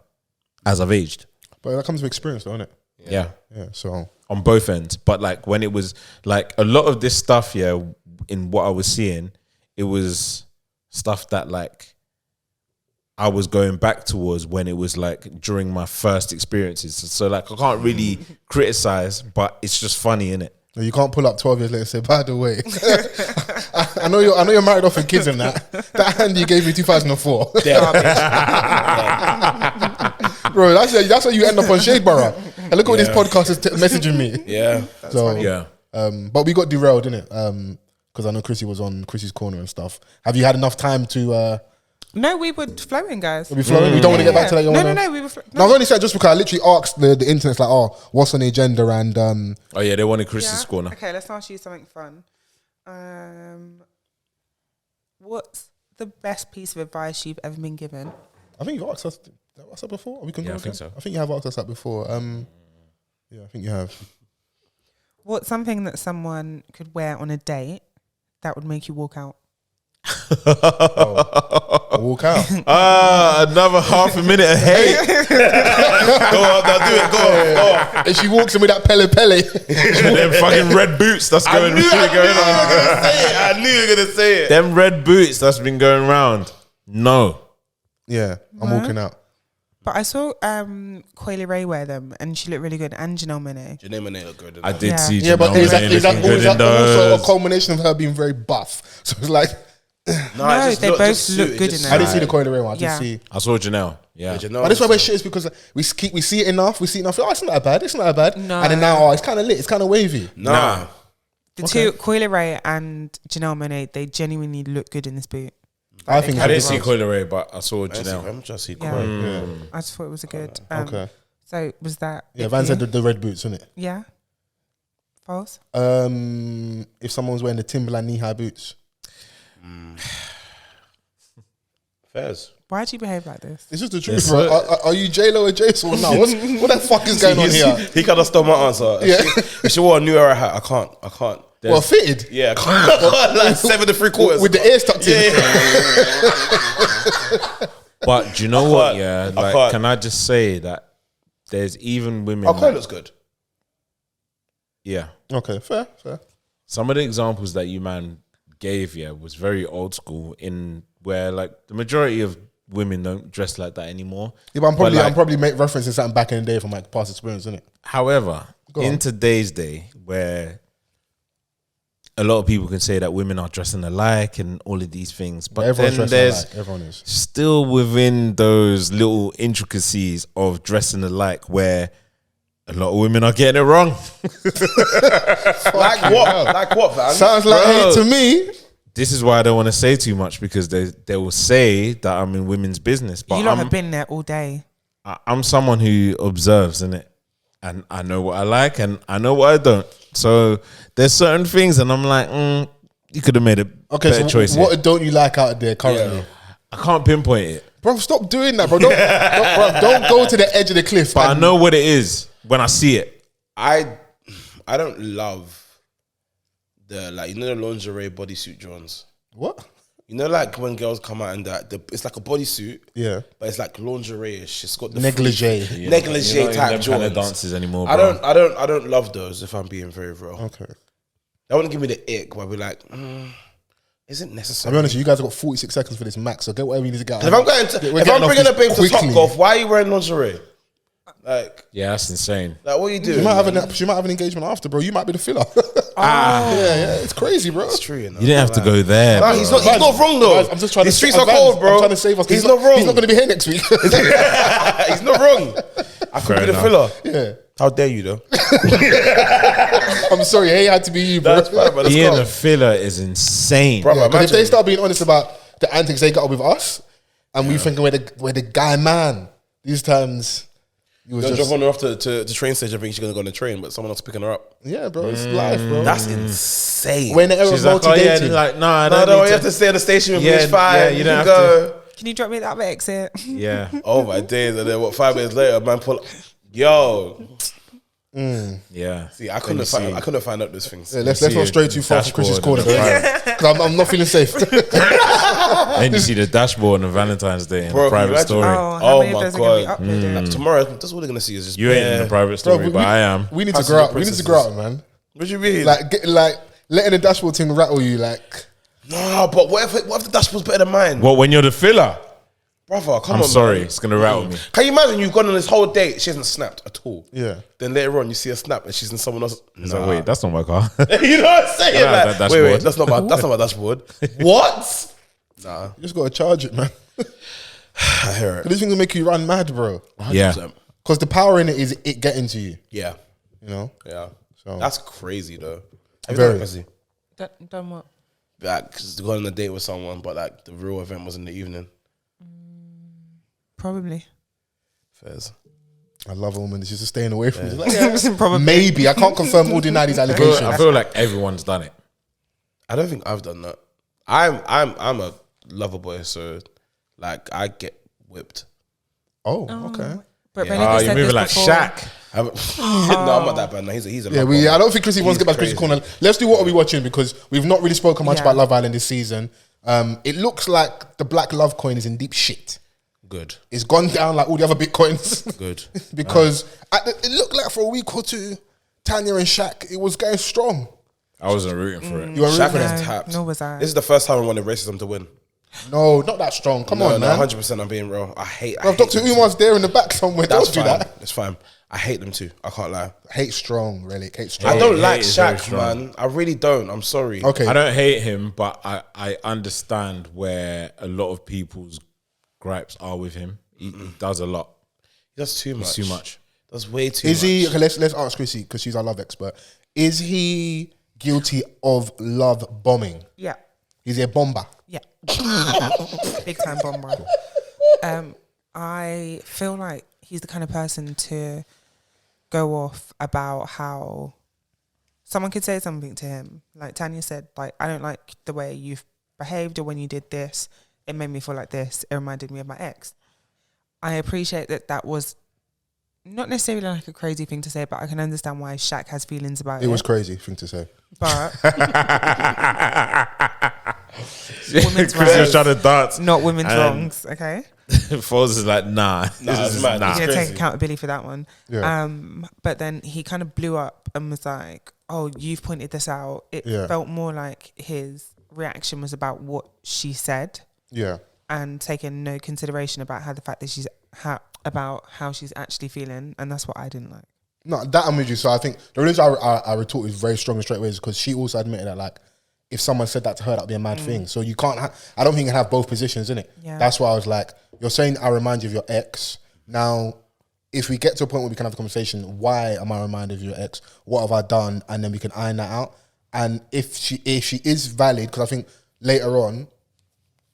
as I've aged. But that comes with experience, though, innit? Yeah. Yeah, so... On both ends. But like when it was like a lot of this stuff, in what I was seeing, it was stuff that like I was going back towards when it was like during my first experiences. So like I can't really criticize, but it's just funny, innit? You can't pull up 12 years later and say, by the way, I know you're married off with kids and that. That hand you gave me 2004. Bro, that's how you end up on Shade Borough. And look at what this podcast is messaging me. Yeah. But we got derailed, didn't it? Because I know Chrissy was on Chrissy's corner and stuff. Have you had enough time to... No, we were flowing, guys. We flowing? We don't want to get back to that. No, we were No, I've only said just because I literally asked the internet's like, oh, what's on the agenda? And oh yeah, they wanted Chris's corner. Okay, let's ask you something fun. What's the best piece of advice you've ever been given? I think you've asked us that before. We can Yeah, go I think again? so. I think you have asked us that before. Yeah, I think you have. What's something that someone could wear on a date that would make you walk out? Walk out. Another half a minute of hate. Go on, now do it. Go on. And she walks in with that pele. Them fucking red boots that's going on. I knew you were gonna say it. Them red boots that's been going round. No. Yeah, I'm walking out. But I saw Coily Ray wear them and she looked really good. And Janelle Monáe. Janelle Monáe look good. I did Yeah. see Yeah, but Janelle is Monáe that looking good in also a those. culmination of her being very buff? So it's like, No, they both look good in I it. didn't see the Coily Ray one. I Yeah. didn't see. I saw Janelle. Yeah. But this is where shit is because we see it enough. We see it enough. Oh, it's not that bad. It's not that bad. No. And then now, it's kind of lit. It's kind of wavy. Nah. The two, Coily Ray and Janelle Monáe, they genuinely look good in this boot. I think I didn't it's see good. Coily Ray, but I saw I'm Janelle. just see Yeah. Coily. I just thought it was a good. Okay. So was that? Yeah, it Van for said you? the red boots, isn't it? Yeah. False. If someone's wearing the Timberland knee-high boots. Fairs. Why do you behave like this? It's just the truth, bro. Are you J-Lo or Jason now? What the fuck is going on here? He kind of stole my answer. Yeah. If she wore a New Era hat, I can't. Well, fitted. Yeah, I can't. Like 7 3/4 With the ears tucked in. But do you know what? Yeah, I like, can't. can I just say that there's even women. Our car looks good. Yeah. Okay, fair. Some of the examples that you man gave, was very old school in where like the majority of women don't dress like that anymore. Yeah, but I'm like, probably make referencing something back in the day from like past experience, isn't it? However, Go in on. today's day where a lot of people can say that women are dressing alike and all of these things, but Everyone's then dressing there's alike. Everyone is. still within those little intricacies of dressing alike where a lot of women are getting it wrong. Like what? Like what, man? Sounds like Bro. hate to me. This is why I don't want to say too much because they will say that I'm in women's business. But You lot have been there all day. I'm someone who observes, innit? And I know what I like and I know what I don't. So there's certain things and I'm like, you could have made a better choice here. What don't you like out there currently? Yeah. I can't pinpoint it. Bro, stop doing that, bro. Don't go to the edge of the cliff. But I and- know what it is when I see it. I don't love the the lingerie bodysuit Johns. What? You know, like when girls come out and it's like a bodysuit, Yeah. but it's like lingerie-ish. It's got the Negligee. negligee You're not in type them kind of Jordans. dances anymore, I bro. don't love those. If I'm being very real, Okay. that wouldn't give me the ick. Where I'd be like, is it I'll necessary? be honest, you guys have got 46 seconds for this max, so get whatever you need to get out. If I'm going to, We're if I'm getting off bringing a this babe to quickly. Top Golf, why are you wearing lingerie? Like Yeah, that's insane. what are you doing? She might have an engagement after, bro. You might be the filler. Yeah, it's crazy, bro. It's true, you know. You didn't have to go there. Nah, bro. he's not wrong though. Guys, I'm just trying These to streets are cold, bro. I'm trying to save us. He's not wrong. He's not going to be here next week. He's not wrong. I could be the enough. filler. Yeah. How dare you though? I'm sorry. Hey, it had to be you, bro. That's fine, but let's Being go. a filler is insane. Brother, Because if they imagine. start being honest about the antics they got up with us, and we thinking we're the guy man, these times you was Don't just drop on her off to train station. I think she's gonna go on the train, but someone else picking her up. yeah, bro. It's life, bro. That's insane. We're in the era She's of like, oh yeah, multi-dating. like, nah, I no, don't no, need you have to stay at the station with me. Yeah, It's fine. yeah, you you can don't go. Can you drop me that exit? Yeah. Oh my days! And then 5 minutes later, man, pull. Yo, Yeah. see, I couldn't find out those things. Yeah, let's see not a stray too far from Chris's corner, dashboard bro. Because I'm not feeling safe. And you see the dashboard on Valentine's Day in Bro, a can you private imagine? story. Oh, how Oh many my of those are going God. to be uploaded? Like, tomorrow, that's all they're gonna see is just You ain't in a private Bro, story, but I am. We need to Passenger grow out. We need to grow princesses. out, man. What do you mean? Like letting the dashboard thing rattle you, like. no, but what if the dashboard's better than mine? What, when you're the filler? Brother, come I'm on. sorry. man. It's going to rattle me. Can you imagine you've gone on this whole date, she hasn't snapped at all. Yeah. Then later on, you see her snap and she's in someone else. It's like, wait, that's not my car. You know what I'm saying? Nah, Like, that wait, dashboard. that's not my dashboard. What? Nah, You just gotta charge it, man. I hear it. These things will make you run mad, bro. 100%. Because the power in it is it getting to you. Yeah, You know. yeah. So- That's crazy though. Have you Very. done Chrissy? Done what? Like, cause going on a date with someone, but like the real event was in the evening. Probably. Fairs. I love a woman that's just staying away from me. Like, Probably. maybe I can't confirm or deny these allegations. I feel like everyone's done it. I don't think I've done that. I'm a lover boy, so like I get whipped. Oh, okay. But Yeah. Rellik Oh, has you're said moving this like before. Shaq. No, I'm not that bad. No, he's a Yeah, lover. I don't think Chrissy wants to get back to Chrissy's crazy. corner. Let's do what are we watching because we've not really spoken much Yeah. about Love Island this season. It looks like the black love coin is in deep shit. Good, It's gone down like all the other bitcoins. good. because it looked like for a week or two, Tanya and Shaq, it was going strong. I wasn't rooting for it. You were Shaq rooting for is them? tapped. nor was I. This is the first time I wanted racism to win. No, not that strong. Come on, man. 100%. I'm being real. I hate Dr. them too. Umar's there in the back somewhere. That's Don't do fine. that. It's fine. I hate them too. I can't lie. Hate strong, Rellik. Hate strong. I don't hate like is very Shaq, strong. man. I really don't. I'm sorry. Okay. I don't hate him, but I understand where a lot of people's gripes are with him. He does a lot. That's too much. It's too much. That's way too Is much. he? Okay, let's ask Chrissy because she's our love expert. Is he guilty of love bombing? Yeah. Is he a bomber? Yeah. Big time bomber. I feel like he's the kind of person to go off about how someone could say something to him. Like Tanya said, like, I don't like the way you've behaved or when you did this. it made me feel like this. It reminded me of my ex. I appreciate that was not necessarily like a crazy thing to say, but I can understand why Shaq has feelings about it. It was crazy thing to say. But Chris was trying to dance. not women's And wrongs, okay? Foles is like, nah. This is mad. nah. He's going to crazy. take accountability for that one. Yeah. But then he kind of blew up and was like, oh, you've pointed this out. It felt more like his reaction was about what she said. Yeah. And taking no consideration about how the fact that about how she's actually feeling, and that's what I didn't like. No, that I'm with you. So I think the reason I retorted very strong and straight away is because she also admitted that, like, if someone said that to her, that'd be a mad thing. So you can't. I don't think you can have both positions in it. Yeah. That's why I was like, you're saying I remind you of your ex. Now, if we get to a point where we can have a conversation, why am I reminded of your ex? What have I done? And then we can iron that out. And if she is valid, because I think later on,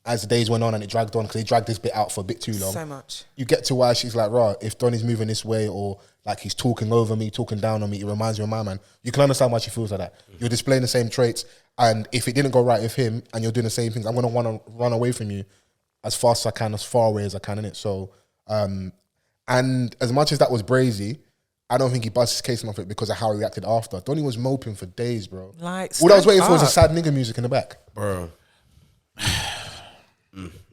as the days went on and it dragged on, because they dragged this bit out for a bit too long. So much. You get to why she's like, right, if Donny's moving this way or like he's talking over me, talking down on me, it reminds me of my man. You can understand why she feels like that. You're displaying the same traits. And if it didn't go right with him and you're doing the same things, I'm going to want to run away from you as fast as I can, as far away as I can, innit? So, and as much as that was brazy, I don't think he buzzed his case off it because of how he reacted after. Donny was moping for days, bro. Like, all I was waiting for was a stand sad nigga music in the back. Bro.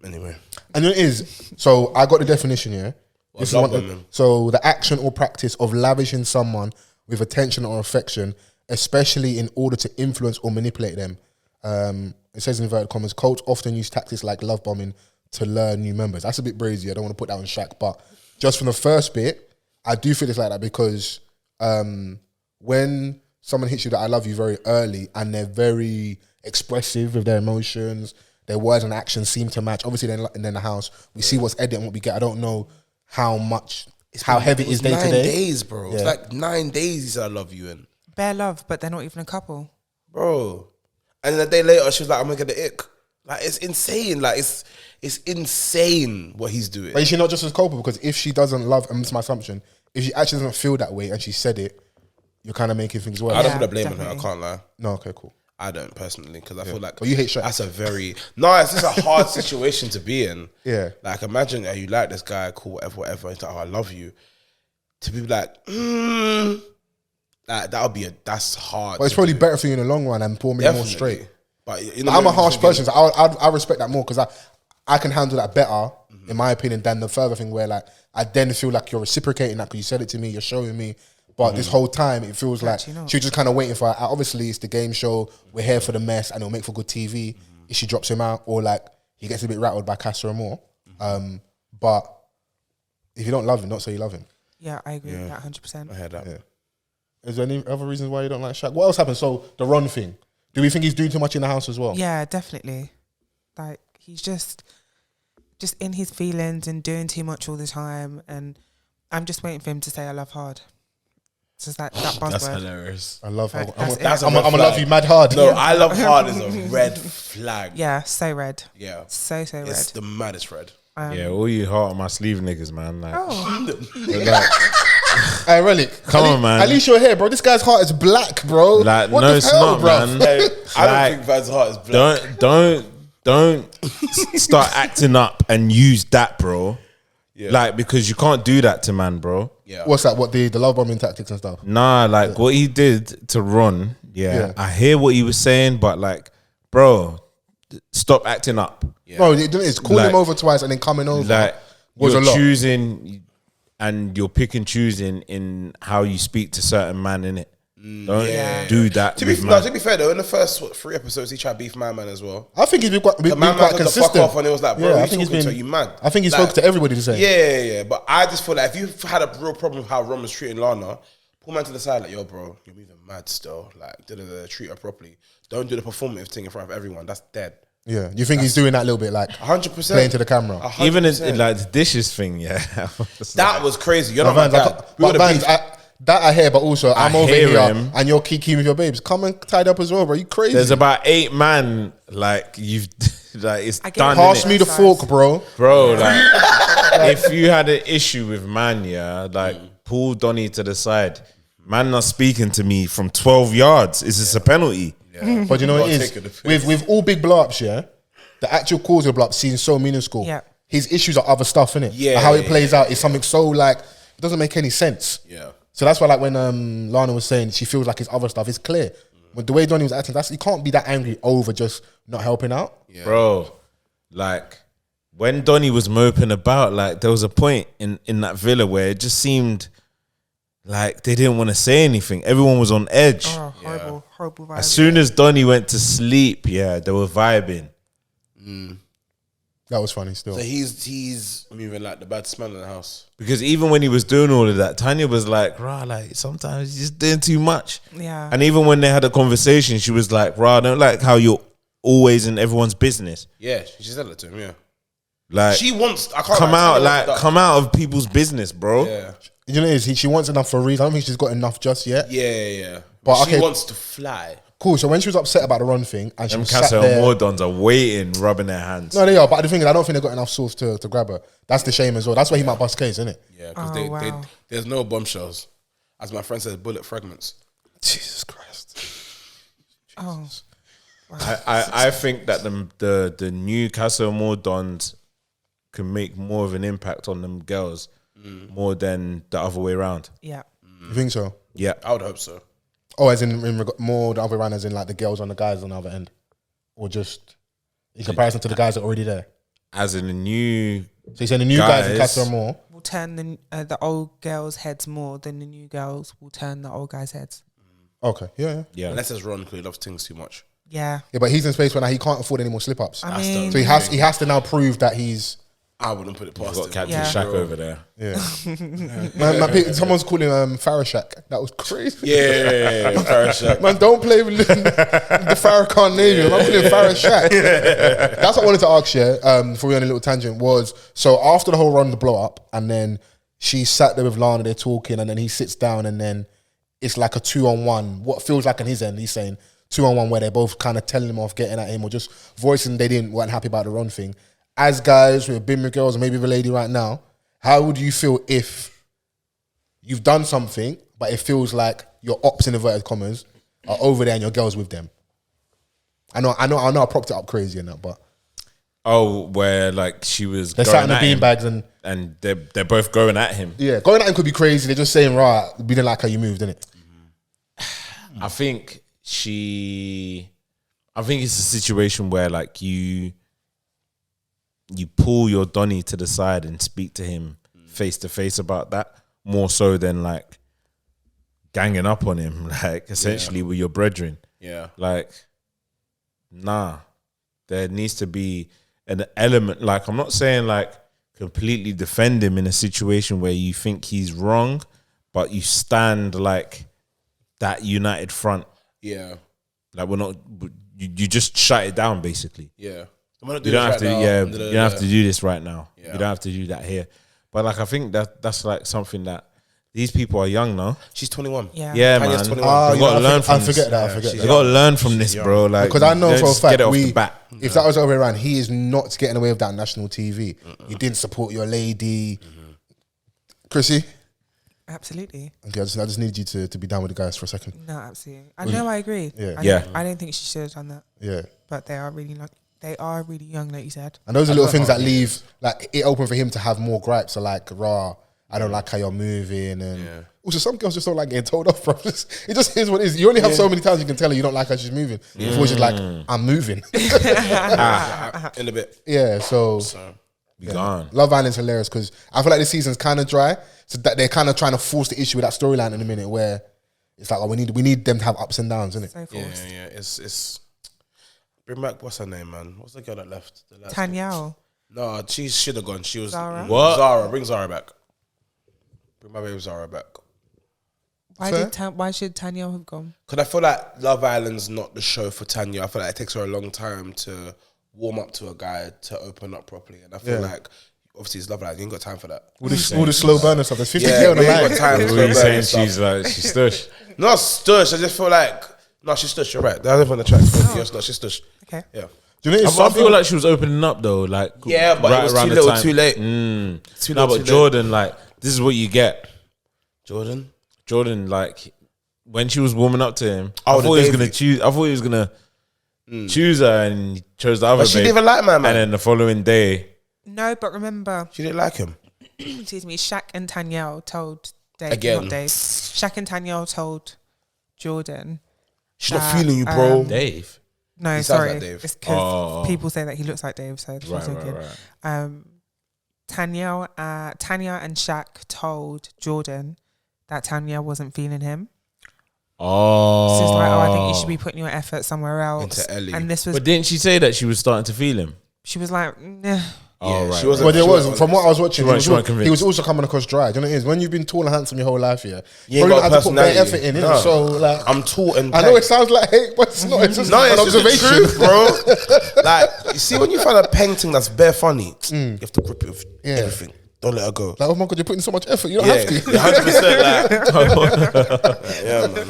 Anyway. And it is. So I got the definition here. This is love one, women. so the action or practice of lavishing someone with attention or affection, especially in order to influence or manipulate them. It says in inverted commas, cults often use tactics like love bombing to lure new members. That's a bit brazy. I don't want to put that on Shaq, but just from the first bit, I do feel it's like that because when someone hits you that I love you very early and they're very expressive with their emotions, their words and actions seem to match. Obviously, then in the house, we see what's edit and what we get. I don't know how heavy it is day to day. 9 days, bro. It's like 9 days he said I love you in. bare love, but they're not even a couple. Bro. And then a day later, she was like, I'm going to get the ick. Like, it's insane. Like, it's insane what he's doing. But is she not just as culpable? Because if she doesn't love, and it's my assumption, if she actually doesn't feel that way and she said it, you're kind of making things worse. I don't Yeah, put a blame on her, I definitely. can't lie. No, okay, cool. I don't personally, because I feel like But you hate Shaq. that's a very it's just a hard situation to be in. Yeah. Like, imagine you like this guy, cool, whatever. He's like, oh, I love you. To be like, that's hard. But it's to probably do. better for you in the long run and pour me more straight. But I'm a harsh person, so I respect that more because I can handle that better, in my opinion, than the further thing where like I then feel like you're reciprocating that because you said it to me, you're showing me. But this whole time, it feels like Actually not. she's just kind of waiting for. Obviously, it's the game show. We're here for the mess, and it'll make for good TV. If she drops him out, or like he gets a bit rattled by Castro Moore. But if you don't love him, don't say you love him. Yeah, I agree with that 100%. I heard that. Yeah. Is there any other reasons why you don't like Shaq? What else happened? So the Ron thing. Do we think he's doing too much in the house as well? Yeah, definitely. Like, he's just in his feelings and doing too much all the time. And I'm just waiting for him to say I love hard. It's just that buzzword. That's hilarious. I love how That's I'm it. gonna love you mad hard. No, I love hard is a red flag. Yeah, so red. Yeah. So red. It's the maddest red. Yeah, all you heart on my sleeve niggas, man. Like, Oh, like, Hey, Rellik, Come on, man. At least you're here, bro. This guy's heart is black, bro. like What no, the it's hell, not, bro? man. Hey, I don't Like, think Vans heart is black. Don't start acting up and use that, bro. Yeah. Like, because you can't do that to man, bro. Yeah. What's that? What the love bombing tactics and stuff? Nah, like what he did to Ron, Yeah. I hear what he was saying, but like, bro, stop acting up. No, it's calling Like- him over twice and then coming over. Like, was you're a lot. choosing and you're pick and choosing in how you speak to certain man, innit? Don't do that To with be, man. to be fair though, in the first 3 episodes, he tried to beef my man as well. I think he's been quite, The man quite got the fuck consistent. off and it was like, bro, I you think he's talking been. to you mad. I think he Like, spoke to everybody the same. Yeah. But I just feel like if you've had a real problem with how Ron was treating Lana, pull man to the side like, yo, bro, you're moving mad still. Like, treat her properly. Don't do the performative thing in front of everyone. That's dead. Yeah, you think he's doing that little bit like 100%. playing to the camera? 100%. Even in like the dishes thing, yeah. That was crazy. You're But not my Vans, dad. We but would've Vans, beefed. that I hear, but also I'm over hear here him. and you're key with your babes. Come and tied up as well, bro. You crazy? There's about 8 man, like you've like it's I get done. it. Pass innit? me the fork, bro. Bro, like if you had an issue with man, yeah, like pull Donny to the side. Man not speaking to me from 12 yards. Is this a penalty? But you know what it Gotta is? take it to With all big blow ups, yeah, the actual cause of the blow up seems so minuscule. Yeah. His issues are other stuff, innit? Yeah, Like how it plays yeah, out is something so like it doesn't make any sense. Yeah. So that's why, like when Lana was saying she feels like his other stuff is clear. With the way Donnie was acting, he can't be that angry over just not helping out. Yeah. Bro, like when Donnie was moping about, like there was a point in that villa where it just seemed like they didn't want to say anything. Everyone was on edge. Oh, horrible vibe. As soon as Donnie went to sleep, yeah, they were vibing. That was funny still. So he's moving like the bad smell in the house. Because even when he was doing all of that, Tanya was like, rah, like sometimes you're just doing too much. Yeah. And even when they had a conversation, she was like, rah, I don't like how you're always in everyone's business. Yeah, she said that to him. Yeah, Like she wants. I can't come lie, out, Tanya like wants come out of people's business, bro. Yeah, You know what it is? She wants enough for a reason. I don't think she's got enough just yet. yeah. But But she okay. wants to fly. Cool. So when she was upset about the run thing and she Them was sat Casa there, Mordons are waiting, rubbing their hands. no, they are. But the thing is, I don't think they got enough source to grab her. That's the shame as well. That's why he might bust case, isn't it? Yeah, because Oh, wow. there's no bombshells. As my friend says, bullet fragments. Jesus Christ. Oh. I think that the new Casa Mordons can make more of an impact on them girls more than the other way around. Yeah. You think so? Yeah. I would hope so. Oh, as in more the other way around, as in like the girls on the guys on the other end, or just in comparison to the guys that are already there. As in the new So you're saying the new guys in Guys. Casa are more? Will turn the old girls' heads more than the new girls will turn the old guys' heads. Okay, yeah. yeah. Unless it's Ron, because he loves things too much. Yeah. Yeah, but he's in space where now he can't afford any more slip ups. I mean, So he has to now prove that he's I wouldn't put it You've past got him. Captain Yeah. Shaq over there. man, someone's calling him Farashak. That was crazy. Yeah, Farashak. Man, don't play with the Farrakhan name. I'm calling him Farashak. That's what I wanted to ask you, before we went on a little tangent, was so after the whole run, the blow up, and then she sat there with Lana, they're talking, and then he sits down, and then it's like a 2-on-1. What feels like on his end, he's saying 2-on-1 where they're both kind of telling him off, getting at him, or just voicing weren't happy about the run thing. As guys who have been with girls, or maybe with a lady right now, how would you feel if you've done something, but it feels like your ops in inverted commas are over there and your girl's with them? I know, I propped it up crazy and that, but Oh, where like she was they're going sat in the at him beanbags and they're both going at him. yeah, going at him could be crazy. They're just saying, right, we didn't like how you moved, innit? I think it's a situation where like you pull your Donnie to the side and speak to him face to face about that, more so than like ganging up on him, like essentially with your brethren. Yeah. Like, nah, there needs to be an element. Like, I'm not saying like completely defend him in a situation where you think he's wrong, but you stand like that united front. Yeah. Like, we're not, you just shut it down basically. Yeah. You don't have to, you don't have to do this right now. Yeah. You don't have to do that here. But like, I think that's like something that these people are young now. She's 21. Yeah. Yeah, Tanya's man. 21. You gotta learn from I forget that. You gotta learn from this, bro. Like, Because I know don't for a just get fact, it off the bat. if that was the other way around, he is not getting away with that on national TV. You didn't support your lady. Chrissy? Absolutely. Okay, I just need you to be down with the guys for a second. No, absolutely. I know. I agree. Yeah. Yeah. I don't think she should have done that. Yeah. But they are really young, like you said. And those are little things that leave like it open for him to have more gripes. So like, rah, I don't like how you're moving, and also some girls just don't like getting told off. Bro. It just is what it is. You only have so many times you can tell her you don't like how she's moving before she's like, I'm moving. In a bit. Yeah. So Be gone. Love Island's hilarious because I feel like this season's kind of dry, so that they're kind of trying to force the issue with that storyline in a minute where it's like, oh, we need them to have ups and downs, isn't it? So forced. Yeah. It's bring back, what's her name, man? What's the girl that left? The last Tanyao. No, she should have gone. She was Zara? What? Zara. Bring Zara back. Bring my baby Zara back. Why should Tanyao have gone? Because I feel like Love Island's not the show for Tanya. I feel like it takes her a long time to warm up to a guy to open up properly. And I feel like, obviously, it's Love Island. You ain't got time for that. All the slow burner stuff. There's 50 Yeah, on the we ain't line. got time for What are you slow saying? burning stuff. She's like, she's stush. Not stush. I just feel like, no, she's stush. You're right. That's on the track. Yes, no, she's stush. Okay. Yeah. Do you know it's I feel something? like she was opening up though, like Yeah, but it was around too the little, time. too late. Too little, but too late. Jordan, like, this is what you get. Jordan, Like, when she was warming up to him, Oh, I the thought he was Davey. gonna choose. I thought he was gonna choose her and he chose the other But she babe. didn't even like my man. And then the following day, No, but remember, She didn't like him. excuse me, Shaq and Tanyelle told Dave, Again. not Dave. Shaq and Tanyelle told Jordan. She's not feeling you, bro. Dave. No, He sounds sorry. like Dave. It's because Oh. people say that he looks like Dave, so that's what I'm thinking. Tanya and Shaq told Jordan that Tanya wasn't feeling him. Oh. So it's like, I think you should be putting your effort somewhere else. Into Ellie. And this was, But didn't she say that she was starting to feel him? she was like, nah. Oh, right. she wasn't. But there she was, wasn't from what I was watching, She wasn't he convinced. was also coming across dry. Do you know what it is? When you've been tall and handsome your whole life, You ain't probably got not had to put bare personality. effort in it. No. So, like, I'm tall and I know it sounds like hate, but it's not. It's just No, an it's just the observation. truth, bro. Like, you see, when you find a painting that's bare funny, you have to grip it with everything. Don't let her go. Like, oh my God, you're putting so much effort. You don't Yeah, have to. 100%. Like, yeah, man.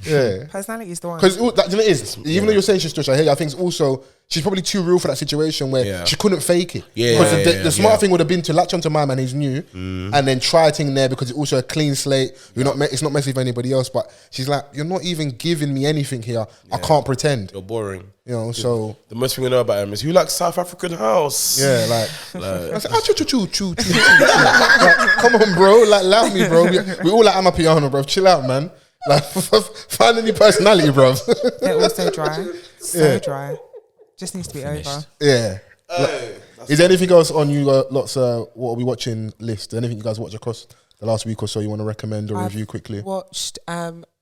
Yeah. Personality is the one. Because you know it is, even though you're saying she's stretched, I think it's also she's probably too real for that situation where she couldn't fake it. Yeah, Because the smart thing would have been to latch onto my man, he's new, and then try a thing there because it's also a clean slate. You're not, it's not messy for anybody else. But she's like, you're not even giving me anything here. I can't pretend. You're boring. You know, so The most thing we know about him is you like South African house. yeah, like I said, choo. Like, come on, bro. Like, allow me, bro. We all like Amapiano, bro. Chill out, man. Like, find a new personality, bro. They're all so dry. So dry. Just needs to be over. Yeah. Is there anything else on you lots what are we watching list? Anything you guys watch across the last week or so you want to recommend or review quickly? Watched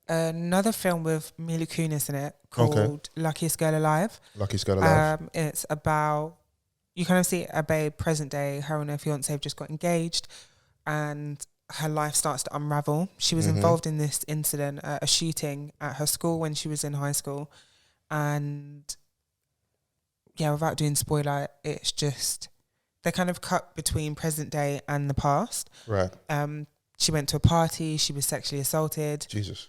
another film with Mila Kunis in it called Luckiest Girl Alive. Luckiest Girl Alive. It's about, you kind of see a babe present day. Her and her fiance have just got engaged and her life starts to unravel. She was involved in this incident, a shooting at her school when she was in high school. And yeah, without doing spoiler, it's just, they kind of cut between present day and the past. Right. She went to a party, she was sexually assaulted. Jesus.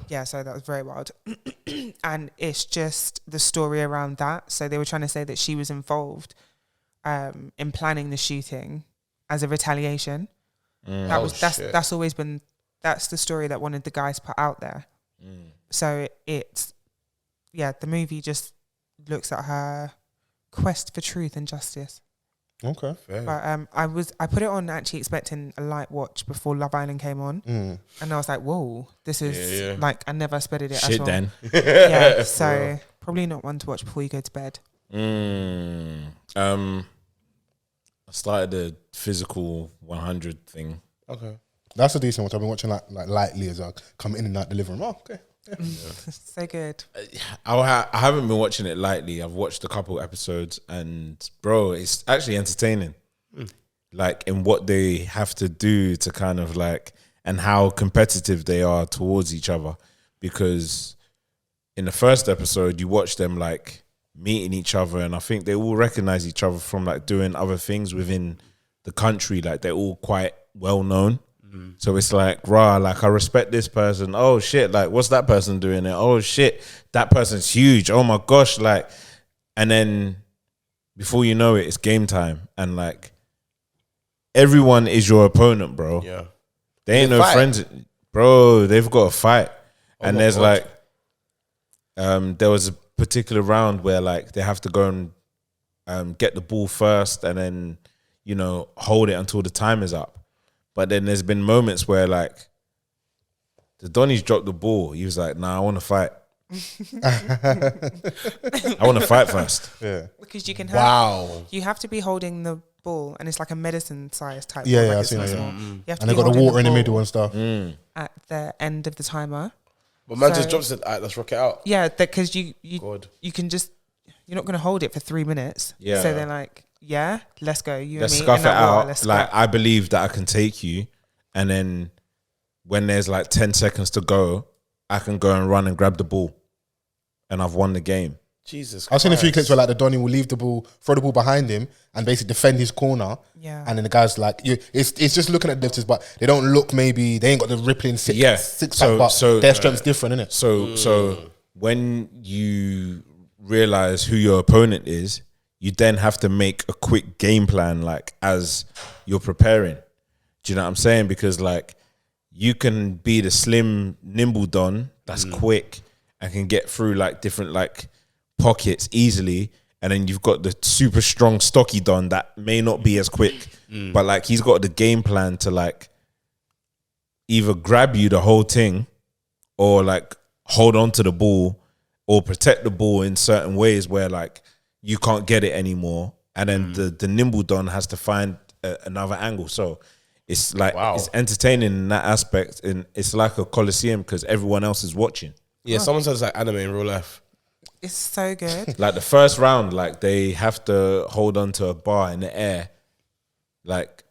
Yeah, so that was very wild. And it's just the story around that. So they were trying to say that she was involved in planning the shooting as a retaliation. That's always been, that's the story that one of the guys put out there. So it's, yeah, the movie just looks at her quest for truth and justice. Okay. But I put it on actually expecting a light watch before Love Island came on, and I was like, whoa, this is like, I never expected it Shit at all. then. Yeah, so probably not one to watch before you go to bed. I started the physical 100 thing. Okay. That's a decent one. I've been watching like lightly as I come in and out the living room. Oh, okay. So good. I haven't been watching it lightly. I've watched a couple episodes and bro, it's actually entertaining. Like in what they have to do to kind of like, and how competitive they are towards each other. Because in the first episode, you watch them like meeting each other, and I think they all recognize each other from like doing other things within the country. Like they're all quite well known. So it's like, rah, like I respect this person. Oh shit, like what's that person doing there? Oh shit, that person's huge. Oh my gosh, like, and then before you know it, it's game time, and like everyone is your opponent, bro. Yeah. They ain't They no fight. friends, bro. They've got to fight, and my there's God. like, there was a particular round where like they have to go and get the ball first, and then hold it until the time is up. But then there's been moments where like the Donnie's dropped the ball. He was like, "Nah, I want to fight. I want to fight first." Yeah. Because you can have, Wow. you have to be holding the ball, and it's like a medicine size type. Yeah, ball, yeah, like I've it's seen not it, yeah. small. You have to And they be got the holding water in the ball middle and stuff. at the end of the timer. But man So- just drops it. All right, let's rock it out. Yeah, because you God. you can just, you're not going to hold it for 3 minutes. Yeah. So they're like, yeah, let's go. You Let's and me scuff in it that water, out. let's Like scrap. I believe that I can take you, and then when there's like 10 seconds to go, I can go and run and grab the ball, and I've won the game. Jesus. I've seen a few Christ. clips where like the Donny will leave the ball, throw the ball behind him, and basically defend his corner. Yeah. And then the guy's like, it's just looking at lifters, but they don't look, maybe they ain't got the rippling six pack, but their strength's different, innit? So when you realize who your opponent is, you then have to make a quick game plan, like as you're preparing. Do you know what I'm saying? Because like you can be the slim, nimble Don that's quick and can get through like different like pockets easily. And then you've got the super strong stocky Don that may not be as quick, but like he's got the game plan to like either grab you the whole thing or like hold on to the ball or protect the ball in certain ways where like you can't get it anymore. And then the nimble Don has to find another angle. So it's like, it's entertaining in that aspect. And it's like a Coliseum because everyone else is watching. Yeah, someone says like anime in real life. It's so good. Like the first round, like they have to hold on to a bar in the air. Like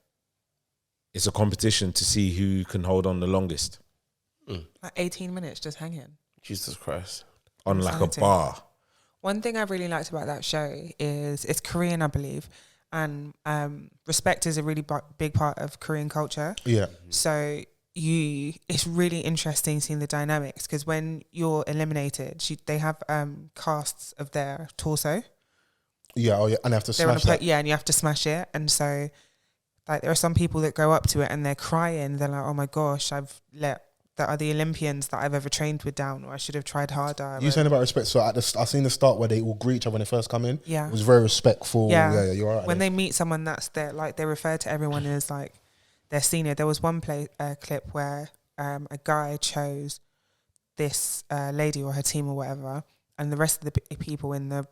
it's a competition to see who can hold on the longest. Like 18 minutes just hanging. Jesus Christ. On like a bar. One thing I really liked about that show is it's Korean, I believe. And respect is a really big part of Korean culture. Yeah. So it's really interesting seeing the dynamics because when you're eliminated, they have casts of their torso. Yeah, and you have to smash that. Yeah, and you have to smash it. And so, like, there are some people that go up to it and they're crying. They're like, "Oh my gosh, I've let that are the Olympians that I've ever trained with down, or I should have tried harder." You saying about respect? So I've seen the start where they all greet each other when they first come in. Yeah, it was very respectful. Yeah, you're right. When they meet someone that's there, like they refer to everyone as like their senior. There was one clip where a guy chose this lady or her team or whatever, and the rest of the people in the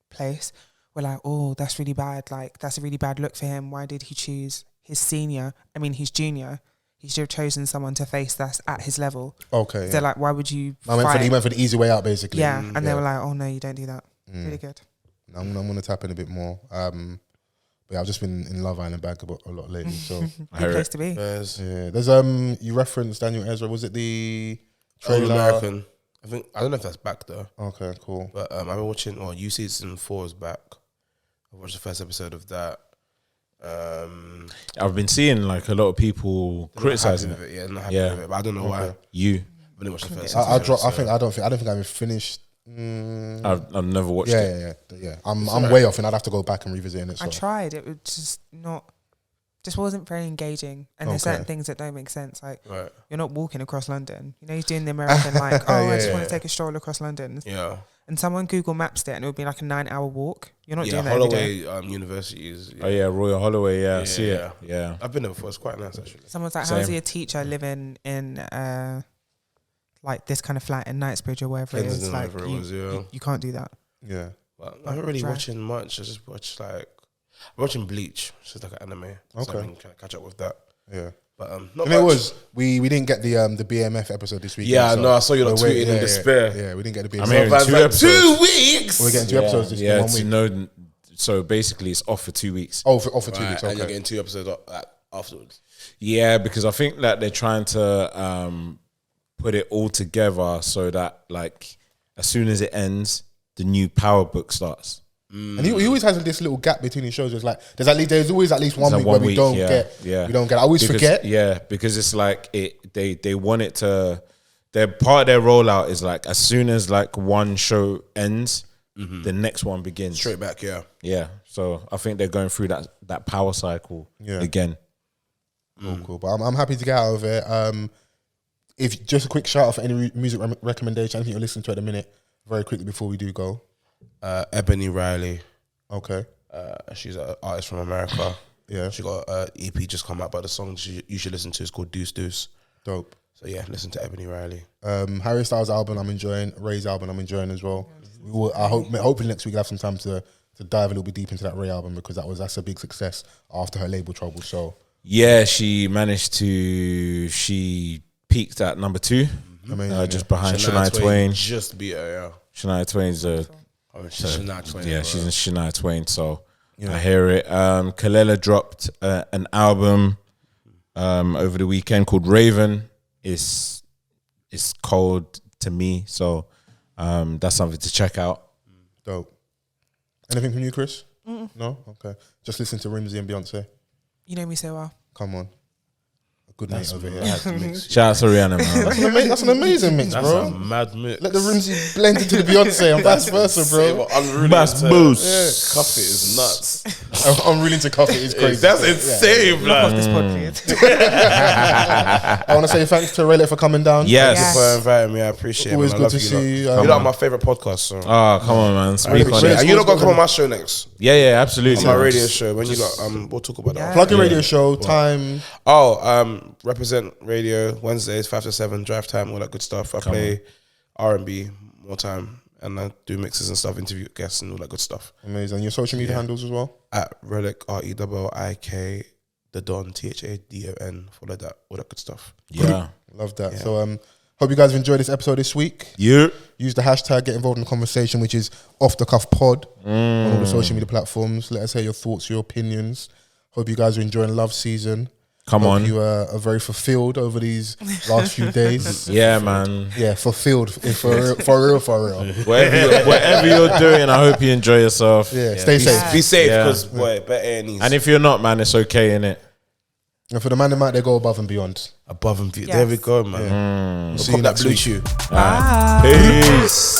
place were like, "Oh, that's really bad. Like that's a really bad look for him. Why did he choose his senior? I mean, his junior." He should have chosen someone to face that's at his level. Okay. They're like, why would you fight? He went for the easy way out, basically. Yeah. And they were like, oh, no, you don't do that. Really good. I'm going to tap in a bit more. But yeah, I've just been in Love Island back a lot lately. So good place to be. Yeah. There's you referenced Daniel Ezra. Was it the trailer? American. I don't know if that's back though. Okay, cool. But I've been watching, You Season 4 is back. I watched the first episode of that. I've been seeing like a lot of people criticizing it. Not happy with it, but I don't know why. You? I didn't watch the first. I don't think I've finished. I've never watched it. Yeah. I'm way off, and I'd have to go back and revisit it. So. I tried. It was just wasn't very engaging, and there's certain things that don't make sense. Like you're not walking across London. You know, he's doing the American like, I just want to take a stroll across London. Yeah. And someone Google Maps it, and it would be like a 9-hour walk. You're not doing that every day. Holloway University is. Oh yeah, Royal Holloway. Yeah, I see it. Yeah, I've been there before. It's quite nice actually. Someone's like, "How is he a teacher living in like this kind of flat in Knightsbridge or wherever it is?" Like, you can't do that. Yeah, but I'm not really watching much. I just watch I'm watching Bleach, which is like an anime. So I can catch up with that. Yeah. But not much. It was we didn't get the BMF episode this week. Yeah, no, I saw you like tweeting in despair. Yeah, we didn't get the BMF. I mean, so 2 episodes. 2 weeks. We're getting 2 episodes this week. 1 week. No, so basically, it's off for 2 weeks. Oh, off for 2 weeks. Okay. And you're getting 2 episodes afterwards. Yeah, because I think that they're trying to put it all together so that like as soon as it ends, the new Power book starts. And he always has this little gap between his shows. It's like there's always at least 1 week where we don't get. We don't get. I always forget. Yeah, because it's like they want it to. Their part of their rollout is like as soon as like one show ends, the next one begins straight back. Yeah. So I think they're going through that power cycle again. Cool. But I'm happy to get out of it. If just a quick shout out for any music recommendation, anything you're listening to at the minute, very quickly before we do go. Ebony Riley. Okay. She's an artist from America. Yeah. She got an EP just come out, but the song you should listen to is called Deuce Deuce. Dope. So yeah, listen to Ebony Riley. Harry Styles' album I'm enjoying. Ray's album I'm enjoying as well. Hopefully next week we'll have some time to dive a little bit deep into that Ray album because that's a big success after her label trouble. So yeah, she peaked at number 2, just behind Shania Twain. Just beat her, Shania Twain's Shania Twain. Yeah, she's in Shania Twain, so I hear it. Kalela dropped an album over the weekend called Raven. It's cold to me, so that's something to check out. Dope. Anything from you, Chris? No? Okay. Just listen to Rimsey and Beyonce. You know me so well. Come on. Good night over here. Shout out to Rihanna, man. That's an amazing mix, bro. That's a mad mix. Let the Rimsey blend into the Beyonce and vice versa, bro. Bass boost. Cuff it is nuts. Unruly to coffee is crazy. That's insane, Lock off man. this pod, please. I want to say thanks to Rellik for coming down. Yes. Yes. For inviting me, I appreciate it. Always man. I good love to you see lot. you. You're like my favorite podcast. So. Oh, come on, man. I Speak appreciate on it. it. And you're not gonna come on my show next. Yeah, absolutely. On my radio show. When you got we'll talk about that. Plug your radio show, time. Represent Radio Wednesdays 5 to 7 drive time, all that good stuff. I play R&B more time, and I do mixes and stuff, interview guests and all that good stuff. Amazing. Your social media handles as well? At Rellik RELLIK Tha Don THADON. Follow that, all that good stuff. Yeah. Love that. So hope you guys have enjoyed this episode this week. You. Use the hashtag, get involved in the conversation, which is Offthecuffpod on all the social media platforms. Let us hear your thoughts, your opinions. Hope you guys are enjoying love season. Come Hope on. you are very fulfilled over these last few days. Yeah, man. Yeah, fulfilled. For real. Whatever you're doing, I hope you enjoy yourself. Yeah, stay safe. Be safe, Yeah. because boy, better earnings. And if you're not, man, it's okay, innit? And for the man that might, they go above and beyond. Above and beyond. Yes. There we go, man. See Cop you that next blue week. chew. Peace.